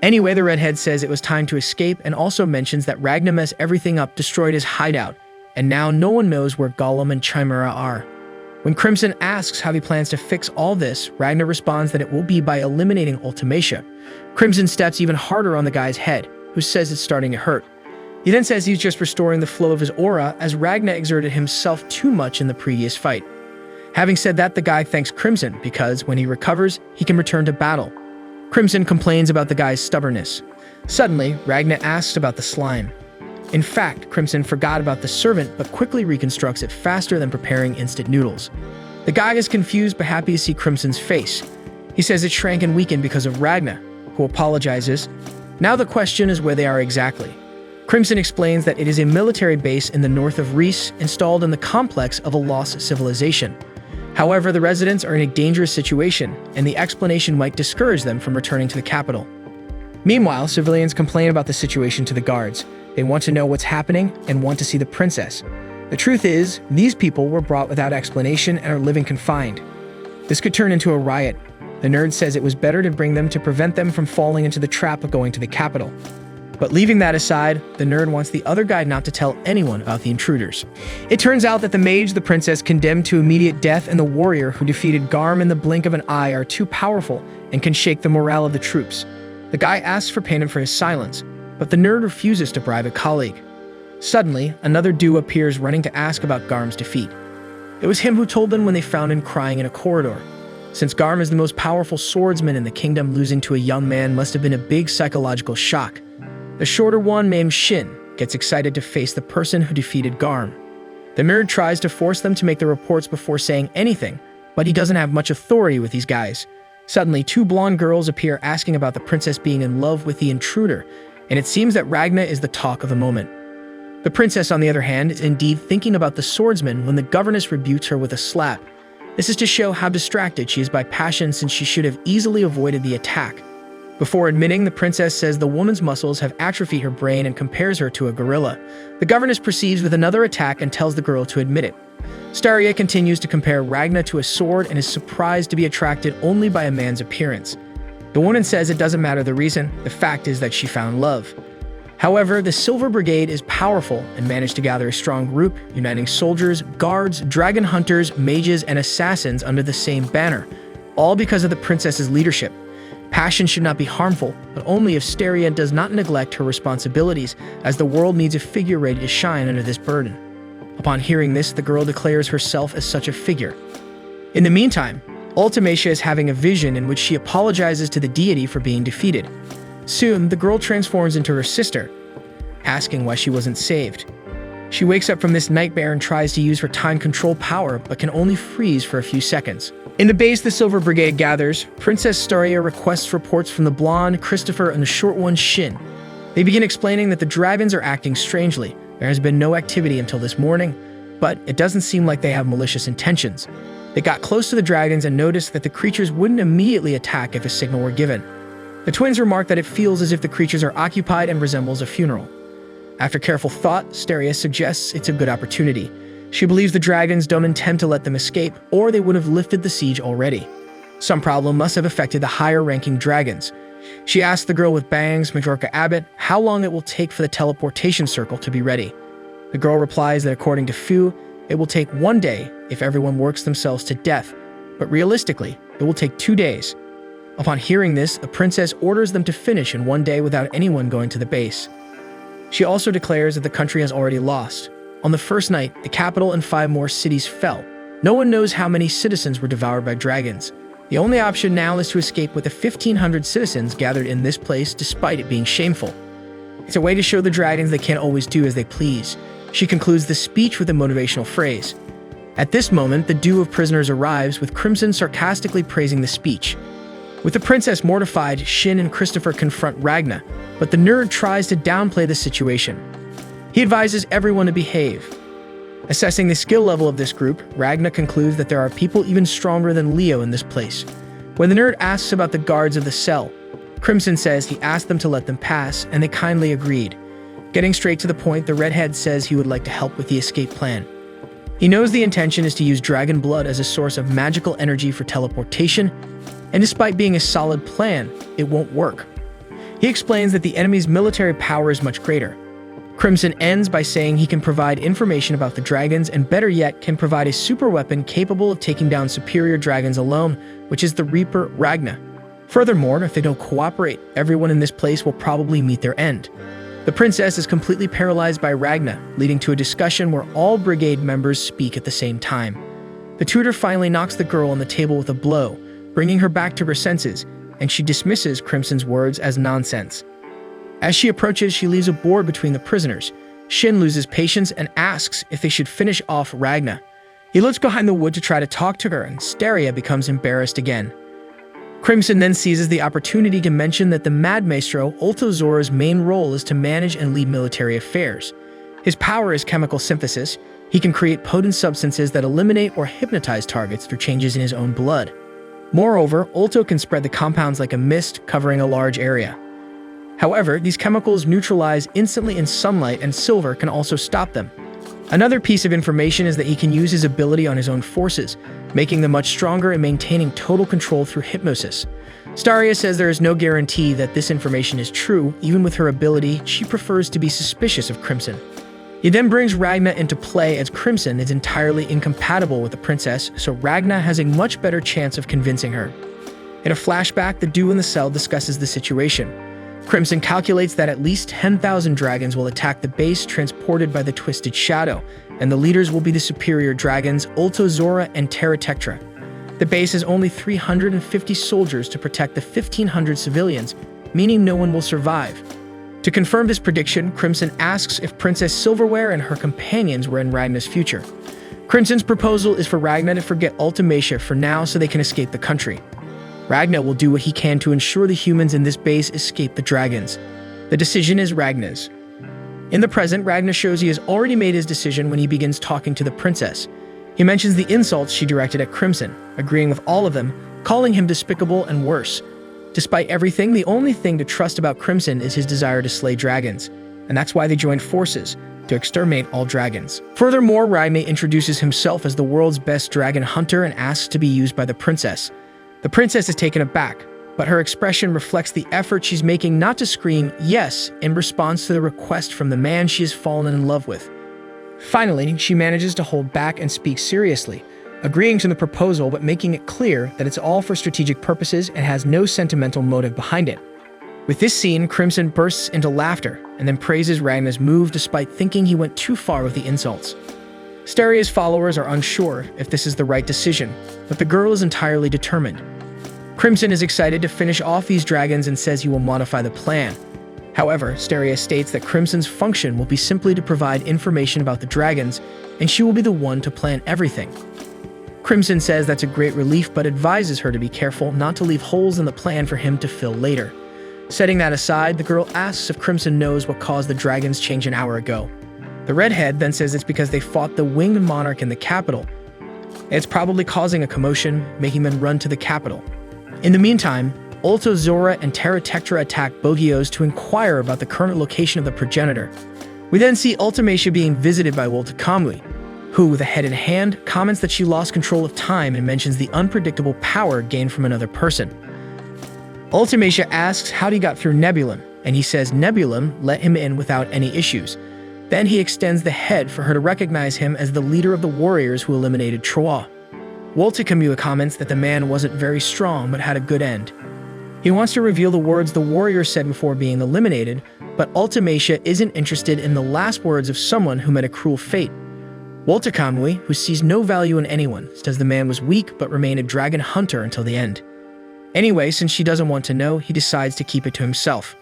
Anyway, the redhead says it was time to escape and also mentions that Ragna messed everything up, destroyed his hideout, and now no one knows where Gollum and Chimera are. When Crimson asks how he plans to fix all this, Ragna responds that it will be by eliminating Ultimacia. Crimson steps even harder on the guy's head, who says it's starting to hurt. He then says he's just restoring the flow of his aura as Ragna exerted himself too much in the previous fight. Having said that, the guy thanks Crimson because when he recovers, he can return to battle. Crimson complains about the guy's stubbornness. Suddenly, Ragna asks about the slime. In fact, Crimson forgot about the servant but quickly reconstructs it faster than preparing instant noodles. The guy is confused but happy to see Crimson's face. He says it shrank and weakened because of Ragna, who apologizes. Now the question is where they are exactly. Crimson explains that it is a military base in the north of Reese, installed in the complex of a lost civilization. However, the residents are in a dangerous situation, and the explanation might discourage them from returning to the capital. Meanwhile, civilians complain about the situation to the guards. They want to know what's happening and want to see the princess. The truth is, these people were brought without explanation and are living confined. This could turn into a riot. The nerd says it was better to bring them to prevent them from falling into the trap of going to the capital. But leaving that aside, the nerd wants the other guy not to tell anyone about the intruders. It turns out that the mage the princess condemned to immediate death and the warrior who defeated Garm in the blink of an eye are too powerful and can shake the morale of the troops. The guy asks for payment for his silence, but the nerd refuses to bribe a colleague. Suddenly, another duo appears running to ask about Garm's defeat. It was him who told them when they found him crying in a corridor. Since Garm is the most powerful swordsman in the kingdom, losing to a young man must have been a big psychological shock. The shorter one, named Shin, gets excited to face the person who defeated Garm. The nerd tries to force them to make the reports before saying anything, but he doesn't have much authority with these guys. Suddenly, two blonde girls appear asking about the princess being in love with the intruder, and it seems that Ragna is the talk of the moment. The princess, on the other hand, is indeed thinking about the swordsman when the governess rebukes her with a slap. This is to show how distracted she is by passion, since she should have easily avoided the attack. Before admitting, the princess says the woman's muscles have atrophied her brain and compares her to a gorilla. The governess proceeds with another attack and tells the girl to admit it. Staria continues to compare Ragna to a sword and is surprised to be attracted only by a man's appearance. The woman says it doesn't matter the reason, the fact is that she found love. However, the Silver Brigade is powerful and managed to gather a strong group, uniting soldiers, guards, dragon hunters, mages, and assassins under the same banner, all because of the princess's leadership. Passion should not be harmful, but only if Staria does not neglect her responsibilities, as the world needs a figure ready to shine under this burden. Upon hearing this, the girl declares herself as such a figure. In the meantime, Ultimacia is having a vision in which she apologizes to the deity for being defeated. Soon, the girl transforms into her sister, asking why she wasn't saved. She wakes up from this nightmare and tries to use her time control power, but can only freeze for a few seconds. In the base the Silver Brigade gathers, Princess Staria requests reports from the blonde, Christopher, and the short one, Shin. They begin explaining that the dragons are acting strangely. There has been no activity until this morning, but it doesn't seem like they have malicious intentions. They got close to the dragons and noticed that the creatures wouldn't immediately attack if a signal were given. The twins remark that it feels as if the creatures are occupied and resembles a funeral. After careful thought, Staria suggests it's a good opportunity. She believes the dragons don't intend to let them escape, or they would have lifted the siege already. Some problem must have affected the higher-ranking dragons. She asks the girl with bangs, Majorca Abbott, how long it will take for the teleportation circle to be ready. The girl replies that according to Fu, it will take 1 day if everyone works themselves to death, but realistically, it will take 2 days. Upon hearing this, the princess orders them to finish in 1 day without anyone going to the base. She also declares that the country has already lost. On the first night, the capital and 5 more cities fell. No one knows how many citizens were devoured by dragons. The only option now is to escape with the 1,500 citizens gathered in this place despite it being shameful. It's a way to show the dragons they can't always do as they please. She concludes the speech with a motivational phrase. At this moment, the dew of prisoners arrives, with Crimson sarcastically praising the speech. With the princess mortified, Shin and Christopher confront Ragna, but the nerd tries to downplay the situation. He advises everyone to behave. Assessing the skill level of this group, Ragna concludes that there are people even stronger than Leo in this place. When the nerd asks about the guards of the cell, Crimson says he asked them to let them pass, and they kindly agreed. Getting straight to the point, the redhead says he would like to help with the escape plan. He knows the intention is to use dragon blood as a source of magical energy for teleportation, and despite being a solid plan, it won't work. He explains that the enemy's military power is much greater. Crimson ends by saying he can provide information about the dragons, and better yet, can provide a super weapon capable of taking down superior dragons alone, which is the Reaper Ragna. Furthermore, if they don't cooperate, everyone in this place will probably meet their end. The princess is completely paralyzed by Ragna, leading to a discussion where all brigade members speak at the same time. The tutor finally knocks the girl on the table with a blow, bringing her back to her senses, and she dismisses Crimson's words as nonsense. As she approaches, she leaves a board between the prisoners. Shin loses patience and asks if they should finish off Ragna. He looks behind the wood to try to talk to her, and Staria becomes embarrassed again. Crimson then seizes the opportunity to mention that the Mad Maestro, Ultozora's main role is to manage and lead military affairs. His power is chemical synthesis. He can create potent substances that eliminate or hypnotize targets through changes in his own blood. Moreover, Ulto can spread the compounds like a mist, covering a large area. However, these chemicals neutralize instantly in sunlight, and silver can also stop them. Another piece of information is that he can use his ability on his own forces, making them much stronger and maintaining total control through hypnosis. Staria says there is no guarantee that this information is true. Even with her ability, she prefers to be suspicious of Crimson. He then brings Ragna into play, as Crimson is entirely incompatible with the princess, so Ragna has a much better chance of convincing her. In a flashback, the Dew in the cell discusses the situation. Crimson calculates that at least 10,000 dragons will attack the base transported by the Twisted Shadow, and the leaders will be the superior dragons Ultozora and Terratectra. The base has only 350 soldiers to protect the 1,500 civilians, meaning no one will survive. To confirm this prediction, Crimson asks if Princess Silverware and her companions were in Ragna's future. Crimson's proposal is for Ragna to forget Ultimacia for now so they can escape the country. Ragna will do what he can to ensure the humans in this base escape the dragons. The decision is Ragna's. In the present, Ragna shows he has already made his decision when he begins talking to the princess. He mentions the insults she directed at Crimson, agreeing with all of them, calling him despicable and worse. Despite everything, the only thing to trust about Crimson is his desire to slay dragons, and that's why they joined forces, to exterminate all dragons. Furthermore, Ragna introduces himself as the world's best dragon hunter and asks to be used by the princess. The princess is taken aback, but her expression reflects the effort she's making not to scream yes in response to the request from the man she has fallen in love with. Finally, she manages to hold back and speak seriously, agreeing to the proposal but making it clear that it's all for strategic purposes and has no sentimental motive behind it. With this scene, Crimson bursts into laughter and then praises Ragna's move despite thinking he went too far with the insults. Steria's followers are unsure if this is the right decision, but the girl is entirely determined. Crimson is excited to finish off these dragons and says he will modify the plan. However, Steria states that Crimson's function will be simply to provide information about the dragons, and she will be the one to plan everything. Crimson says that's a great relief but advises her to be careful not to leave holes in the plan for him to fill later. Setting that aside, the girl asks if Crimson knows what caused the dragons change an hour ago. The redhead then says it's because they fought the winged monarch in the capital. It's probably causing a commotion, making them run to the capital. In the meantime, Ultozora and Terratectra attack Bogios to inquire about the current location of the progenitor. We then see Ultimacia being visited by Woltakamui, who, with a head in hand, comments that she lost control of time and mentions the unpredictable power gained from another person. Ultimacia asks how he got through Nebulum, and he says Nebulum let him in without any issues. Then he extends the head for her to recognize him as the leader of the warriors who eliminated Troa. Woltakamui comments that the man wasn't very strong but had a good end. He wants to reveal the words the warrior said before being eliminated, but Ultimacia isn't interested in the last words of someone who met a cruel fate. Woltakamui, who sees no value in anyone, says the man was weak but remained a dragon hunter until the end. Anyway, since she doesn't want to know, he decides to keep it to himself.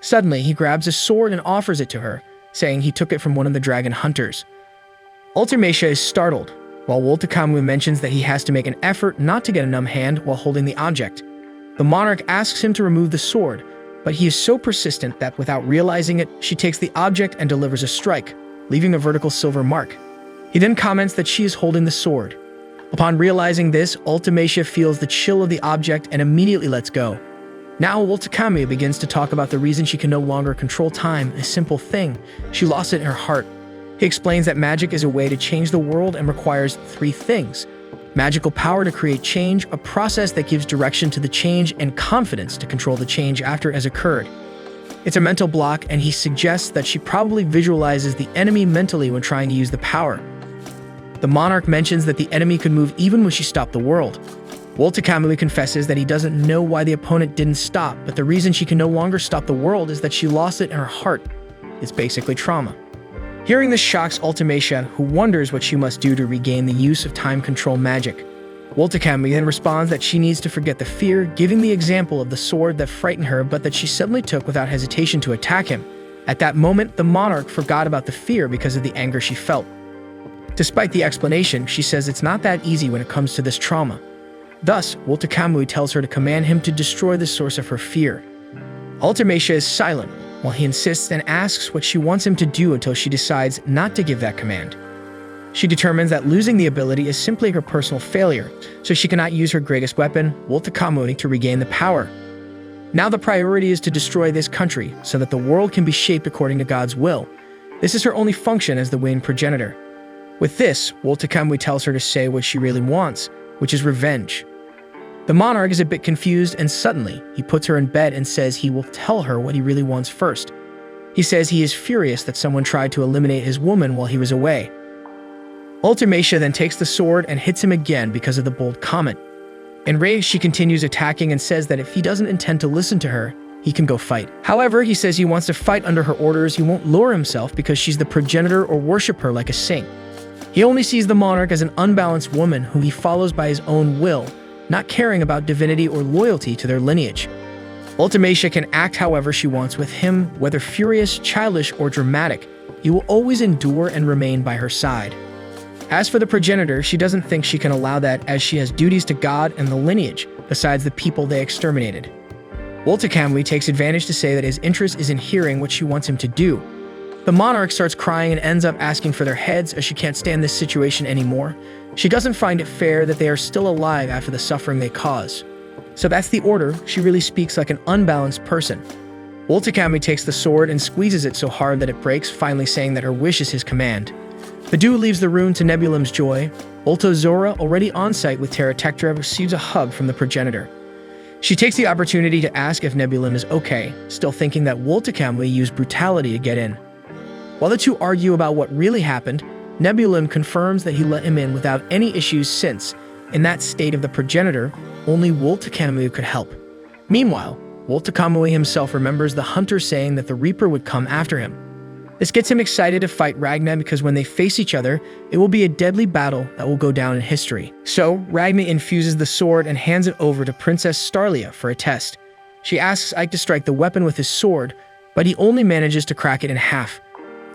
Suddenly, he grabs a sword and offers it to her, saying he took it from one of the dragon hunters. Ultimacia is startled, while Woltakamui mentions that he has to make an effort not to get a numb hand while holding the object. The monarch asks him to remove the sword, but he is so persistent that without realizing it, she takes the object and delivers a strike, leaving a vertical silver mark. He then comments that she is holding the sword. Upon realizing this, Ultimacia feels the chill of the object and immediately lets go. Now Woltakamui begins to talk about the reason she can no longer control time, a simple thing. She lost it in her heart. He explains that magic is a way to change the world and requires 3 things: magical power to create change, a process that gives direction to the change, and confidence to control the change after it has occurred. It's a mental block, and he suggests that she probably visualizes the enemy mentally when trying to use the power. The monarch mentions that the enemy could move even when she stopped the world. Woltakamui confesses that he doesn't know why the opponent didn't stop, but the reason she can no longer stop the world is that she lost it in her heart. It's basically trauma. Hearing this shocks Ultimacia, who wonders what she must do to regain the use of time control magic. Woltakamui then responds that she needs to forget the fear, giving the example of the sword that frightened her but that she suddenly took without hesitation to attack him. At that moment, the monarch forgot about the fear because of the anger she felt. Despite the explanation, she says it's not that easy when it comes to this trauma. Thus, Woltakamui tells her to command him to destroy the source of her fear. Ultimacia is silent, while he insists and asks what she wants him to do until she decides not to give that command. She determines that losing the ability is simply her personal failure, so she cannot use her greatest weapon, Woltakamui, to regain the power. Now the priority is to destroy this country, so that the world can be shaped according to God's will. This is her only function as the winged progenitor. With this, Woltakamui tells her to say what she really wants, which is revenge. The monarch is a bit confused, and suddenly, he puts her in bed and says he will tell her what he really wants first. He says he is furious that someone tried to eliminate his woman while he was away. Ultimacia then takes the sword and hits him again because of the bold comment. Enraged, she continues attacking and says that if he doesn't intend to listen to her, he can go fight. However, he says he wants to fight under her orders. He won't lower himself because she's the progenitor or worship her like a saint. He only sees the monarch as an unbalanced woman who he follows by his own will, not caring about divinity or loyalty to their lineage. Ultimacia can act however she wants with him, whether furious, childish, or dramatic. He will always endure and remain by her side. As for the progenitor, she doesn't think she can allow that, as she has duties to God and the lineage, besides the people they exterminated. Obliterate takes advantage to say that his interest is in hearing what she wants him to do. The monarch starts crying and ends up asking for their heads, as she can't stand this situation anymore. She doesn't find it fair that they are still alive after the suffering they cause. So that's the order. She really speaks like an unbalanced person. Obliterate takes the sword and squeezes it so hard that it breaks, finally saying that her wish is his command. Badu leaves the room to Nebulim's joy. Zora, already on site with Terra Tectra, receives a hug from the progenitor. She takes the opportunity to ask if Nebulim is okay, still thinking that Obliterate used brutality to get in. While the two argue about what really happened, Nebulim confirms that he let him in without any issues since, in that state of the progenitor, only Obliterate could help. Meanwhile, Obliterate himself remembers the hunter saying that the Reaper would come after him. This gets him excited to fight Ragna because when they face each other, it will be a deadly battle that will go down in history. So, Ragna infuses the sword and hands it over to Princess Starlia for a test. She asks Ike to strike the weapon with his sword, but he only manages to crack it in half.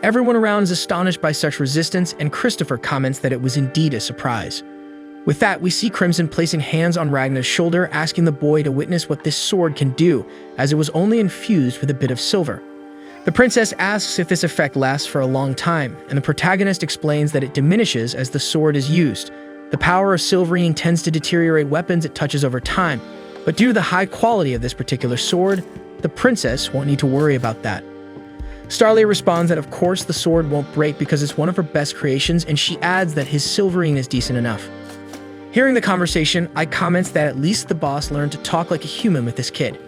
Everyone around is astonished by such resistance, and Christopher comments that it was indeed a surprise. With that, we see Crimson placing hands on Ragna's shoulder, asking the boy to witness what this sword can do, as it was only infused with a bit of silver. The princess asks if this effect lasts for a long time, and the protagonist explains that it diminishes as the sword is used. The power of silverine tends to deteriorate weapons it touches over time, but due to the high quality of this particular sword, the princess won't need to worry about that. Starlia responds that of course the sword won't break because it's one of her best creations, and she adds that his silverine is decent enough. Hearing the conversation, Ike comments that at least the boss learned to talk like a human with this kid.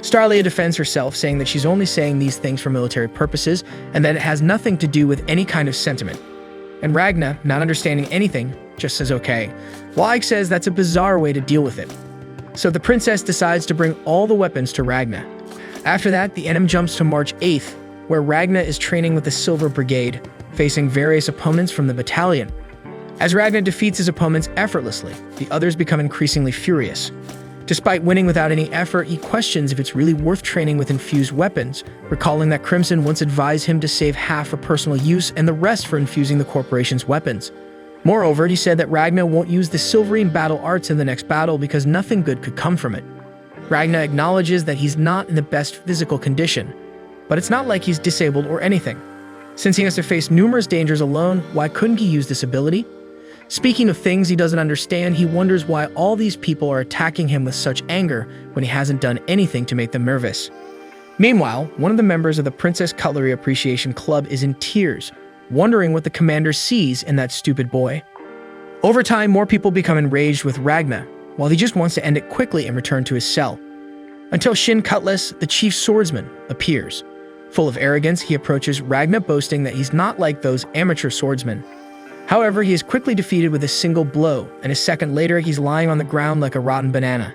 Starlia defends herself, saying that she's only saying these things for military purposes and that it has nothing to do with any kind of sentiment. And Ragna, not understanding anything, just says okay, while Ike says that's a bizarre way to deal with it. So the princess decides to bring all the weapons to Ragna. After that, the enemy jumps to March 8th, where Ragna is training with the Silver Brigade, facing various opponents from the battalion. As Ragna defeats his opponents effortlessly, the others become increasingly furious. Despite winning without any effort, he questions if it's really worth training with infused weapons, recalling that Crimson once advised him to save half for personal use and the rest for infusing the corporation's weapons. Moreover, he said that Ragna won't use the silverine battle arts in the next battle because nothing good could come from it. Ragna acknowledges that he's not in the best physical condition, but it's not like he's disabled or anything. Since he has to face numerous dangers alone, why couldn't he use this ability? Speaking of things he doesn't understand, he wonders why all these people are attacking him with such anger when he hasn't done anything to make them nervous. Meanwhile, one of the members of the Princess Cutlery Appreciation Club is in tears, wondering what the commander sees in that stupid boy. Over time, more people become enraged with Ragna, while he just wants to end it quickly and return to his cell. Until Shin Cutlass, the chief swordsman, appears. Full of arrogance, he approaches Ragna, boasting that he's not like those amateur swordsmen. However, he is quickly defeated with a single blow, and a second later he's lying on the ground like a rotten banana.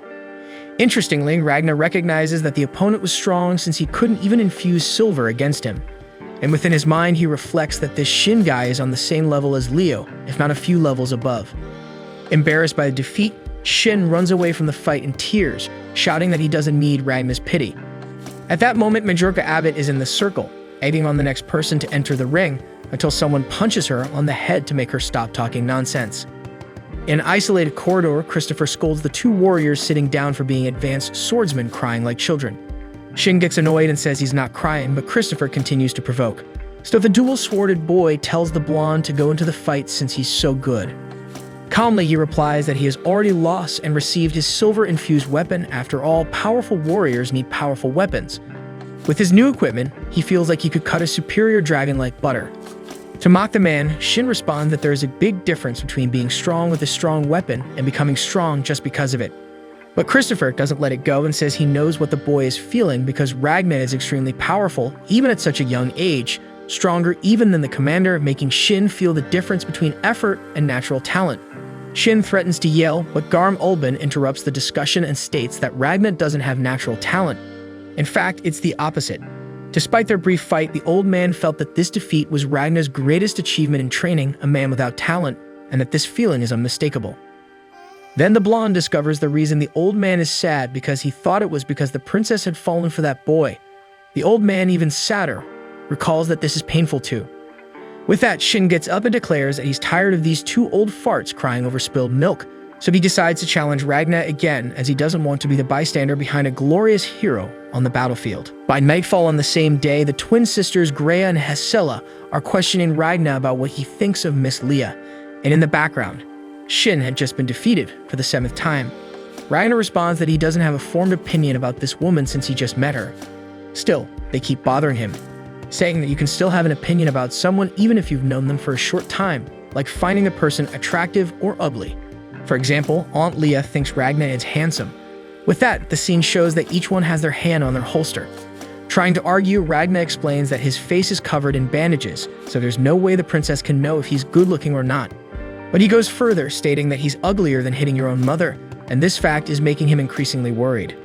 Interestingly, Ragna recognizes that the opponent was strong since he couldn't even infuse silver against him. And within his mind, he reflects that this Shin guy is on the same level as Leo, if not a few levels above. Embarrassed by the defeat, Shin runs away from the fight in tears, shouting that he doesn't need Ragna's pity. At that moment, Majorca Abbott is in the circle, egging on the next person to enter the ring, until someone punches her on the head to make her stop talking nonsense. In an isolated corridor, Christopher scolds the two warriors sitting down for being advanced swordsmen crying like children. Shin gets annoyed and says he's not crying, but Christopher continues to provoke. So the dual-sworded boy tells the blonde to go into the fight since he's so good. Calmly, he replies that he has already lost and received his silver-infused weapon. After all, powerful warriors need powerful weapons. With his new equipment, he feels like he could cut a superior dragon like butter. To mock the man, Shin responds that there is a big difference between being strong with a strong weapon and becoming strong just because of it. But Christopher doesn't let it go and says he knows what the boy is feeling because Ragna is extremely powerful, even at such a young age, stronger even than the commander, making Shin feel the difference between effort and natural talent. Shin threatens to yell, but Garm Ulban interrupts the discussion and states that Ragna doesn't have natural talent. In fact, it's the opposite. Despite their brief fight, the old man felt that this defeat was Ragnar's greatest achievement in training a man without talent, and that this feeling is unmistakable. Then the blonde discovers the reason the old man is sad because he thought it was because the princess had fallen for that boy. The old man, even sadder, recalls that this is painful too. With that, Shin gets up and declares that he's tired of these two old farts crying over spilled milk, so he decides to challenge Ragnar again as he doesn't want to be the bystander behind a glorious hero on the battlefield. By nightfall on the same day, the twin sisters Greya and Hesela are questioning Ragnar about what he thinks of Miss Leah, and in the background, Shin had just been defeated for the 7th time. Ragnar responds that he doesn't have a formed opinion about this woman since he just met her. Still, they keep bothering him, saying that you can still have an opinion about someone even if you've known them for a short time, like finding the person attractive or ugly. For example, Aunt Leah thinks Ragnar is handsome. With that, the scene shows that each one has their hand on their holster. Trying to argue, Ragnar explains that his face is covered in bandages, so there's no way the princess can know if he's good-looking or not. But he goes further, stating that he's uglier than hitting your own mother, and this fact is making him increasingly worried.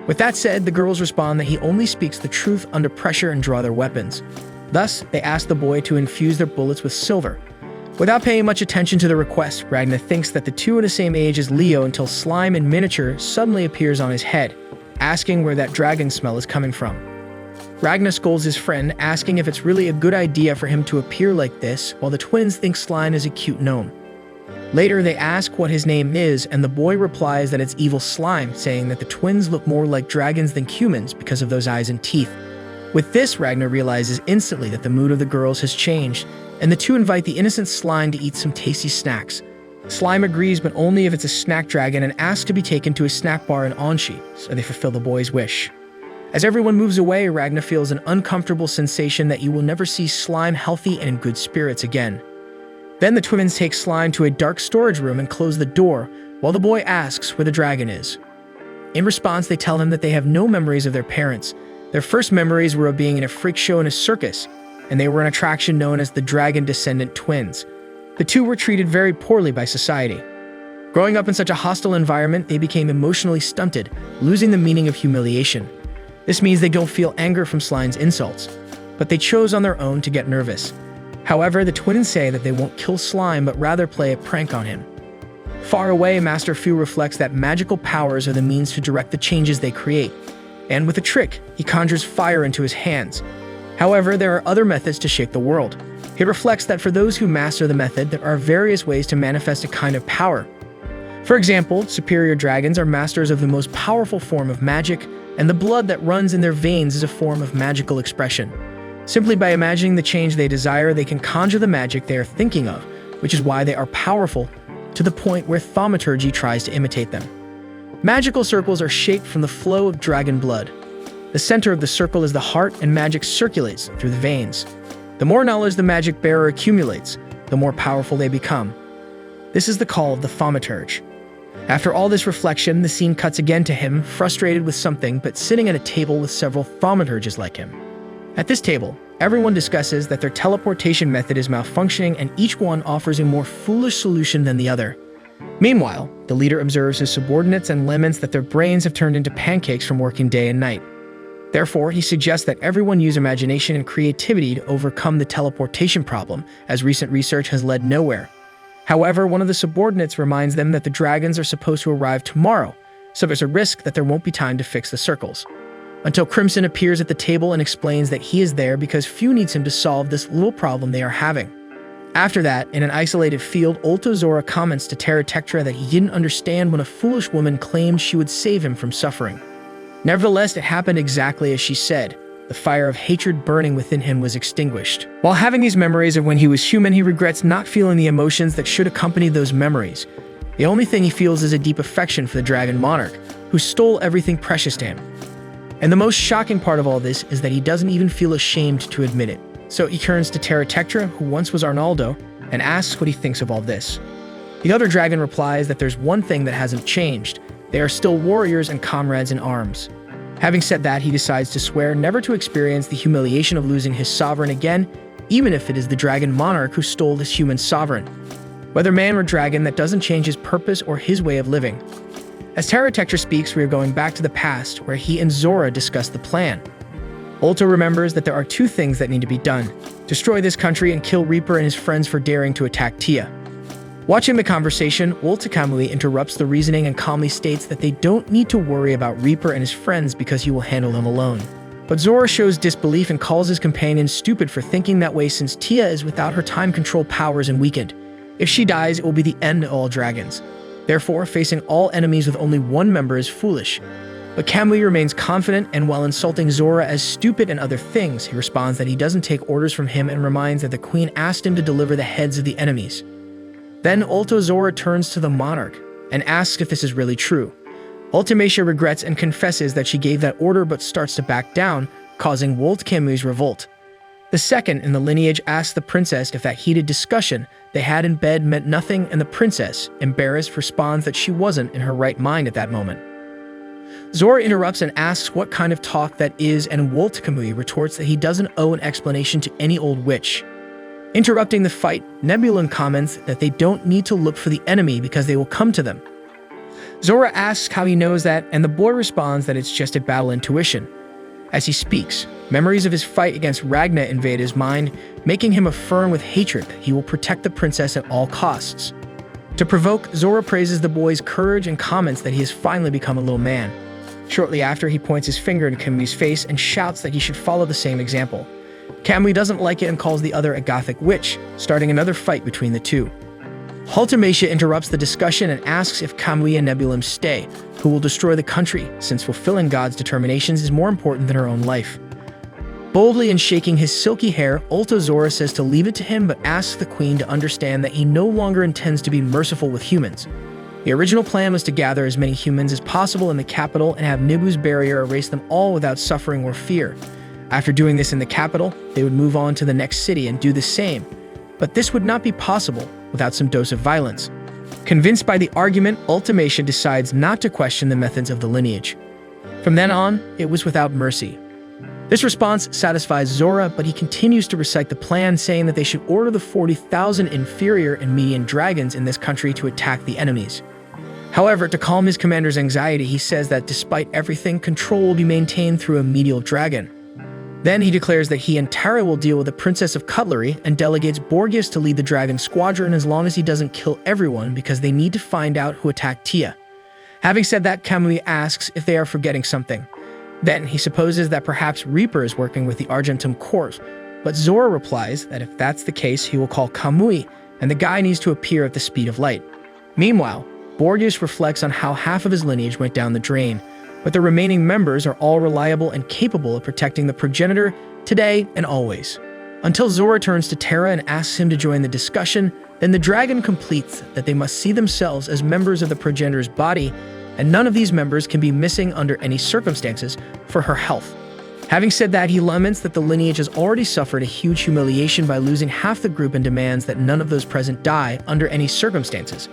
With that said, the girls respond that he only speaks the truth under pressure and draw their weapons. Thus, they ask the boy to infuse their bullets with silver. Without paying much attention to the request, Ragnar thinks that the two are the same age as Leo until slime in miniature suddenly appears on his head, asking where that dragon smell is coming from. Ragnar scolds his friend, asking if it's really a good idea for him to appear like this, while the twins think slime is a cute gnome. Later, they ask what his name is, and the boy replies that it's Evil Slime, saying that the twins look more like dragons than humans because of those eyes and teeth. With this, Ragnar realizes instantly that the mood of the girls has changed, and the two invite the innocent Slime to eat some tasty snacks. Slime agrees, but only if it's a snack dragon, and asks to be taken to a snack bar in Onshi, so they fulfill the boy's wish. As everyone moves away, Ragnar feels an uncomfortable sensation that you will never see Slime healthy and in good spirits again. Then the twins take Slime to a dark storage room and close the door, while the boy asks where the dragon is. In response, they tell him that they have no memories of their parents. Their first memories were of being in a freak show in a circus, and they were an attraction known as the Dragon Descendant Twins. The two were treated very poorly by society. Growing up in such a hostile environment, they became emotionally stunted, losing the meaning of humiliation. This means they don't feel anger from Slime's insults, but they chose on their own to get nervous. However, the twins say that they won't kill Slime, but rather play a prank on him. Far away, Master Fu reflects that magical powers are the means to direct the changes they create, and with a trick, he conjures fire into his hands. However, there are other methods to shape the world. He reflects that for those who master the method, there are various ways to manifest a kind of power. For example, superior dragons are masters of the most powerful form of magic, and the blood that runs in their veins is a form of magical expression. Simply by imagining the change they desire, they can conjure the magic they are thinking of, which is why they are powerful, to the point where thaumaturgy tries to imitate them. Magical circles are shaped from the flow of dragon blood. The center of the circle is the heart, and magic circulates through the veins. The more knowledge the magic bearer accumulates, the more powerful they become. This is the call of the thaumaturge. After all this reflection, the scene cuts again to him, frustrated with something, but sitting at a table with several thaumaturges like him. At this table, everyone discusses that their teleportation method is malfunctioning, and each one offers a more foolish solution than the other. Meanwhile, the leader observes his subordinates and laments that their brains have turned into pancakes from working day and night. Therefore, he suggests that everyone use imagination and creativity to overcome the teleportation problem, as recent research has led nowhere. However, one of the subordinates reminds them that the dragons are supposed to arrive tomorrow, so there's a risk that there won't be time to fix the circles. Until Crimson appears at the table and explains that he is there because Fu needs him to solve this little problem they are having. After that, in an isolated field, Ultozora comments to Terratectra that he didn't understand when a foolish woman claimed she would save him from suffering. Nevertheless, it happened exactly as she said. The fire of hatred burning within him was extinguished. While having these memories of when he was human, he regrets not feeling the emotions that should accompany those memories. The only thing he feels is a deep affection for the Dragon Monarch, who stole everything precious to him. And the most shocking part of all this is that he doesn't even feel ashamed to admit it. So he turns to Terratectra, who once was Arnaldo, and asks what he thinks of all this. The other dragon replies that there's one thing that hasn't changed. They are still warriors and comrades in arms. Having said that, he decides to swear never to experience the humiliation of losing his sovereign again, even if it is the Dragon Monarch who stole this human sovereign. Whether man or dragon, that doesn't change his purpose or his way of living. As Terratectra speaks, we are going back to the past, where he and Zora discuss the plan. Ulta remembers that there are two things that need to be done: destroy this country and kill Reaper and his friends for daring to attack Tia. Watching the conversation, Ulta Kamui interrupts the reasoning and calmly states that they don't need to worry about Reaper and his friends because he will handle them alone. But Zora shows disbelief and calls his companion stupid for thinking that way, since Tia is without her time control powers and weakened. If she dies, it will be the end of all dragons. Therefore, facing all enemies with only one member is foolish. But Kamui remains confident, and while insulting Zora as stupid and other things, he responds that he doesn't take orders from him and reminds that the queen asked him to deliver the heads of the enemies. Then Zora turns to the monarch and asks if this is really true. Ultimacia regrets and confesses that she gave that order but starts to back down, causing Wolt Kamui's revolt. The second in the lineage asks the princess if that heated discussion they had in bed meant nothing, and the princess, embarrassed, responds that she wasn't in her right mind at that moment. Zora interrupts and asks what kind of talk that is, and Wolt Kamui retorts that he doesn't owe an explanation to any old witch. Interrupting the fight, Nebulon comments that they don't need to look for the enemy because they will come to them. Zora asks how he knows that, and the boy responds that it's just a battle intuition. As he speaks, memories of his fight against Ragna invade his mind, making him affirm with hatred that he will protect the princess at all costs. To provoke, Zora praises the boy's courage and comments that he has finally become a little man. Shortly after, he points his finger at Kamui's face and shouts that he should follow the same example. Kamui doesn't like it and calls the other a gothic witch, starting another fight between the two. Ultimacia interrupts the discussion and asks if Kamui and Nebulum stay, who will destroy the country, since fulfilling God's determinations is more important than her own life. Boldly and shaking his silky hair, Zora says to leave it to him, but asks the queen to understand that he no longer intends to be merciful with humans. The original plan was to gather as many humans as possible in the capital and have Nibu's barrier erase them all without suffering or fear. After doing this in the capital, they would move on to the next city and do the same. But this would not be possible without some dose of violence. Convinced by the argument, Ultimacia decides not to question the methods of the lineage. From then on, it was without mercy. This response satisfies Zora, but he continues to recite the plan, saying that they should order the 40,000 inferior and median dragons in this country to attack the enemies. However, to calm his commander's anxiety, he says that despite everything, control will be maintained through a medial dragon. Then he declares that he and Tara will deal with the Princess of Cutlery and delegates Borgias to lead the dragon squadron as long as he doesn't kill everyone, because they need to find out who attacked Tia. Having said that, Kamui asks if they are forgetting something. Then he supposes that perhaps Reaper is working with the Argentum Corps, but Zora replies that if that's the case, he will call Kamui, and the guy needs to appear at the speed of light. Meanwhile, Borgias reflects on how half of his lineage went down the drain, but the remaining members are all reliable and capable of protecting the progenitor today and always. Until Zora turns to Tara and asks him to join the discussion, then the dragon completes that they must see themselves as members of the progenitor's body, and none of these members can be missing under any circumstances for her health. Having said that, he laments that the lineage has already suffered a huge humiliation by losing half the group and demands that none of those present die under any circumstances.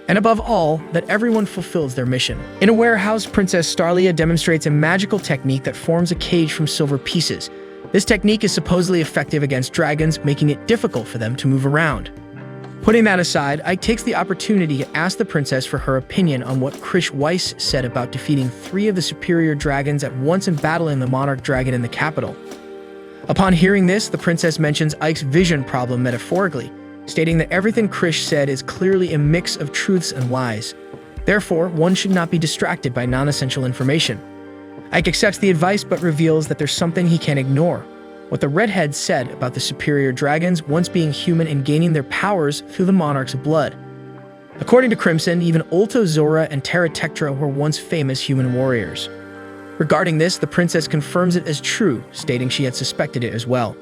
And above all, that everyone fulfills their mission. In a warehouse, Princess Starlia demonstrates a magical technique that forms a cage from silver pieces. This technique is supposedly effective against dragons, making it difficult for them to move around. Putting that aside, Ike takes the opportunity to ask the princess for her opinion on what Krish Weiss said about defeating 3 of the superior dragons at once and battling the monarch dragon in the capital. Upon hearing this, the princess mentions Ike's vision problem metaphorically, stating that everything Krish said is clearly a mix of truths and lies. Therefore, one should not be distracted by non-essential information. Ike accepts the advice but reveals that there's something he can't ignore: what the redhead said about the superior dragons once being human and gaining their powers through the monarch's blood. According to Crimson, even Zora and Terratectra were once famous human warriors. Regarding this, the princess confirms it as true, stating she had suspected it as well.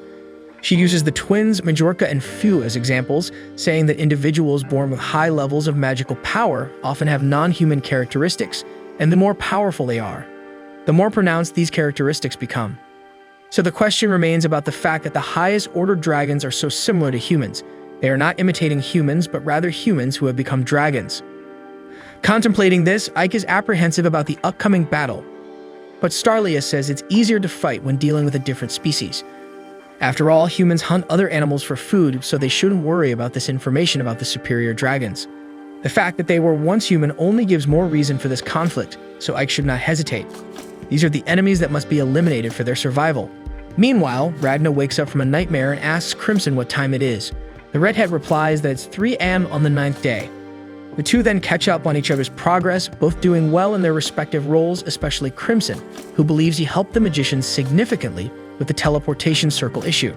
She uses the twins Majorca and Fu as examples, saying that individuals born with high levels of magical power often have non-human characteristics, and the more powerful they are, the more pronounced these characteristics become. So the question remains about the fact that the highest order dragons are so similar to humans. They are not imitating humans, but rather humans who have become dragons. Contemplating this, Ike is apprehensive about the upcoming battle, but Starlia says it's easier to fight when dealing with a different species. After all, humans hunt other animals for food, so they shouldn't worry about this information about the superior dragons. The fact that they were once human only gives more reason for this conflict, so Ike should not hesitate. These are the enemies that must be eliminated for their survival. Meanwhile, Ragna wakes up from a nightmare and asks Crimson what time it is. The redhead replies that it's 3 a.m. on the 9th day. The two then catch up on each other's progress, both doing well in their respective roles, especially Crimson, who believes he helped the magicians significantly with the teleportation circle issue.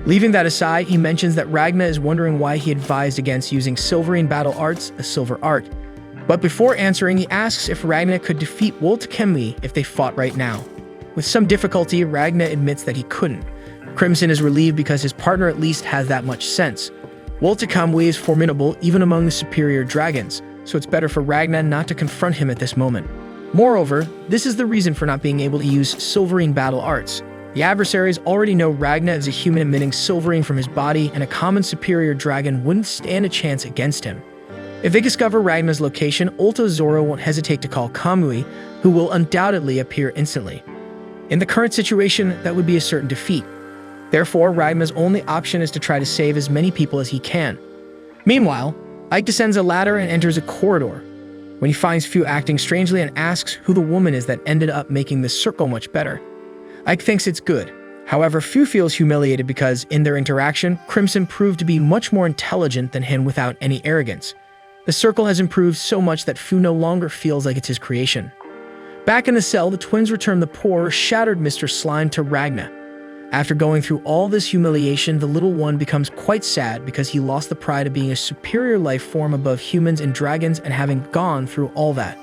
Leaving that aside, he mentions that Ragna is wondering why he advised against using Silverine battle arts, a silver art. But before answering, he asks if Ragna could defeat Woltekemwi if they fought right now. With some difficulty, Ragna admits that he couldn't. Crimson is relieved because his partner at least has that much sense. Woltekemwi is formidable even among the superior dragons, so it's better for Ragna not to confront him at this moment. Moreover, this is the reason for not being able to use Silverine battle arts. The adversaries already know Ragna is a human emitting Silverine from his body, and a common superior dragon wouldn't stand a chance against him. If they discover Ragna's location, Ulta Zoro won't hesitate to call Kamui, who will undoubtedly appear instantly. In the current situation, that would be a certain defeat. Therefore, Ragna's only option is to try to save as many people as he can. Meanwhile, Ike descends a ladder and enters a corridor. When he finds Fu acting strangely and asks who the woman is that ended up making this circle much better. Ike thinks it's good. However, Fu feels humiliated because, in their interaction, Crimson proved to be much more intelligent than him without any arrogance. The circle has improved so much that Fu no longer feels like it's his creation. Back in the cell, the twins return the poor, shattered Mr. Slime to Ragna. After going through all this humiliation, the little one becomes quite sad because he lost the pride of being a superior life form above humans and dragons and having gone through all that.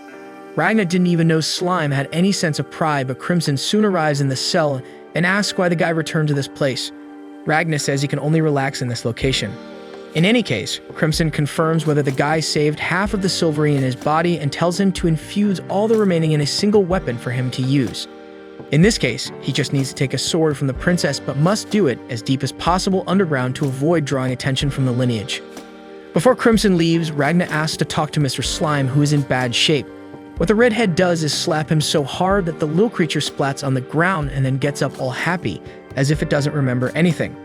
Ragna didn't even know Slime had any sense of pride, but Crimson soon arrives in the cell and asks why the guy returned to this place. Ragna says he can only relax in this location. In any case, Crimson confirms whether the guy saved half of the Silverine in his body and tells him to infuse all the remaining in a single weapon for him to use. In this case, he just needs to take a sword from the princess, but must do it as deep as possible underground to avoid drawing attention from the lineage. Before Crimson leaves, Ragna asks to talk to Mr. Slime, who is in bad shape. What the redhead does is slap him so hard that the little creature splats on the ground and then gets up all happy, as if it doesn't remember anything.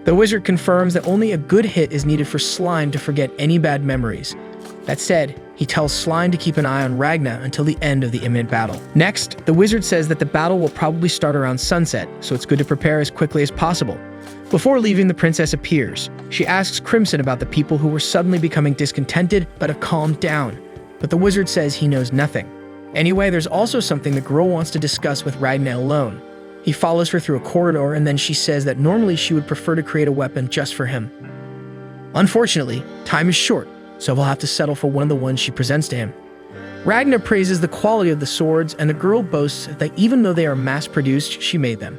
The wizard confirms that only a good hit is needed for Slime to forget any bad memories. That said, he tells Slime to keep an eye on Ragna until the end of the imminent battle. Next, the wizard says that the battle will probably start around sunset, so it's good to prepare as quickly as possible. Before leaving, the princess appears. She asks Crimson about the people who were suddenly becoming discontented but have calmed down, but the wizard says he knows nothing. Anyway, there's also something the girl wants to discuss with Ragna alone. He follows her through a corridor, and then she says that normally she would prefer to create a weapon just for him. Unfortunately, time is short, so he'll have to settle for one of the ones she presents to him. Ragna praises the quality of the swords, and the girl boasts that even though they are mass-produced, she made them.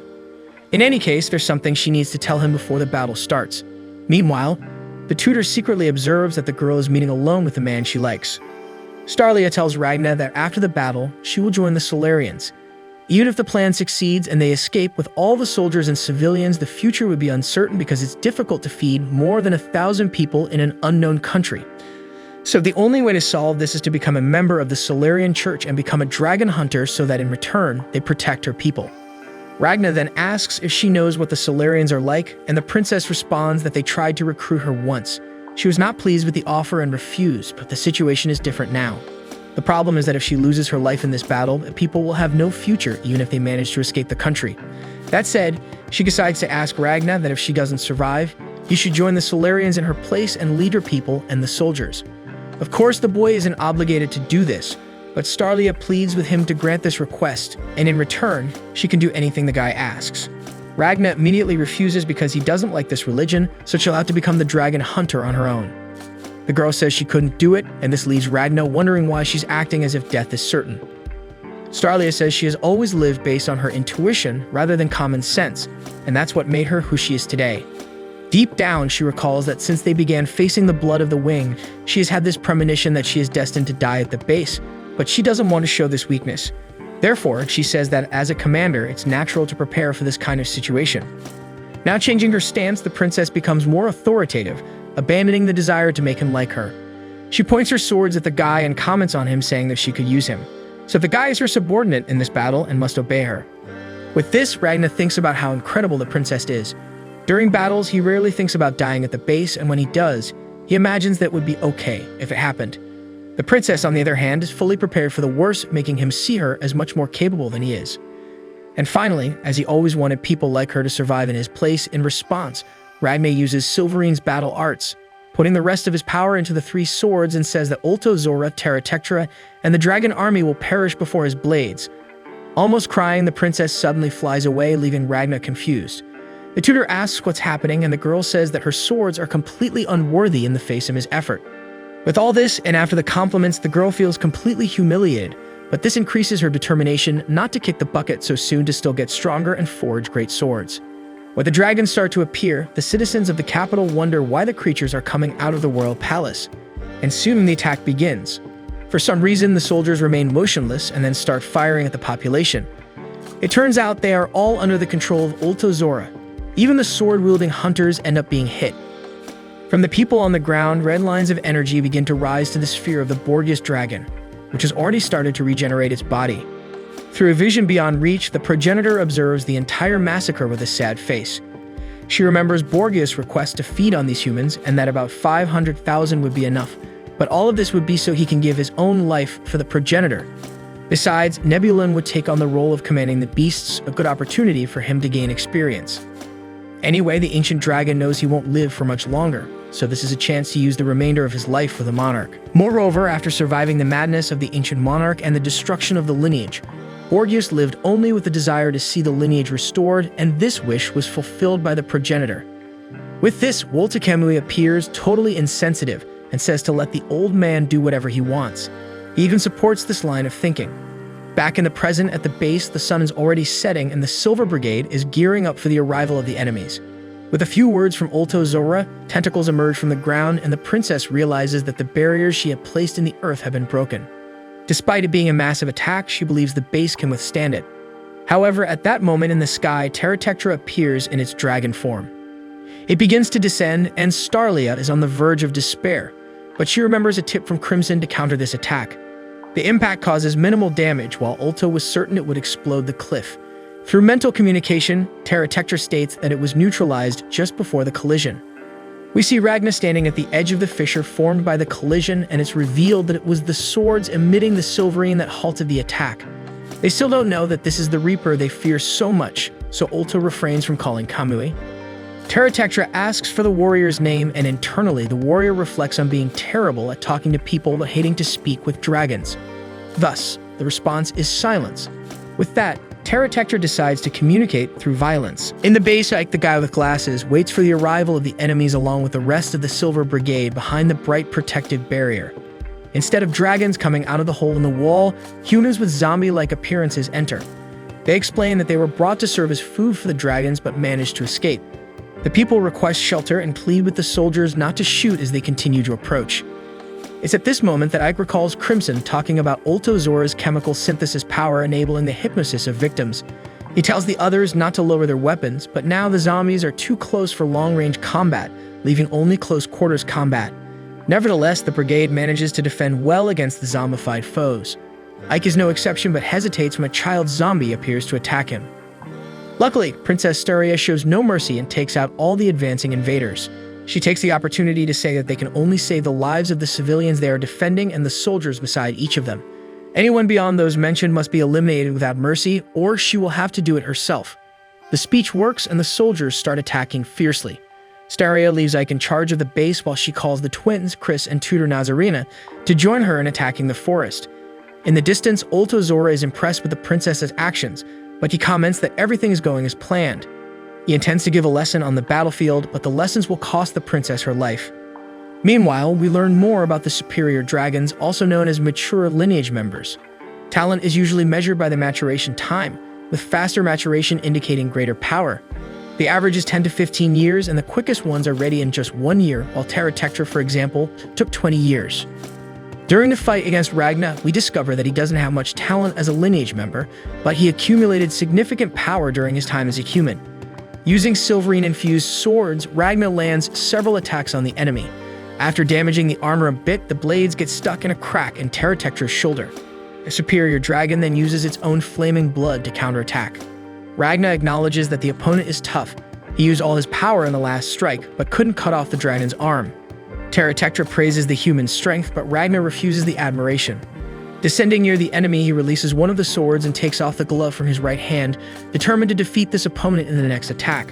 In any case, there's something she needs to tell him before the battle starts. Meanwhile, the tutor secretly observes that the girl is meeting alone with the man she likes. Starlia tells Ragna that after the battle, she will join the Solarians. Even if the plan succeeds and they escape with all the soldiers and civilians, the future would be uncertain because it's difficult to feed more than 1,000 people in an unknown country. So the only way to solve this is to become a member of the Solarian Church and become a dragon hunter so that in return, they protect her people. Ragna then asks if she knows what the Solarians are like, and the princess responds that they tried to recruit her once. She was not pleased with the offer and refused, but the situation is different now. The problem is that if she loses her life in this battle, people will have no future even if they manage to escape the country. That said, she decides to ask Ragna that if she doesn't survive, he should join the Solarians in her place and lead her people and the soldiers. Of course, the boy isn't obligated to do this, but Starlia pleads with him to grant this request, and in return, she can do anything the guy asks. Ragna immediately refuses because he doesn't like this religion, so she'll have to become the dragon hunter on her own. The girl says she couldn't do it, and this leaves Ragna wondering why she's acting as if death is certain. Starlia says she has always lived based on her intuition rather than common sense, and that's what made her who she is today. Deep down, she recalls that since they began facing the blood of the wing, she has had this premonition that she is destined to die at the base, but she doesn't want to show this weakness. Therefore, she says that as a commander, it's natural to prepare for this kind of situation. Now changing her stance, the princess becomes more authoritative, abandoning the desire to make him like her. She points her swords at the guy and comments on him, saying that she could use him. So the guy is her subordinate in this battle and must obey her. With this, Ragna thinks about how incredible the princess is. During battles, he rarely thinks about dying at the base, and when he does, He imagines that it would be okay if it happened. The princess, on the other hand, is fully prepared for the worst, making him see her as much more capable than he is. And finally, as he always wanted people like her to survive in his place, in response, Ragna uses Silverine's battle arts, putting the rest of his power into the three swords, and says that Ulto Zora, Terra Tectra, and the dragon army will perish before his blades. Almost crying, the princess suddenly flies away, leaving Ragna confused. The tutor asks what's happening, and the girl says that her swords are completely unworthy in the face of his effort. With all this, and after the compliments, the girl feels completely humiliated, but this increases her determination not to kick the bucket so soon, to still get stronger and forge great swords. When the dragons start to appear, the citizens of the capital wonder why the creatures are coming out of the royal palace, and soon the attack begins. For some reason, the soldiers remain motionless and then start firing at the population. It turns out they are all under the control of Ulto Zora. Even the sword-wielding hunters end up being hit. From the people on the ground, red lines of energy begin to rise to the sphere of the Borgias dragon, which has already started to regenerate its body. Through a vision beyond reach, the progenitor observes the entire massacre with a sad face. She remembers Borgias' request to feed on these humans, and that about 500,000 would be enough, but all of this would be so he can give his own life for the progenitor. Besides, Nebulin would take on the role of commanding the beasts, a good opportunity for him to gain experience. Anyway, the ancient dragon knows he won't live for much longer, so this is a chance to use the remainder of his life for the monarch. Moreover, after surviving the madness of the ancient monarch and the destruction of the lineage, Borgias lived only with the desire to see the lineage restored, and this wish was fulfilled by the progenitor. With this, Woltakemui appears totally insensitive and says to let the old man do whatever he wants. He even supports this line of thinking. Back in the present, at the base, the sun is already setting and the Silver Brigade is gearing up for the arrival of the enemies. With a few words from Ulto Zora, tentacles emerge from the ground, and the princess realizes that the barriers she had placed in the earth have been broken. Despite it being a massive attack, she believes the base can withstand it. However, at that moment in the sky, Terra Tectra appears in its dragon form. It begins to descend, and Starlia is on the verge of despair, but she remembers a tip from Crimson to counter this attack. The impact causes minimal damage, while Ulto was certain it would explode the cliff. Through mental communication, Terra Tectra states that it was neutralized just before the collision. We see Ragna standing at the edge of the fissure formed by the collision, and it's revealed that it was the swords emitting the Silverine that halted the attack. They still don't know that this is the Reaper they fear so much, so Ulto refrains from calling Kamui. Terra Tectra asks for the warrior's name, and internally the warrior reflects on being terrible at talking to people but hating to speak with dragons. Thus, the response is silence. With that, Terra Tectra decides to communicate through violence. In the base, Ike, the guy with glasses, waits for the arrival of the enemies along with the rest of the Silver Brigade behind the bright protective barrier. Instead of dragons coming out of the hole in the wall, humans with zombie-like appearances enter. They explain that they were brought to serve as food for the dragons but managed to escape. The people request shelter and plead with the soldiers not to shoot as they continue to approach. It's at this moment that Ike recalls Crimson talking about Ulto Zora's chemical synthesis power enabling the hypnosis of victims. He tells the others not to lower their weapons, but now the zombies are too close for long-range combat, leaving only close-quarters combat. Nevertheless, the brigade manages to defend well against the zombified foes. Ike is no exception but hesitates when a child zombie appears to attack him. Luckily, Princess Staria shows no mercy and takes out all the advancing invaders. She takes the opportunity to say that they can only save the lives of the civilians they are defending and the soldiers beside each of them. Anyone beyond those mentioned must be eliminated without mercy, or she will have to do it herself. The speech works and the soldiers start attacking fiercely. Staria leaves Ike in charge of the base while she calls the twins, Chris and tutor Nazarena, to join her in attacking the forest. In the distance, Ulto Zora is impressed with the princess's actions, but he comments that everything is going as planned. He intends to give a lesson on the battlefield, but the lessons will cost the princess her life. Meanwhile, we learn more about the superior dragons, also known as mature lineage members. Talent is usually measured by the maturation time, with faster maturation indicating greater power. The average is 10 to 15 years, and the quickest ones are ready in just 1 year, while Terra Tectra, for example, took 20 years. During the fight against Ragna, we discover that he doesn't have much talent as a lineage member, but he accumulated significant power during his time as a human. Using Silverine-infused swords, Ragna lands several attacks on the enemy. After damaging the armor a bit, the blades get stuck in a crack in Terra Tectra's shoulder. A superior dragon then uses its own flaming blood to counterattack. Ragna acknowledges that the opponent is tough. He used all his power in the last strike, but couldn't cut off the dragon's arm. Terratectra praises the human's strength, but Ragna refuses the admiration. Descending near the enemy, he releases one of the swords and takes off the glove from his right hand, determined to defeat this opponent in the next attack.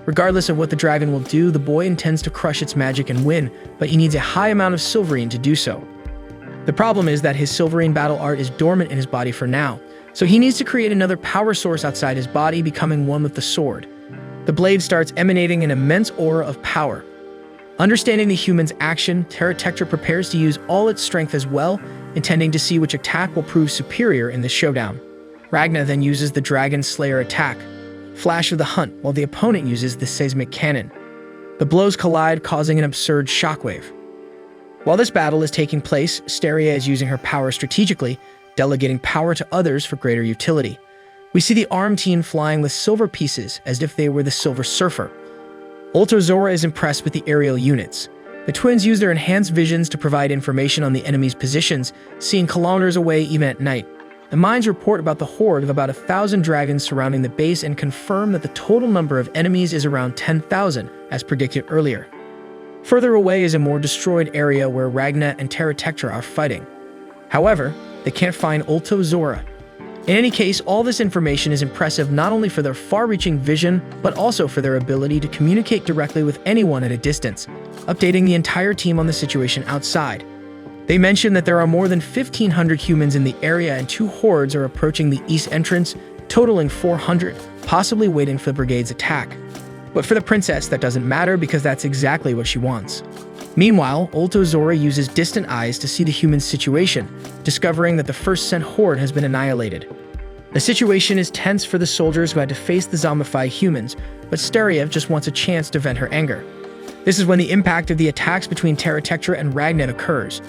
Regardless of what the dragon will do, the boy intends to crush its magic and win, but he needs a high amount of silverine to do so. The problem is that his silverine battle art is dormant in his body for now, so he needs to create another power source outside his body, becoming one with the sword. The blade starts emanating an immense aura of power. Understanding the human's action, Terratectra prepares to use all its strength as well, intending to see which attack will prove superior in this showdown. Ragna then uses the Dragon Slayer attack, Flash of the Hunt, while the opponent uses the Seismic Cannon. The blows collide, causing an absurd shockwave. While this battle is taking place, Steria is using her power strategically, delegating power to others for greater utility. We see the arm team flying with silver pieces as if they were the Silver Surfer. Ultozora is impressed with the aerial units. The twins use their enhanced visions to provide information on the enemy's positions, seeing kilometers away even at night. The mines report about the horde of about 1,000 dragons surrounding the base and confirm that the total number of enemies is around 10,000, as predicted earlier. Further away is a more destroyed area where Ragna and Terratectra are fighting. However, they can't find Ultozora. In any case, all this information is impressive not only for their far-reaching vision, but also for their ability to communicate directly with anyone at a distance, updating the entire team on the situation outside. They mention that there are more than 1,500 humans in the area and 2 hordes are approaching the east entrance, totaling 400, possibly waiting for the brigade's attack. But for the princess, that doesn't matter because that's exactly what she wants. Meanwhile, Ultozora uses distant eyes to see the human situation, discovering that the first sent horde has been annihilated. The situation is tense for the soldiers who had to face the zombified humans, but Steria just wants a chance to vent her anger. This is when the impact of the attacks between Terratectra and Ragna occurs.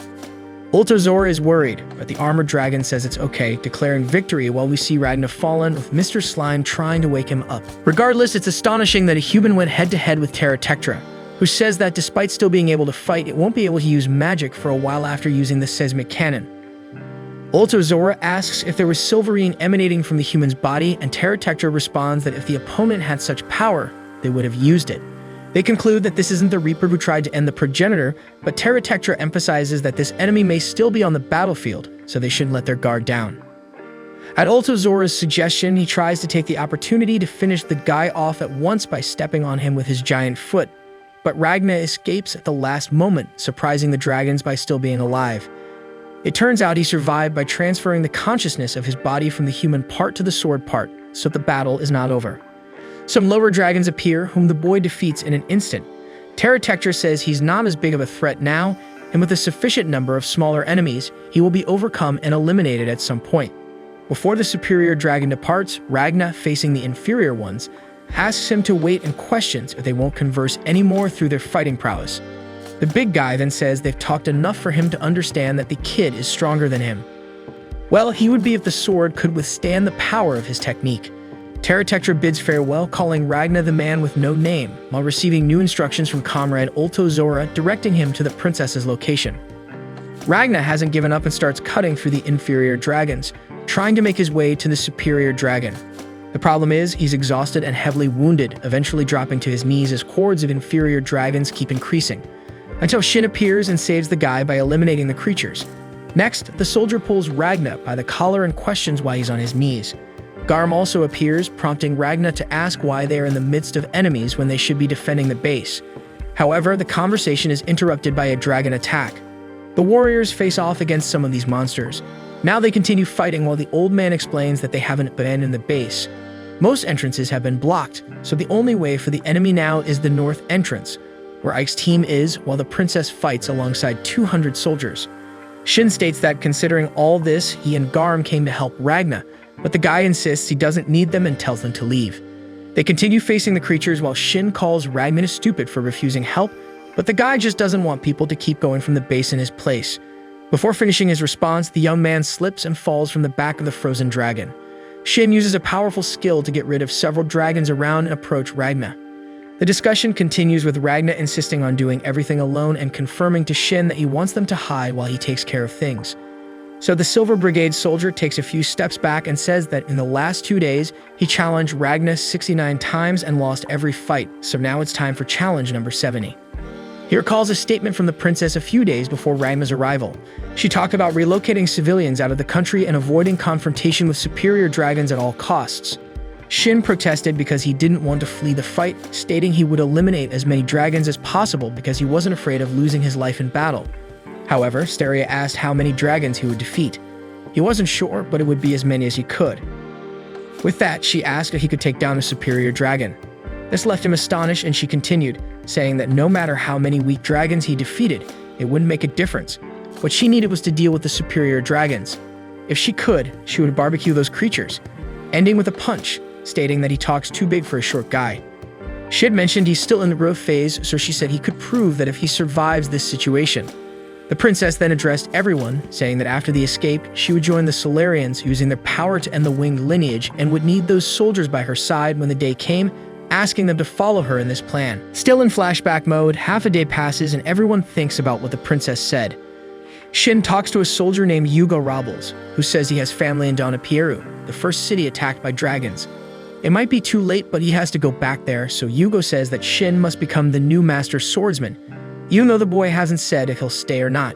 Ultozora is worried, but the armored dragon says it's okay, declaring victory while we see Ragna fallen with Mr. Slime trying to wake him up. Regardless, it's astonishing that a human went head-to-head with Terratectra, who says that despite still being able to fight, it won't be able to use magic for a while after using the Seismic Cannon. Ultozora asks if there was silverine emanating from the human's body, and Terratectra responds that if the opponent had such power, they would have used it. They conclude that this isn't the Reaper who tried to end the progenitor, but Terratectra emphasizes that this enemy may still be on the battlefield, so they shouldn't let their guard down. At Ultozora's suggestion, he tries to take the opportunity to finish the guy off at once by stepping on him with his giant foot, but Ragna escapes at the last moment, surprising the dragons by still being alive. It turns out he survived by transferring the consciousness of his body from the human part to the sword part, so the battle is not over. Some lower dragons appear, whom the boy defeats in an instant. Terratectra says he's not as big of a threat now, and with a sufficient number of smaller enemies, he will be overcome and eliminated at some point. Before the superior dragon departs, Ragna, facing the inferior ones, asks him to wait and questions if they won't converse anymore through their fighting prowess. The big guy then says they've talked enough for him to understand that the kid is stronger than him. Well, he would be if the sword could withstand the power of his technique. Terratectra bids farewell, calling Ragna the man with no name, while receiving new instructions from comrade Ultozora, directing him to the princess's location. Ragna hasn't given up and starts cutting through the inferior dragons, trying to make his way to the superior dragon. The problem is, he's exhausted and heavily wounded, eventually dropping to his knees as hordes of inferior dragons keep increasing, until Shin appears and saves the guy by eliminating the creatures. Next, the soldier pulls Ragna by the collar and questions why he's on his knees. Garm also appears, prompting Ragna to ask why they are in the midst of enemies when they should be defending the base. However, the conversation is interrupted by a dragon attack. The warriors face off against some of these monsters. Now they continue fighting while the old man explains that they haven't abandoned the base. Most entrances have been blocked, so the only way for the enemy now is the north entrance, where Ike's team is, while the princess fights alongside 200 soldiers. Shin states that considering all this, he and Garm came to help Ragna, but the guy insists he doesn't need them and tells them to leave. They continue facing the creatures while Shin calls Ragna stupid for refusing help, but the guy just doesn't want people to keep going from the base in his place. Before finishing his response, the young man slips and falls from the back of the frozen dragon. Shin uses a powerful skill to get rid of several dragons around and approach Ragna. The discussion continues with Ragna insisting on doing everything alone and confirming to Shin that he wants them to hide while he takes care of things. So the Silver Brigade soldier takes a few steps back and says that in the last 2 days, he challenged Ragna 69 times and lost every fight, so now it's time for challenge number 70. He recalls a statement from the princess a few days before Ragna's arrival. She talked about relocating civilians out of the country and avoiding confrontation with superior dragons at all costs. Shin protested because he didn't want to flee the fight, stating he would eliminate as many dragons as possible because he wasn't afraid of losing his life in battle. However, Steria asked how many dragons he would defeat. He wasn't sure, but it would be as many as he could. With that, she asked if he could take down a superior dragon. This left him astonished, and she continued, saying that no matter how many weak dragons he defeated, it wouldn't make a difference. What she needed was to deal with the superior dragons. If she could, she would barbecue those creatures, ending with a punch, stating that he talks too big for a short guy. She had mentioned he's still in the growth phase, so she said he could prove that if he survives this situation. The princess then addressed everyone, saying that after the escape, she would join the Solarians using their power to end the winged lineage and would need those soldiers by her side when the day came, asking them to follow her in this plan. Still in flashback mode, half a day passes and everyone thinks about what the princess said. Shin talks to a soldier named Hugo Robles, who says he has family in Donapieru, the first city attacked by dragons. It might be too late, but he has to go back there, so Hugo says that Shin must become the new master swordsman, even though the boy hasn't said if he'll stay or not.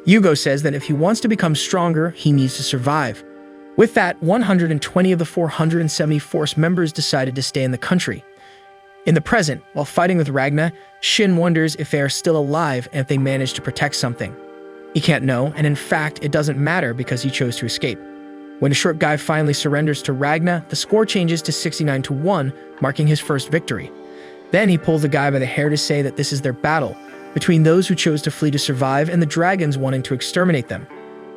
Hugo says that if he wants to become stronger, he needs to survive. With that, 120 of the 470 force members decided to stay in the country. In the present, while fighting with Ragna, Shin wonders if they are still alive and if they managed to protect something. He can't know, and in fact, it doesn't matter because he chose to escape. When a short guy finally surrenders to Ragna, the score changes to 69-1, marking his first victory. Then he pulls the guy by the hair to say that this is their battle, between those who chose to flee to survive and the dragons wanting to exterminate them.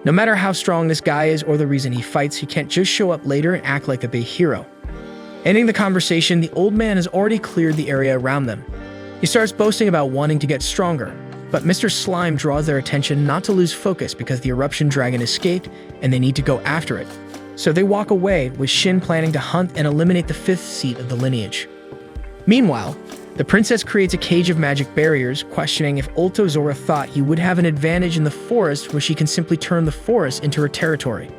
No matter how strong this guy is or the reason he fights, he can't just show up later and act like a big hero. Ending the conversation, the old man has already cleared the area around them. He starts boasting about wanting to get stronger, but Mr. Slime draws their attention not to lose focus because the eruption dragon escaped and they need to go after it. So they walk away, with Shin planning to hunt and eliminate the 5th seat of the lineage. Meanwhile, the princess creates a cage of magic barriers, questioning if Ulto Zora thought he would have an advantage in the forest where she can simply turn the forest into her territory.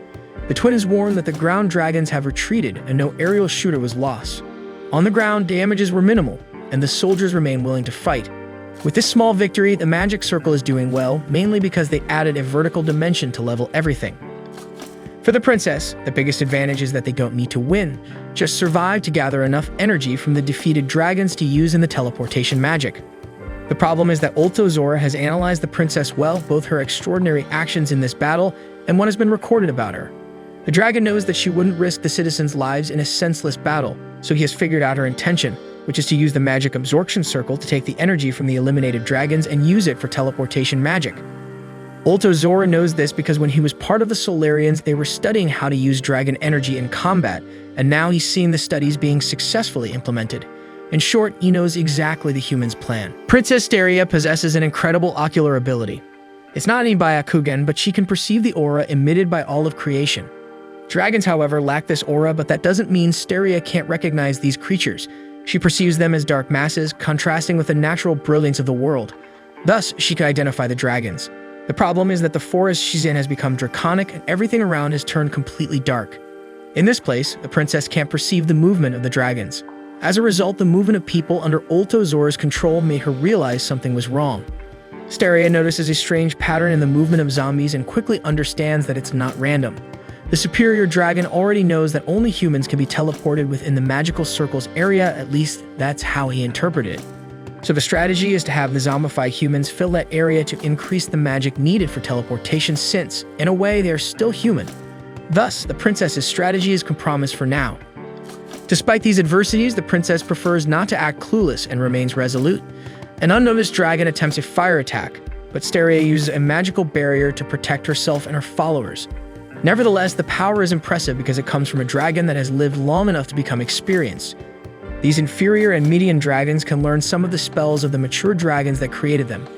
The twin is warned that the ground dragons have retreated and no aerial shooter was lost. On the ground, damages were minimal, and the soldiers remain willing to fight. With this small victory, the magic circle is doing well, mainly because they added a vertical dimension to level everything. For the princess, the biggest advantage is that they don't need to win, just survive to gather enough energy from the defeated dragons to use in the teleportation magic. The problem is that Ulto Zora has analyzed the princess well, both her extraordinary actions in this battle and what has been recorded about her. The dragon knows that she wouldn't risk the citizens' lives in a senseless battle, so he has figured out her intention, which is to use the magic absorption circle to take the energy from the eliminated dragons and use it for teleportation magic. Ulto Zora knows this because when he was part of the Solarians, they were studying how to use dragon energy in combat, and now he's seeing the studies being successfully implemented. In short, he knows exactly the human's plan. Princess Steria possesses an incredible ocular ability. It's not any Byakugan, but she can perceive the aura emitted by all of creation. Dragons, however, lack this aura, but that doesn't mean Steria can't recognize these creatures. She perceives them as dark masses, contrasting with the natural brilliance of the world. Thus, she can identify the dragons. The problem is that the forest she's in has become draconic and everything around has turned completely dark. In this place, the princess can't perceive the movement of the dragons. As a result, the movement of people under Ulto Zora's control made her realize something was wrong. Steria notices a strange pattern in the movement of zombies and quickly understands that it's not random. The superior dragon already knows that only humans can be teleported within the magical circle's area, at least that's how he interpreted it. So the strategy is to have the zombified humans fill that area to increase the magic needed for teleportation since, in a way, they are still human. Thus, the princess's strategy is compromised for now. Despite these adversities, the princess prefers not to act clueless and remains resolute. An unnoticed dragon attempts a fire attack, but Steria uses a magical barrier to protect herself and her followers. Nevertheless, the power is impressive because it comes from a dragon that has lived long enough to become experienced. These inferior and median dragons can learn some of the spells of the mature dragons that created them.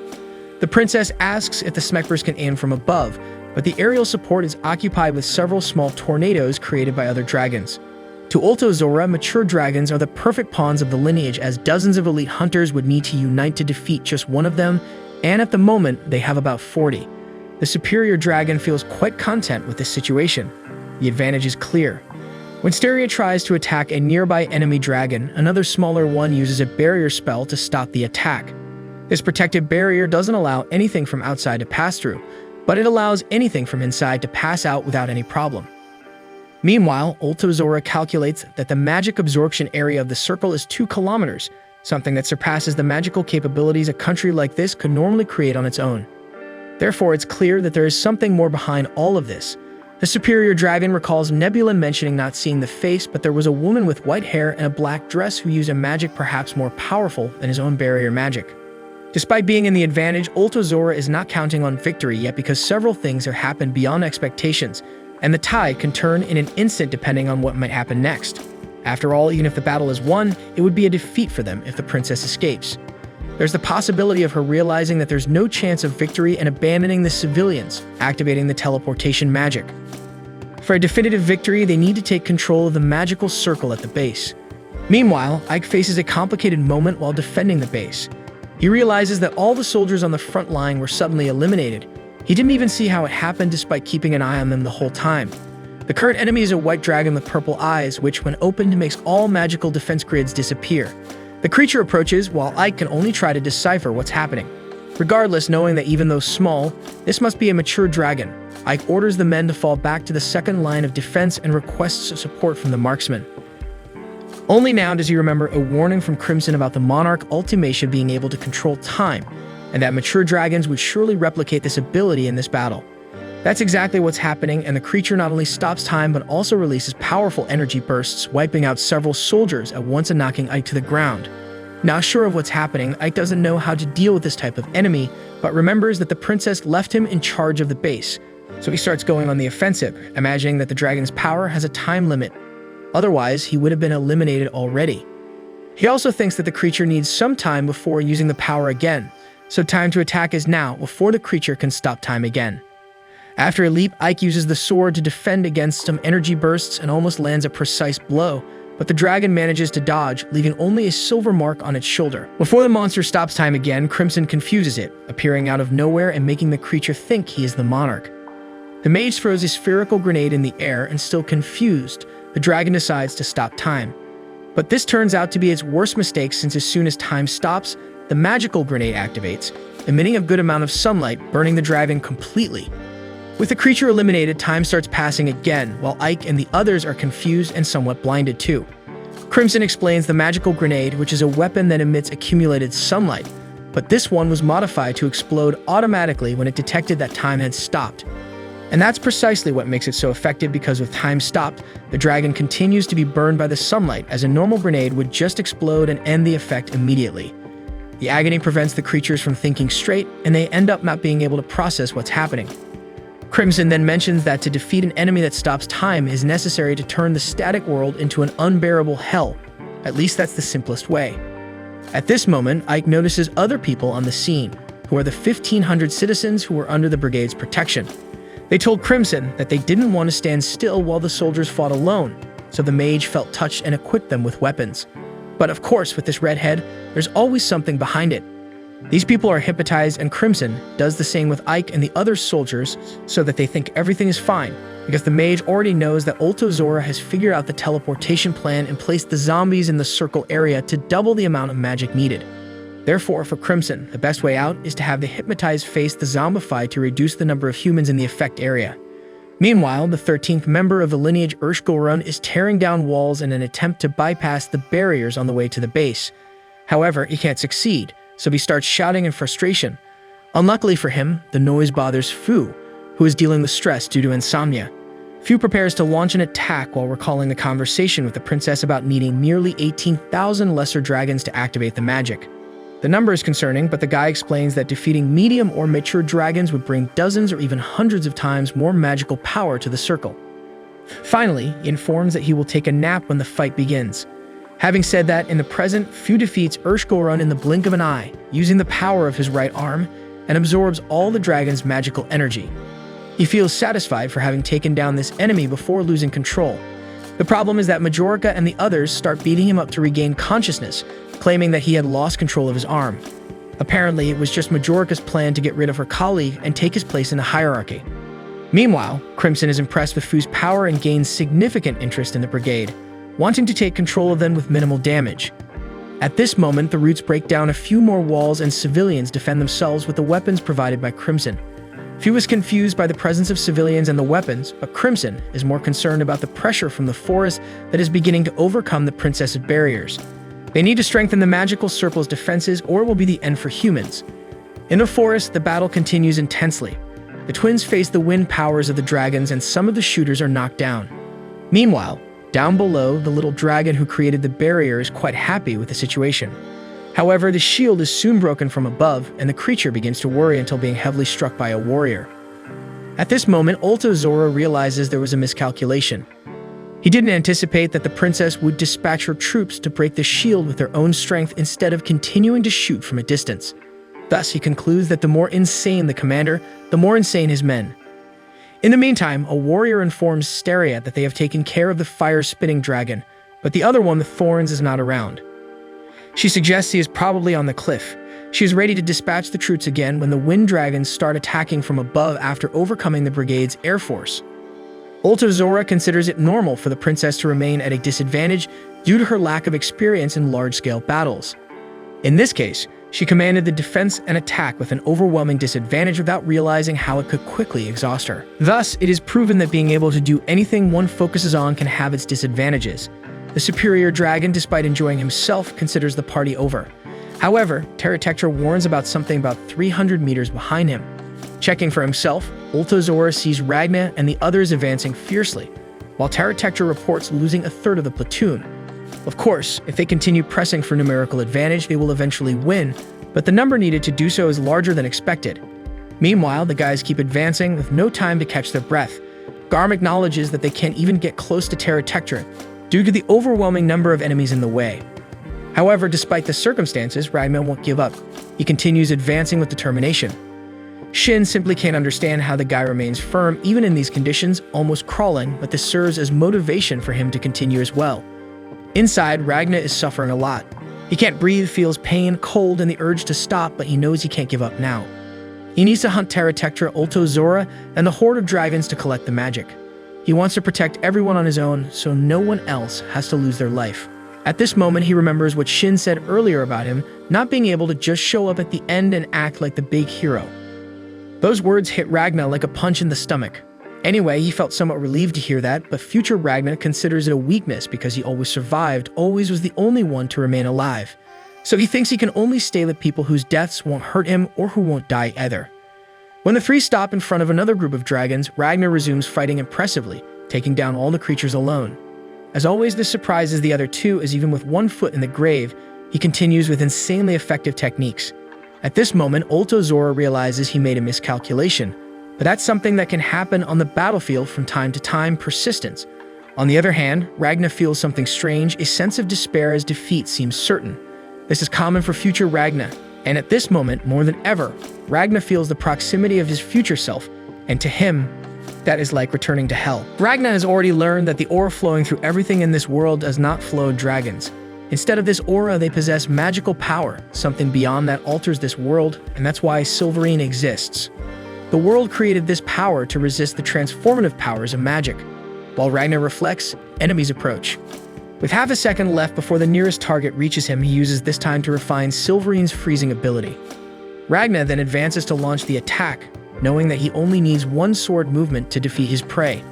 The princess asks if the Smekbers can aim from above, but the aerial support is occupied with several small tornadoes created by other dragons. To Ulto Zora, mature dragons are the perfect pawns of the lineage, as dozens of elite hunters would need to unite to defeat just one of them, and at the moment, they have about 40. The superior dragon feels quite content with this situation. The advantage is clear. When Steria tries to attack a nearby enemy dragon, another smaller one uses a barrier spell to stop the attack. This protective barrier doesn't allow anything from outside to pass through, but it allows anything from inside to pass out without any problem. Meanwhile, Obliterate calculates that the magic absorption area of the circle is 2 kilometers, something that surpasses the magical capabilities a country like this could normally create on its own. Therefore, it's clear that there is something more behind all of this. The superior dragon recalls Nebula mentioning not seeing the face, but there was a woman with white hair and a black dress who used a magic perhaps more powerful than his own barrier magic. Despite being in the advantage, Obliterate is not counting on victory yet because several things have happened beyond expectations, and the tide can turn in an instant depending on what might happen next. After all, even if the battle is won, it would be a defeat for them if the princess escapes. There's the possibility of her realizing that there's no chance of victory and abandoning the civilians, activating the teleportation magic. For a definitive victory, they need to take control of the magical circle at the base. Meanwhile, Ike faces a complicated moment while defending the base. He realizes that all the soldiers on the front line were suddenly eliminated. He didn't even see how it happened despite keeping an eye on them the whole time. The current enemy is a white dragon with purple eyes, which when opened makes all magical defense grids disappear. The creature approaches while Ike can only try to decipher what's happening. Regardless, knowing that even though small, this must be a mature dragon, Ike orders the men to fall back to the second line of defense and requests support from the marksman. Only now does he remember a warning from Crimson about the Monarch ultimation being able to control time, and that mature dragons would surely replicate this ability in this battle. That's exactly what's happening, and the creature not only stops time but also releases powerful energy bursts, wiping out several soldiers at once and knocking Ike to the ground. Not sure of what's happening, Ike doesn't know how to deal with this type of enemy, but remembers that the princess left him in charge of the base. So he starts going on the offensive, imagining that the dragon's power has a time limit. Otherwise, he would have been eliminated already. He also thinks that the creature needs some time before using the power again, so time to attack is now before the creature can stop time again. After a leap, Ike uses the sword to defend against some energy bursts and almost lands a precise blow, but the dragon manages to dodge, leaving only a silver mark on its shoulder. Before the monster stops time again, Crimson confuses it, appearing out of nowhere and making the creature think he is the monarch. The mage throws a spherical grenade in the air, and still confused, the dragon decides to stop time. But this turns out to be its worst mistake, since as soon as time stops, the magical grenade activates, emitting a good amount of sunlight, burning the dragon completely. With the creature eliminated, time starts passing again, while Ike and the others are confused and somewhat blinded too. Crimson explains the magical grenade, which is a weapon that emits accumulated sunlight, but this one was modified to explode automatically when it detected that time had stopped. And that's precisely what makes it so effective, because with time stopped, the dragon continues to be burned by the sunlight, as a normal grenade would just explode and end the effect immediately. The agony prevents the creatures from thinking straight, and they end up not being able to process what's happening. Crimson then mentions that to defeat an enemy that stops time is necessary to turn the static world into an unbearable hell. At least that's the simplest way. At this moment, Ike notices other people on the scene, who are the 1,500 citizens who were under the brigade's protection. They told Crimson that they didn't want to stand still while the soldiers fought alone, so the mage felt touched and equipped them with weapons. But of course, with this redhead, there's always something behind it. These people are hypnotized, and Crimson does the same with Ike and the other soldiers so that they think everything is fine, because the mage already knows that Obliterate has figured out the teleportation plan and placed the zombies in the circle area to double the amount of magic needed. Therefore, for Crimson, the best way out is to have the hypnotized face the zombified to reduce the number of humans in the effect area. Meanwhile, the 13th member of the lineage Urshgorun is tearing down walls in an attempt to bypass the barriers on the way to the base. However, he can't succeed, so he starts shouting in frustration. Unluckily for him, the noise bothers Fu, who is dealing with stress due to insomnia. Fu prepares to launch an attack while recalling the conversation with the princess about needing nearly 18,000 lesser dragons to activate the magic. The number is concerning, but the guy explains that defeating medium or mature dragons would bring dozens or even hundreds of times more magical power to the circle. Finally, he informs that he will take a nap when the fight begins. Having said that, in the present, Fu defeats Urshgorun in the blink of an eye, using the power of his right arm, and absorbs all the dragon's magical energy. He feels satisfied for having taken down this enemy before losing control. The problem is that Majorica and the others start beating him up to regain consciousness, claiming that he had lost control of his arm. Apparently, it was just Majorica's plan to get rid of her colleague and take his place in the hierarchy. Meanwhile, Crimson is impressed with Fu's power and gains significant interest in the brigade, wanting to take control of them with minimal damage. At this moment, the roots break down a few more walls and civilians defend themselves with the weapons provided by Crimson. Few is confused by the presence of civilians and the weapons, but Crimson is more concerned about the pressure from the forest that is beginning to overcome the princess's barriers. They need to strengthen the magical circle's defenses or it will be the end for humans. In the forest, the battle continues intensely. The twins face the wind powers of the dragons and some of the shooters are knocked down. Meanwhile, down below, the little dragon who created the barrier is quite happy with the situation. However, the shield is soon broken from above, and the creature begins to worry until being heavily struck by a warrior. At this moment, Zora realizes there was a miscalculation. He didn't anticipate that the princess would dispatch her troops to break the shield with their own strength instead of continuing to shoot from a distance. Thus, he concludes that the more insane the commander, the more insane his men. In the meantime, a warrior informs Steria that they have taken care of the fire-spitting dragon, but the other one with thorns is not around. She suggests he is probably on the cliff. She is ready to dispatch the troops again when the wind dragons start attacking from above after overcoming the brigade's air force. Zora considers it normal for the princess to remain at a disadvantage due to her lack of experience in large-scale battles. In this case, she commanded the defense and attack with an overwhelming disadvantage without realizing how it could quickly exhaust her. Thus, it is proven that being able to do anything one focuses on can have its disadvantages. The superior dragon, despite enjoying himself, considers the party over. However, Terratectra warns about something about 300 meters behind him. Checking for himself, Zora sees Ragna and the others advancing fiercely, while Terratectra reports losing a third of the platoon. Of course, if they continue pressing for numerical advantage, they will eventually win, but the number needed to do so is larger than expected. Meanwhile, the guys keep advancing with no time to catch their breath. Garm acknowledges that they can't even get close to Terratectra due to the overwhelming number of enemies in the way. However, despite the circumstances, Ragna won't give up. He continues advancing with determination. Shin simply can't understand how the guy remains firm even in these conditions, almost crawling, but this serves as motivation for him to continue as well. Inside, Ragna is suffering a lot. He can't breathe, feels pain, cold, and the urge to stop, but he knows he can't give up now. He needs to hunt Terratectra, Zora, and the horde of dragons to collect the magic. He wants to protect everyone on his own, so no one else has to lose their life. At this moment, he remembers what Shin said earlier about him not being able to just show up at the end and act like the big hero. Those words hit Ragna like a punch in the stomach. Anyway, he felt somewhat relieved to hear that, but future Ragna considers it a weakness because he always survived, always was the only one to remain alive. So he thinks he can only stay with people whose deaths won't hurt him or who won't die either. When the three stop in front of another group of dragons, Ragna resumes fighting impressively, taking down all the creatures alone. As always, this surprises the other two, as even with one foot in the grave, he continues with insanely effective techniques. At this moment, Zora realizes he made a miscalculation, but that's something that can happen on the battlefield from time to time, persistence. On the other hand, Ragna feels something strange, a sense of despair as defeat seems certain. This is common for future Ragna, and at this moment, more than ever, Ragna feels the proximity of his future self, and to him, that is like returning to hell. Ragna has already learned that the aura flowing through everything in this world does not flow dragons. Instead of this aura, they possess magical power, something beyond that alters this world, and that's why Silverine exists. The world created this power to resist the transformative powers of magic. While Ragna reflects, enemies approach. With half a second left before the nearest target reaches him, he uses this time to refine Silverine's freezing ability. Ragna then advances to launch the attack, knowing that he only needs one sword movement to defeat his prey.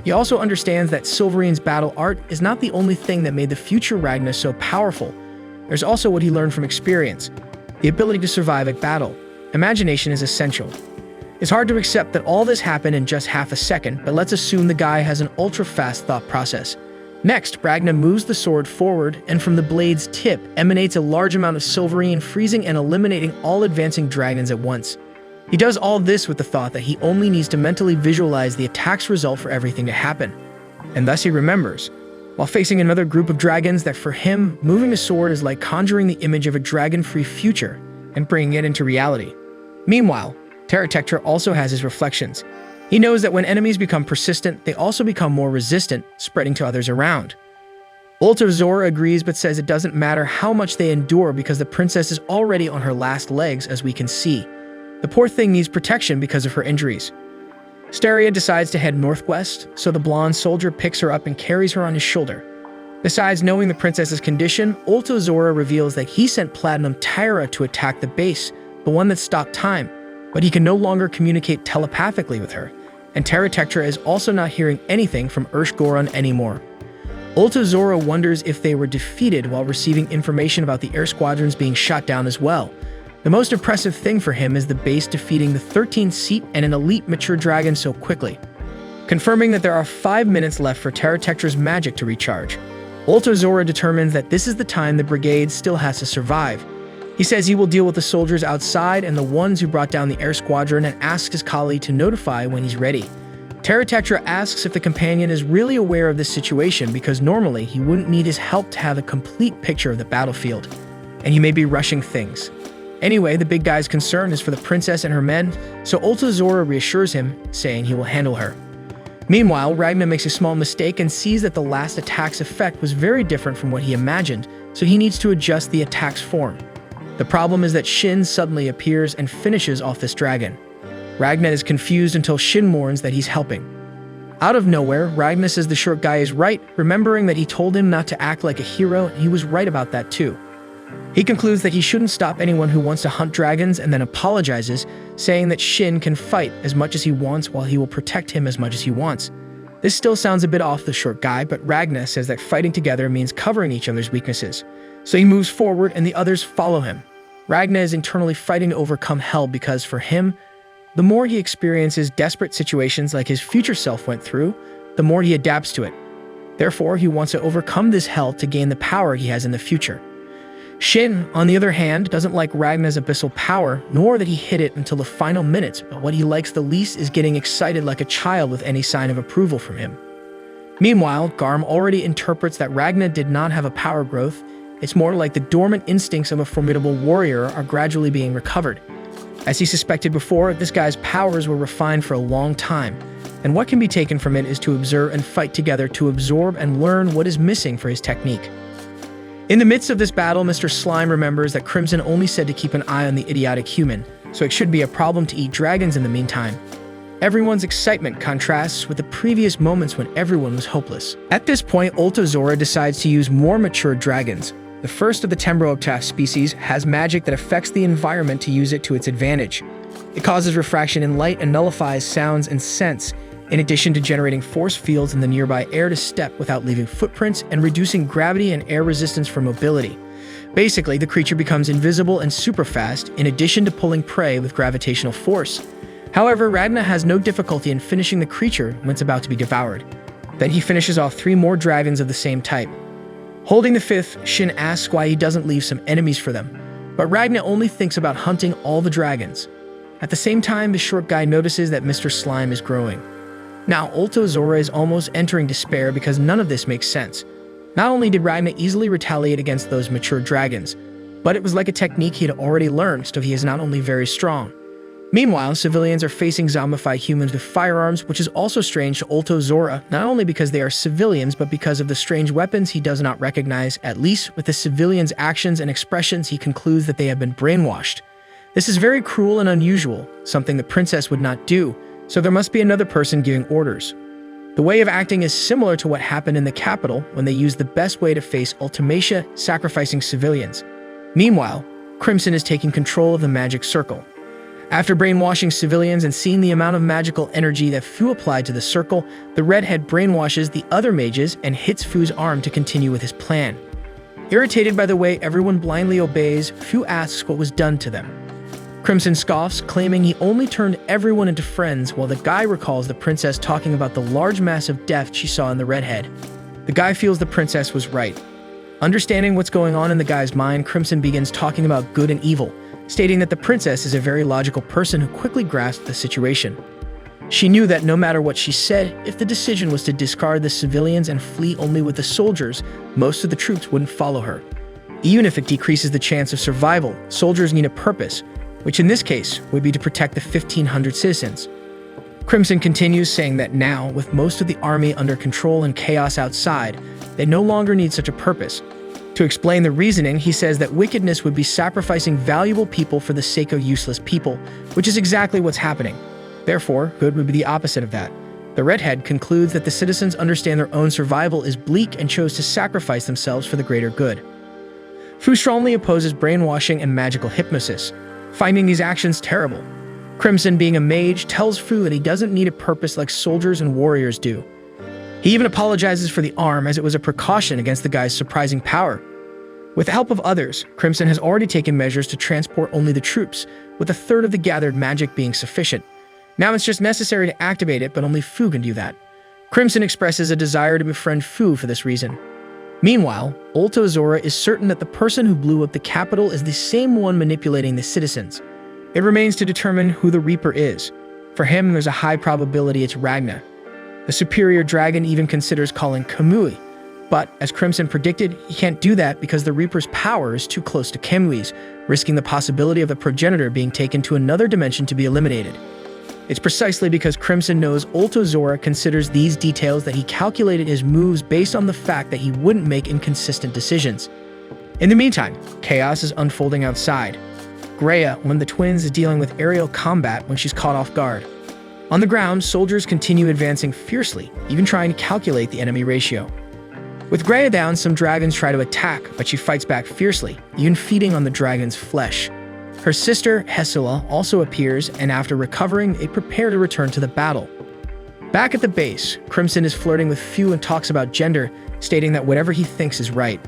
He also understands that Silverine's battle art is not the only thing that made the future Ragna so powerful. There's also what he learned from experience, the ability to survive at battle. Imagination is essential. It's hard to accept that all this happened in just half a second, but let's assume the guy has an ultra-fast thought process. Next, Ragna moves the sword forward, and from the blade's tip emanates a large amount of Silverine, freezing and eliminating all advancing dragons at once. He does all this with the thought that he only needs to mentally visualize the attack's result for everything to happen. And thus he remembers, while facing another group of dragons, that for him, moving a sword is like conjuring the image of a dragon-free future and bringing it into reality. Meanwhile, Terratectra also has his reflections. He knows that when enemies become persistent, they also become more resistant, spreading to others around. Zora agrees but says it doesn't matter how much they endure because the princess is already on her last legs, as we can see. The poor thing needs protection because of her injuries. Steria decides to head northwest, so the blonde soldier picks her up and carries her on his shoulder. Besides knowing the princess's condition, Ultozora reveals that he sent Platinum Tyra to attack the base, the one that stopped time, but he can no longer communicate telepathically with her, and Terratectra is also not hearing anything from Goron anymore. Ultozora wonders if they were defeated while receiving information about the air squadrons being shot down as well. The most impressive thing for him is the base defeating the 13th and an elite mature dragon so quickly. Confirming that there are 5 minutes left for Terratectra's magic to recharge, Ultozora determines that this is the time the brigade still has to survive. He says he will deal with the soldiers outside and the ones who brought down the air squadron and asks his colleague to notify when he's ready. Terratectra asks if the companion is really aware of this situation because normally he wouldn't need his help to have a complete picture of the battlefield, and he may be rushing things. Anyway, the big guy's concern is for the princess and her men, so Ultozora reassures him, saying he will handle her. Meanwhile, Ragna makes a small mistake and sees that the last attack's effect was very different from what he imagined, so he needs to adjust the attack's form. The problem is that Shin suddenly appears and finishes off this dragon. Ragna is confused until Shin warns that he's helping. Out of nowhere, Ragna says the short guy is right, remembering that he told him not to act like a hero, and he was right about that too. He concludes that he shouldn't stop anyone who wants to hunt dragons and then apologizes, saying that Shin can fight as much as he wants while he will protect him as much as he wants. This still sounds a bit off the short guy, but Ragna says that fighting together means covering each other's weaknesses. So he moves forward and the others follow him. Ragna is internally fighting to overcome hell because for him, the more he experiences desperate situations like his future self went through, the more he adapts to it. Therefore, he wants to overcome this hell to gain the power he has in the future. Shin, on the other hand, doesn't like Ragna's abyssal power, nor that he hid it until the final minutes, but what he likes the least is getting excited like a child with any sign of approval from him. Meanwhile, Garm already interprets that Ragna did not have a power growth. It's more like the dormant instincts of a formidable warrior are gradually being recovered. As he suspected before, this guy's powers were refined for a long time, and what can be taken from it is to observe and fight together to absorb and learn what is missing for his technique. In the midst of this battle, Mr. Slime remembers that Crimson only said to keep an eye on the idiotic human, so it should be a problem to eat dragons in the meantime. Everyone's excitement contrasts with the previous moments when everyone was hopeless. At this point, Ultozora decides to use more mature dragons. The first of the Tembrooptaf species has magic that affects the environment to use it to its advantage. It causes refraction in light and nullifies sounds and scents, in addition to generating force fields in the nearby air to step without leaving footprints and reducing gravity and air resistance for mobility. Basically, the creature becomes invisible and super fast, in addition to pulling prey with gravitational force. However, Ragna has no difficulty in finishing the creature when it's about to be devoured. Then he finishes off 3 more dragons of the same type. Holding the 5th, Shin asks why he doesn't leave some enemies for them, but Ragna only thinks about hunting all the dragons. At the same time, the short guy notices that Mr. Slime is growing. Now, Ultozora is almost entering despair because none of this makes sense. Not only did Ragna easily retaliate against those mature dragons, but it was like a technique he had already learned, so he is not only very strong. Meanwhile, civilians are facing zombified humans with firearms, which is also strange to Ultozora, not only because they are civilians, but because of the strange weapons he does not recognize. At least with the civilians' actions and expressions, he concludes that they have been brainwashed. This is very cruel and unusual, something the princess would not do, so there must be another person giving orders. The way of acting is similar to what happened in the capital when they used the best way to face Ultimacia, sacrificing civilians. Meanwhile, Crimson is taking control of the magic circle. After brainwashing civilians and seeing the amount of magical energy that Fu applied to the circle, the redhead brainwashes the other mages and hits Fu's arm to continue with his plan. Irritated by the way everyone blindly obeys, Fu asks what was done to them. Crimson scoffs, claiming he only turned everyone into friends, while the guy recalls the princess talking about the large mass of death she saw in the redhead. The guy feels the princess was right. Understanding what's going on in the guy's mind, Crimson begins talking about good and evil, stating that the princess is a very logical person who quickly grasped the situation. She knew that no matter what she said, if the decision was to discard the civilians and flee only with the soldiers, most of the troops wouldn't follow her. Even if it decreases the chance of survival, soldiers need a purpose, which in this case would be to protect the 1,500 citizens. Crimson continues, saying that now, with most of the army under control and chaos outside, they no longer need such a purpose. To explain the reasoning, he says that wickedness would be sacrificing valuable people for the sake of useless people, which is exactly what's happening. Therefore, good would be the opposite of that. The redhead concludes that the citizens understand their own survival is bleak and chose to sacrifice themselves for the greater good. Fu strongly opposes brainwashing and magical hypnosis, finding these actions terrible. Crimson, being a mage, tells Fu that he doesn't need a purpose like soldiers and warriors do. He even apologizes for the arm as it was a precaution against the guy's surprising power. With the help of others, Crimson has already taken measures to transport only the troops, with a third of the gathered magic being sufficient. Now it's just necessary to activate it, but only Fu can do that. Crimson expresses a desire to befriend Fu for this reason. Meanwhile, Zora is certain that the person who blew up the capital is the same one manipulating the citizens. It remains to determine who the Reaper is. For him, there's a high probability it's Ragna. The superior dragon even considers calling Kamui, but as Crimson predicted, he can't do that because the Reaper's power is too close to Kamui's, risking the possibility of the progenitor being taken to another dimension to be eliminated. It's precisely because Crimson knows Zora considers these details that he calculated his moves based on the fact that he wouldn't make inconsistent decisions. In the meantime, chaos is unfolding outside. Greya, one of the twins, is dealing with aerial combat when she's caught off guard. On the ground, soldiers continue advancing fiercely, even trying to calculate the enemy ratio. With Greya down, some dragons try to attack, but she fights back fiercely, even feeding on the dragon's flesh. Her sister, Hesula, also appears, and after recovering, they prepare to return to the battle. Back at the base, Crimson is flirting with Fu and talks about gender, stating that whatever he thinks is right.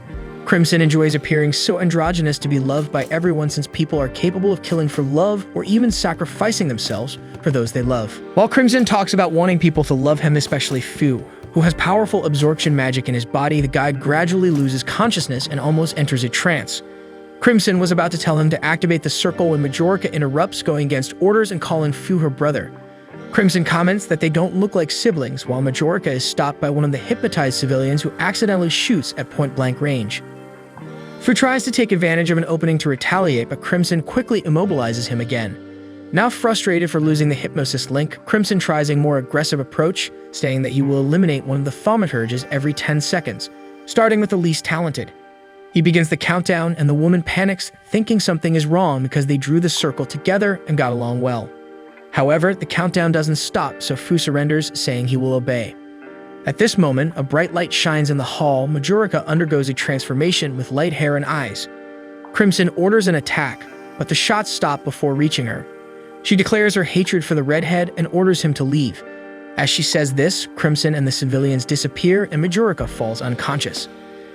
Crimson enjoys appearing so androgynous to be loved by everyone since people are capable of killing for love or even sacrificing themselves for those they love. While Crimson talks about wanting people to love him, especially Fu, who has powerful absorption magic in his body, the guy gradually loses consciousness and almost enters a trance. Crimson was about to tell him to activate the circle when Majorca interrupts, going against orders and calling Fu her brother. Crimson comments that they don't look like siblings, while Majorca is stopped by one of the hypnotized civilians who accidentally shoots at point-blank range. Fu tries to take advantage of an opening to retaliate, but Crimson quickly immobilizes him again. Now frustrated for losing the hypnosis link, Crimson tries a more aggressive approach, saying that he will eliminate one of the thaumaturges every 10 seconds, starting with the least talented. He begins the countdown, and the woman panics, thinking something is wrong because they drew the circle together and got along well. However, the countdown doesn't stop, so Fu surrenders, saying he will obey. At this moment, a bright light shines in the hall. Majorca undergoes a transformation with light hair and eyes. Crimson orders an attack, but the shots stop before reaching her. She declares her hatred for the redhead and orders him to leave. As she says this, Crimson and the civilians disappear and Majorca falls unconscious.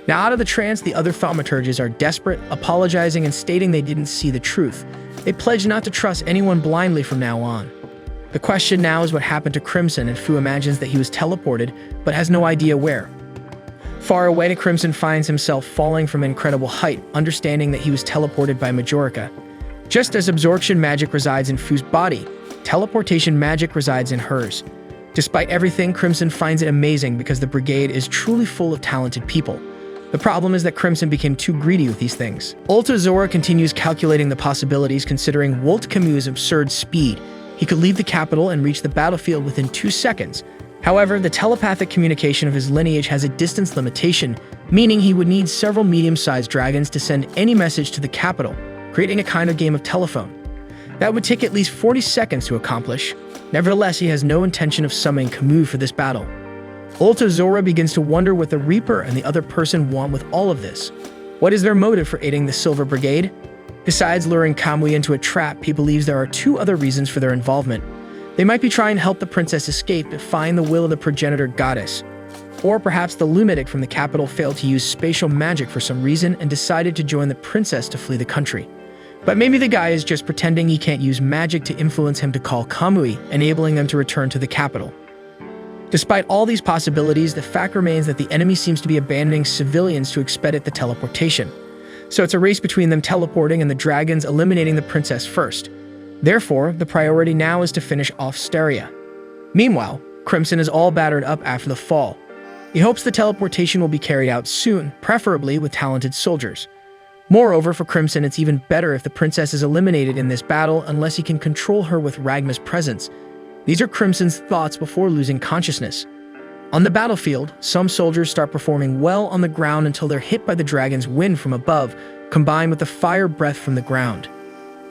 Now out of the trance, the other thaumaturges are desperate, apologizing and stating they didn't see the truth. They pledge not to trust anyone blindly from now on. The question now is what happened to Crimson, and Fu imagines that he was teleported, but has no idea where. Far away, Crimson finds himself falling from an incredible height, understanding that he was teleported by Majorca. Just as absorption magic resides in Fu's body, teleportation magic resides in hers. Despite everything, Crimson finds it amazing because the brigade is truly full of talented people. The problem is that Crimson became too greedy with these things. Zora continues calculating the possibilities, considering Wolt Camus' absurd speed. He could leave the capital and reach the battlefield within 2 seconds. However, the telepathic communication of his lineage has a distance limitation, meaning he would need several medium-sized dragons to send any message to the capital, creating a kind of game of telephone. That would take at least 40 seconds to accomplish. Nevertheless, he has no intention of summoning Camus for this battle. Zora begins to wonder what the Reaper and the other person want with all of this. What is their motive for aiding the Silver Brigade? Besides luring Kamui into a trap, he believes there are 2 other reasons for their involvement. They might be trying to help the princess escape, defying the will of the progenitor goddess. Or perhaps the lunatic from the capital failed to use spatial magic for some reason and decided to join the princess to flee the country. But maybe the guy is just pretending he can't use magic to influence him to call Kamui, enabling them to return to the capital. Despite all these possibilities, the fact remains that the enemy seems to be abandoning civilians to expedite the teleportation. So it's a race between them teleporting and the dragons eliminating the princess first. Therefore, the priority now is to finish off Steria. Meanwhile, Crimson is all battered up after the fall. He hopes the teleportation will be carried out soon, preferably with talented soldiers. Moreover, for Crimson, it's even better if the princess is eliminated in this battle unless he can control her with Ragma's presence. These are Crimson's thoughts before losing consciousness. On the battlefield, some soldiers start performing well on the ground until they're hit by the dragon's wind from above, combined with the fire breath from the ground.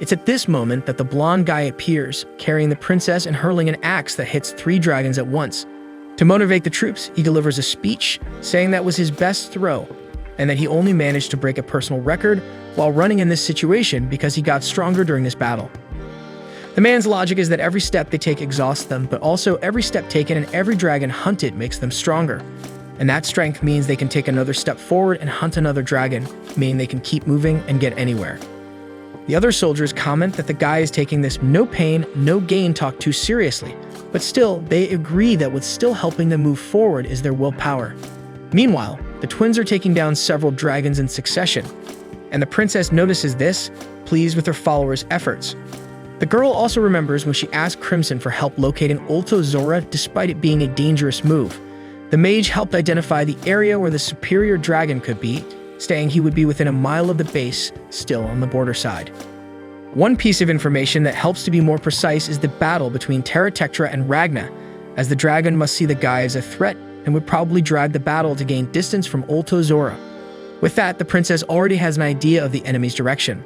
It's at this moment that the blonde guy appears, carrying the princess and hurling an axe that hits 3 dragons at once. To motivate the troops, he delivers a speech saying that was his best throw, and that he only managed to break a personal record while running in this situation because he got stronger during this battle. The man's logic is that every step they take exhausts them, but also every step taken and every dragon hunted makes them stronger. And that strength means they can take another step forward and hunt another dragon, meaning they can keep moving and get anywhere. The other soldiers comment that the guy is taking this no pain, no gain talk too seriously, but still, they agree that what's still helping them move forward is their willpower. Meanwhile, the twins are taking down several dragons in succession, and the princess notices this, pleased with her followers' efforts. The girl also remembers when she asked Crimson for help locating Ulto Zora despite it being a dangerous move. The mage helped identify the area where the superior dragon could be, saying he would be within a mile of the base, still on the border side. One piece of information that helps to be more precise is the battle between Terratectra and Ragna, as the dragon must see the guy as a threat and would probably drag the battle to gain distance from Ulto Zora. With that, the princess already has an idea of the enemy's direction.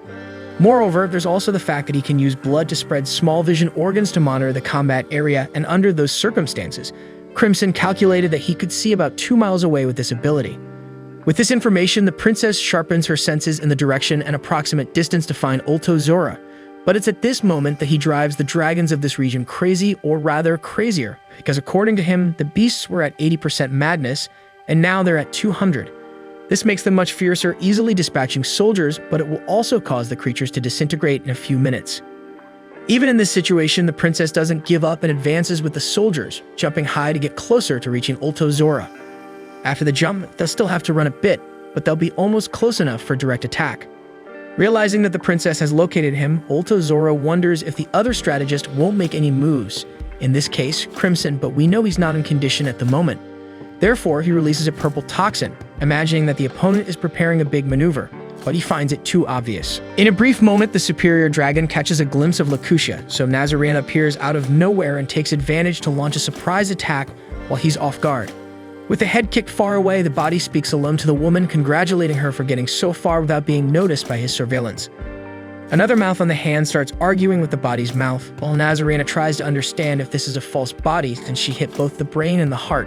Moreover, there's also the fact that he can use blood to spread small vision organs to monitor the combat area, and under those circumstances, Crimson calculated that he could see about 2 miles away with this ability. With this information, the princess sharpens her senses in the direction and approximate distance to find Ulto Zora, but it's at this moment that he drives the dragons of this region crazy, or rather crazier, because according to him, the beasts were at 80% madness, and now they're at 200. This makes them much fiercer, easily dispatching soldiers, but it will also cause the creatures to disintegrate in a few minutes. Even in this situation, the princess doesn't give up and advances with the soldiers, jumping high to get closer to reaching Ulto Zora. After the jump, they'll still have to run a bit, but they'll be almost close enough for direct attack. Realizing that the princess has located him, Ulto Zora wonders if the other strategist won't make any moves, in this case, Crimson, but we know he's not in condition at the moment. Therefore, he releases a purple toxin, imagining that the opponent is preparing a big maneuver, but he finds it too obvious. In a brief moment, the superior dragon catches a glimpse of Lakusha, so Nazarene appears out of nowhere and takes advantage to launch a surprise attack while he's off guard. With the head kicked far away, the body speaks alone to the woman, congratulating her for getting so far without being noticed by his surveillance. Another mouth on the hand starts arguing with the body's mouth, while Nazarena tries to understand if this is a false body since she hit both the brain and the heart.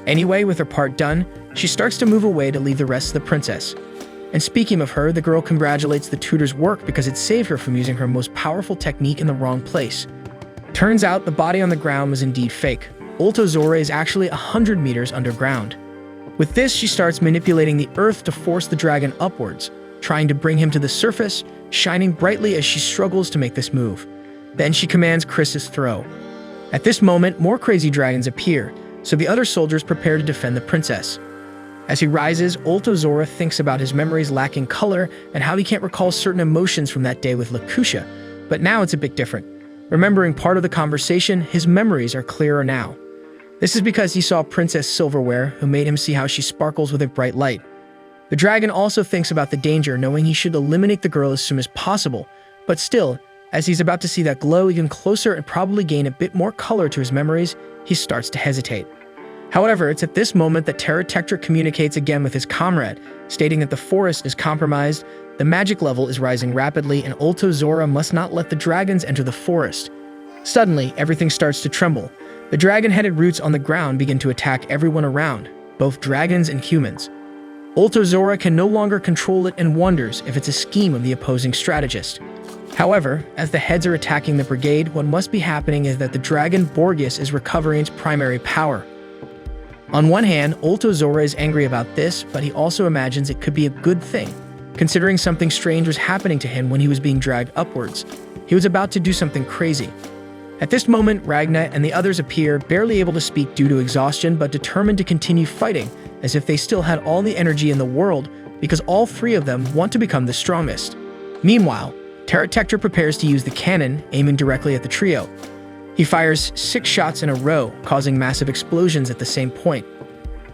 Anyway, with her part done, she starts to move away to leave the rest of the princess. And speaking of her, the girl congratulates the tutor's work because it saved her from using her most powerful technique in the wrong place. Turns out the body on the ground was indeed fake. Ulto Zora is actually 100 meters underground. With this, she starts manipulating the earth to force the dragon upwards, trying to bring him to the surface, shining brightly as she struggles to make this move. Then she commands Chris's throw. At this moment, more crazy dragons appear, so the other soldiers prepare to defend the princess. As he rises, Ulto Zora thinks about his memories lacking color and how he can't recall certain emotions from that day with Lakusha, but now it's a bit different. Remembering part of the conversation, his memories are clearer now. This is because he saw Princess Silverware, who made him see how she sparkles with a bright light. The dragon also thinks about the danger, knowing he should eliminate the girl as soon as possible, but still, as he's about to see that glow even closer and probably gain a bit more color to his memories, he starts to hesitate. However, it's at this moment that Terratectra communicates again with his comrade, stating that the forest is compromised, the magic level is rising rapidly, and Ulto Zora must not let the dragons enter the forest. Suddenly, everything starts to tremble. The dragon-headed roots on the ground begin to attack everyone around, both dragons and humans. Ulto Zora can no longer control it and wonders if it's a scheme of the opposing strategist. However, as the heads are attacking the brigade, what must be happening is that the dragon Borgias is recovering its primary power. On one hand, Ulto Zora is angry about this, but he also imagines it could be a good thing, considering something strange was happening to him when he was being dragged upwards. He was about to do something crazy. At this moment, Ragna and the others appear, barely able to speak due to exhaustion, but determined to continue fighting, as if they still had all the energy in the world, because all 3 of them want to become the strongest. Meanwhile, Terratectra prepares to use the cannon, aiming directly at the trio. He fires 6 shots in a row, causing massive explosions at the same point.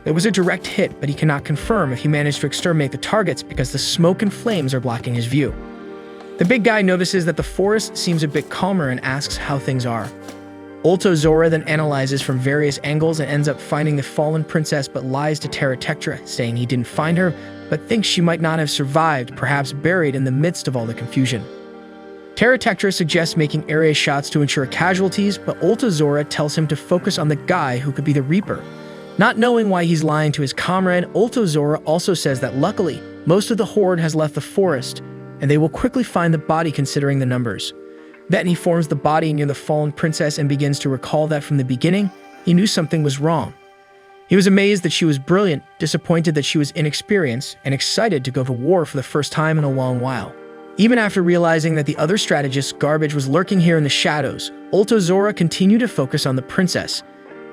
There was a direct hit, but he cannot confirm if he managed to exterminate the targets because the smoke and flames are blocking his view. The big guy notices that the forest seems a bit calmer and asks how things are. Ulto Zora then analyzes from various angles and ends up finding the fallen princess, but lies to Terratectra, saying he didn't find her, but thinks she might not have survived, perhaps buried in the midst of all the confusion. Terratectra suggests making area shots to ensure casualties, but Ultozora tells him to focus on the guy who could be the Reaper. Not knowing why he's lying to his comrade, Ultozora also says that luckily, most of the Horde has left the forest, and they will quickly find the body considering the numbers. Then he forms the body near the fallen princess and begins to recall that from the beginning, he knew something was wrong. He was amazed that she was brilliant, disappointed that she was inexperienced, and excited to go to war for the first time in a long while. Even after realizing that the other strategist's garbage was lurking here in the shadows, Ultozora continued to focus on the princess.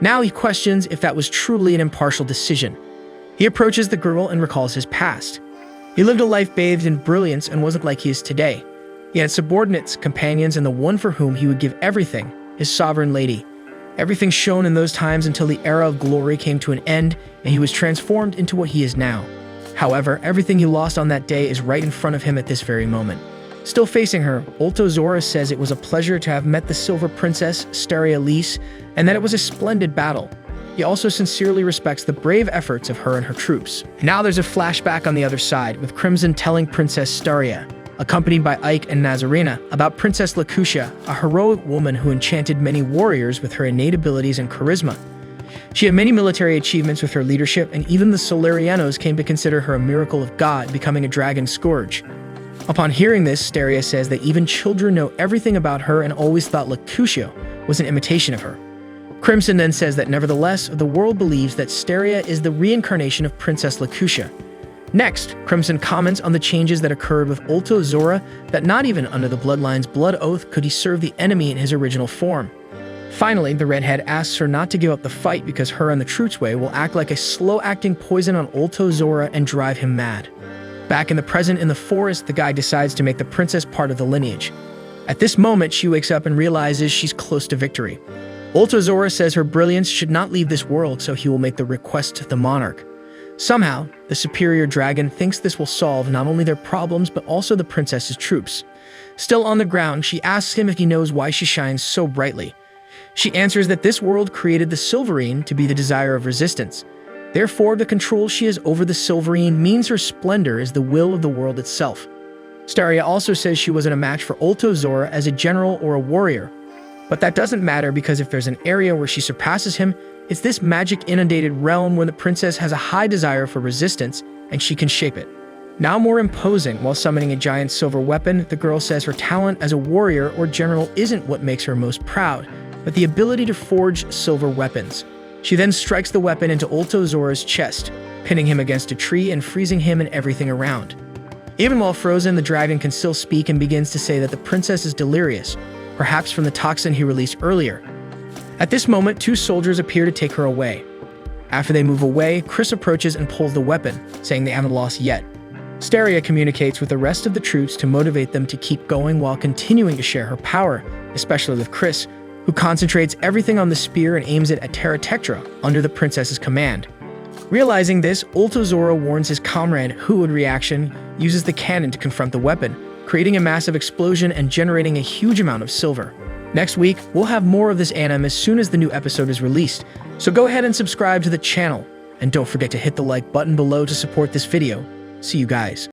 Now he questions if that was truly an impartial decision. He approaches the girl and recalls his past. He lived a life bathed in brilliance and wasn't like he is today. He had subordinates, companions, and the one for whom he would give everything, his sovereign lady. Everything shone in those times until the era of glory came to an end and he was transformed into what he is now. However, everything he lost on that day is right in front of him at this very moment. Still facing her, Ultozora says it was a pleasure to have met the Silver Princess, Steria Lys, and that it was a splendid battle. He also sincerely respects the brave efforts of her and her troops. Now there's a flashback on the other side, with Crimson telling Princess Steria, accompanied by Ike and Nazarena, about Princess Lacutia, a heroic woman who enchanted many warriors with her innate abilities and charisma. She had many military achievements with her leadership, and even the Solarianos came to consider her a miracle of God, becoming a dragon scourge. Upon hearing this, Steria says that even children know everything about her and always thought Lacutia was an imitation of her. Crimson then says that nevertheless, the world believes that Steria is the reincarnation of Princess Lacutia. Next, Crimson comments on the changes that occurred with Ultozora, that not even under the Bloodline's blood oath could he serve the enemy in his original form. Finally, the redhead asks her not to give up the fight because her and the Truthsway will act like a slow-acting poison on Ultozora and drive him mad. Back in the present in the forest, the guy decides to make the princess part of the lineage. At this moment, she wakes up and realizes she's close to victory. Ultozora says her brilliance should not leave this world, so he will make the request to the monarch. Somehow, the superior dragon thinks this will solve not only their problems, but also the princess's troops. Still on the ground, she asks him if he knows why she shines so brightly. She answers that this world created the Silverine to be the desire of resistance. Therefore, the control she has over the Silverine means her splendor is the will of the world itself. Steria also says she wasn't a match for Ultozora as a general or a warrior. But that doesn't matter because if there's an area where she surpasses him, it's this magic-inundated realm where the princess has a high desire for resistance and she can shape it. Now more imposing, while summoning a giant silver weapon, the girl says her talent as a warrior or general isn't what makes her most proud, but the ability to forge silver weapons. She then strikes the weapon into Ultozora's chest, pinning him against a tree and freezing him and everything around. Even while frozen, the dragon can still speak and begins to say that the princess is delirious, perhaps from the toxin he released earlier. At this moment, two soldiers appear to take her away. After they move away, Chris approaches and pulls the weapon, saying they haven't lost yet. Steria communicates with the rest of the troops to motivate them to keep going while continuing to share her power, especially with Chris, who concentrates everything on the spear and aims it at Terratectra under the princess's command. Realizing this, Ultozora warns his comrade, who in reaction uses the cannon to confront the weapon, creating a massive explosion and generating a huge amount of silver. Next week, we'll have more of this anime as soon as the new episode is released, so go ahead and subscribe to the channel, and don't forget to hit the like button below to support this video. See you guys.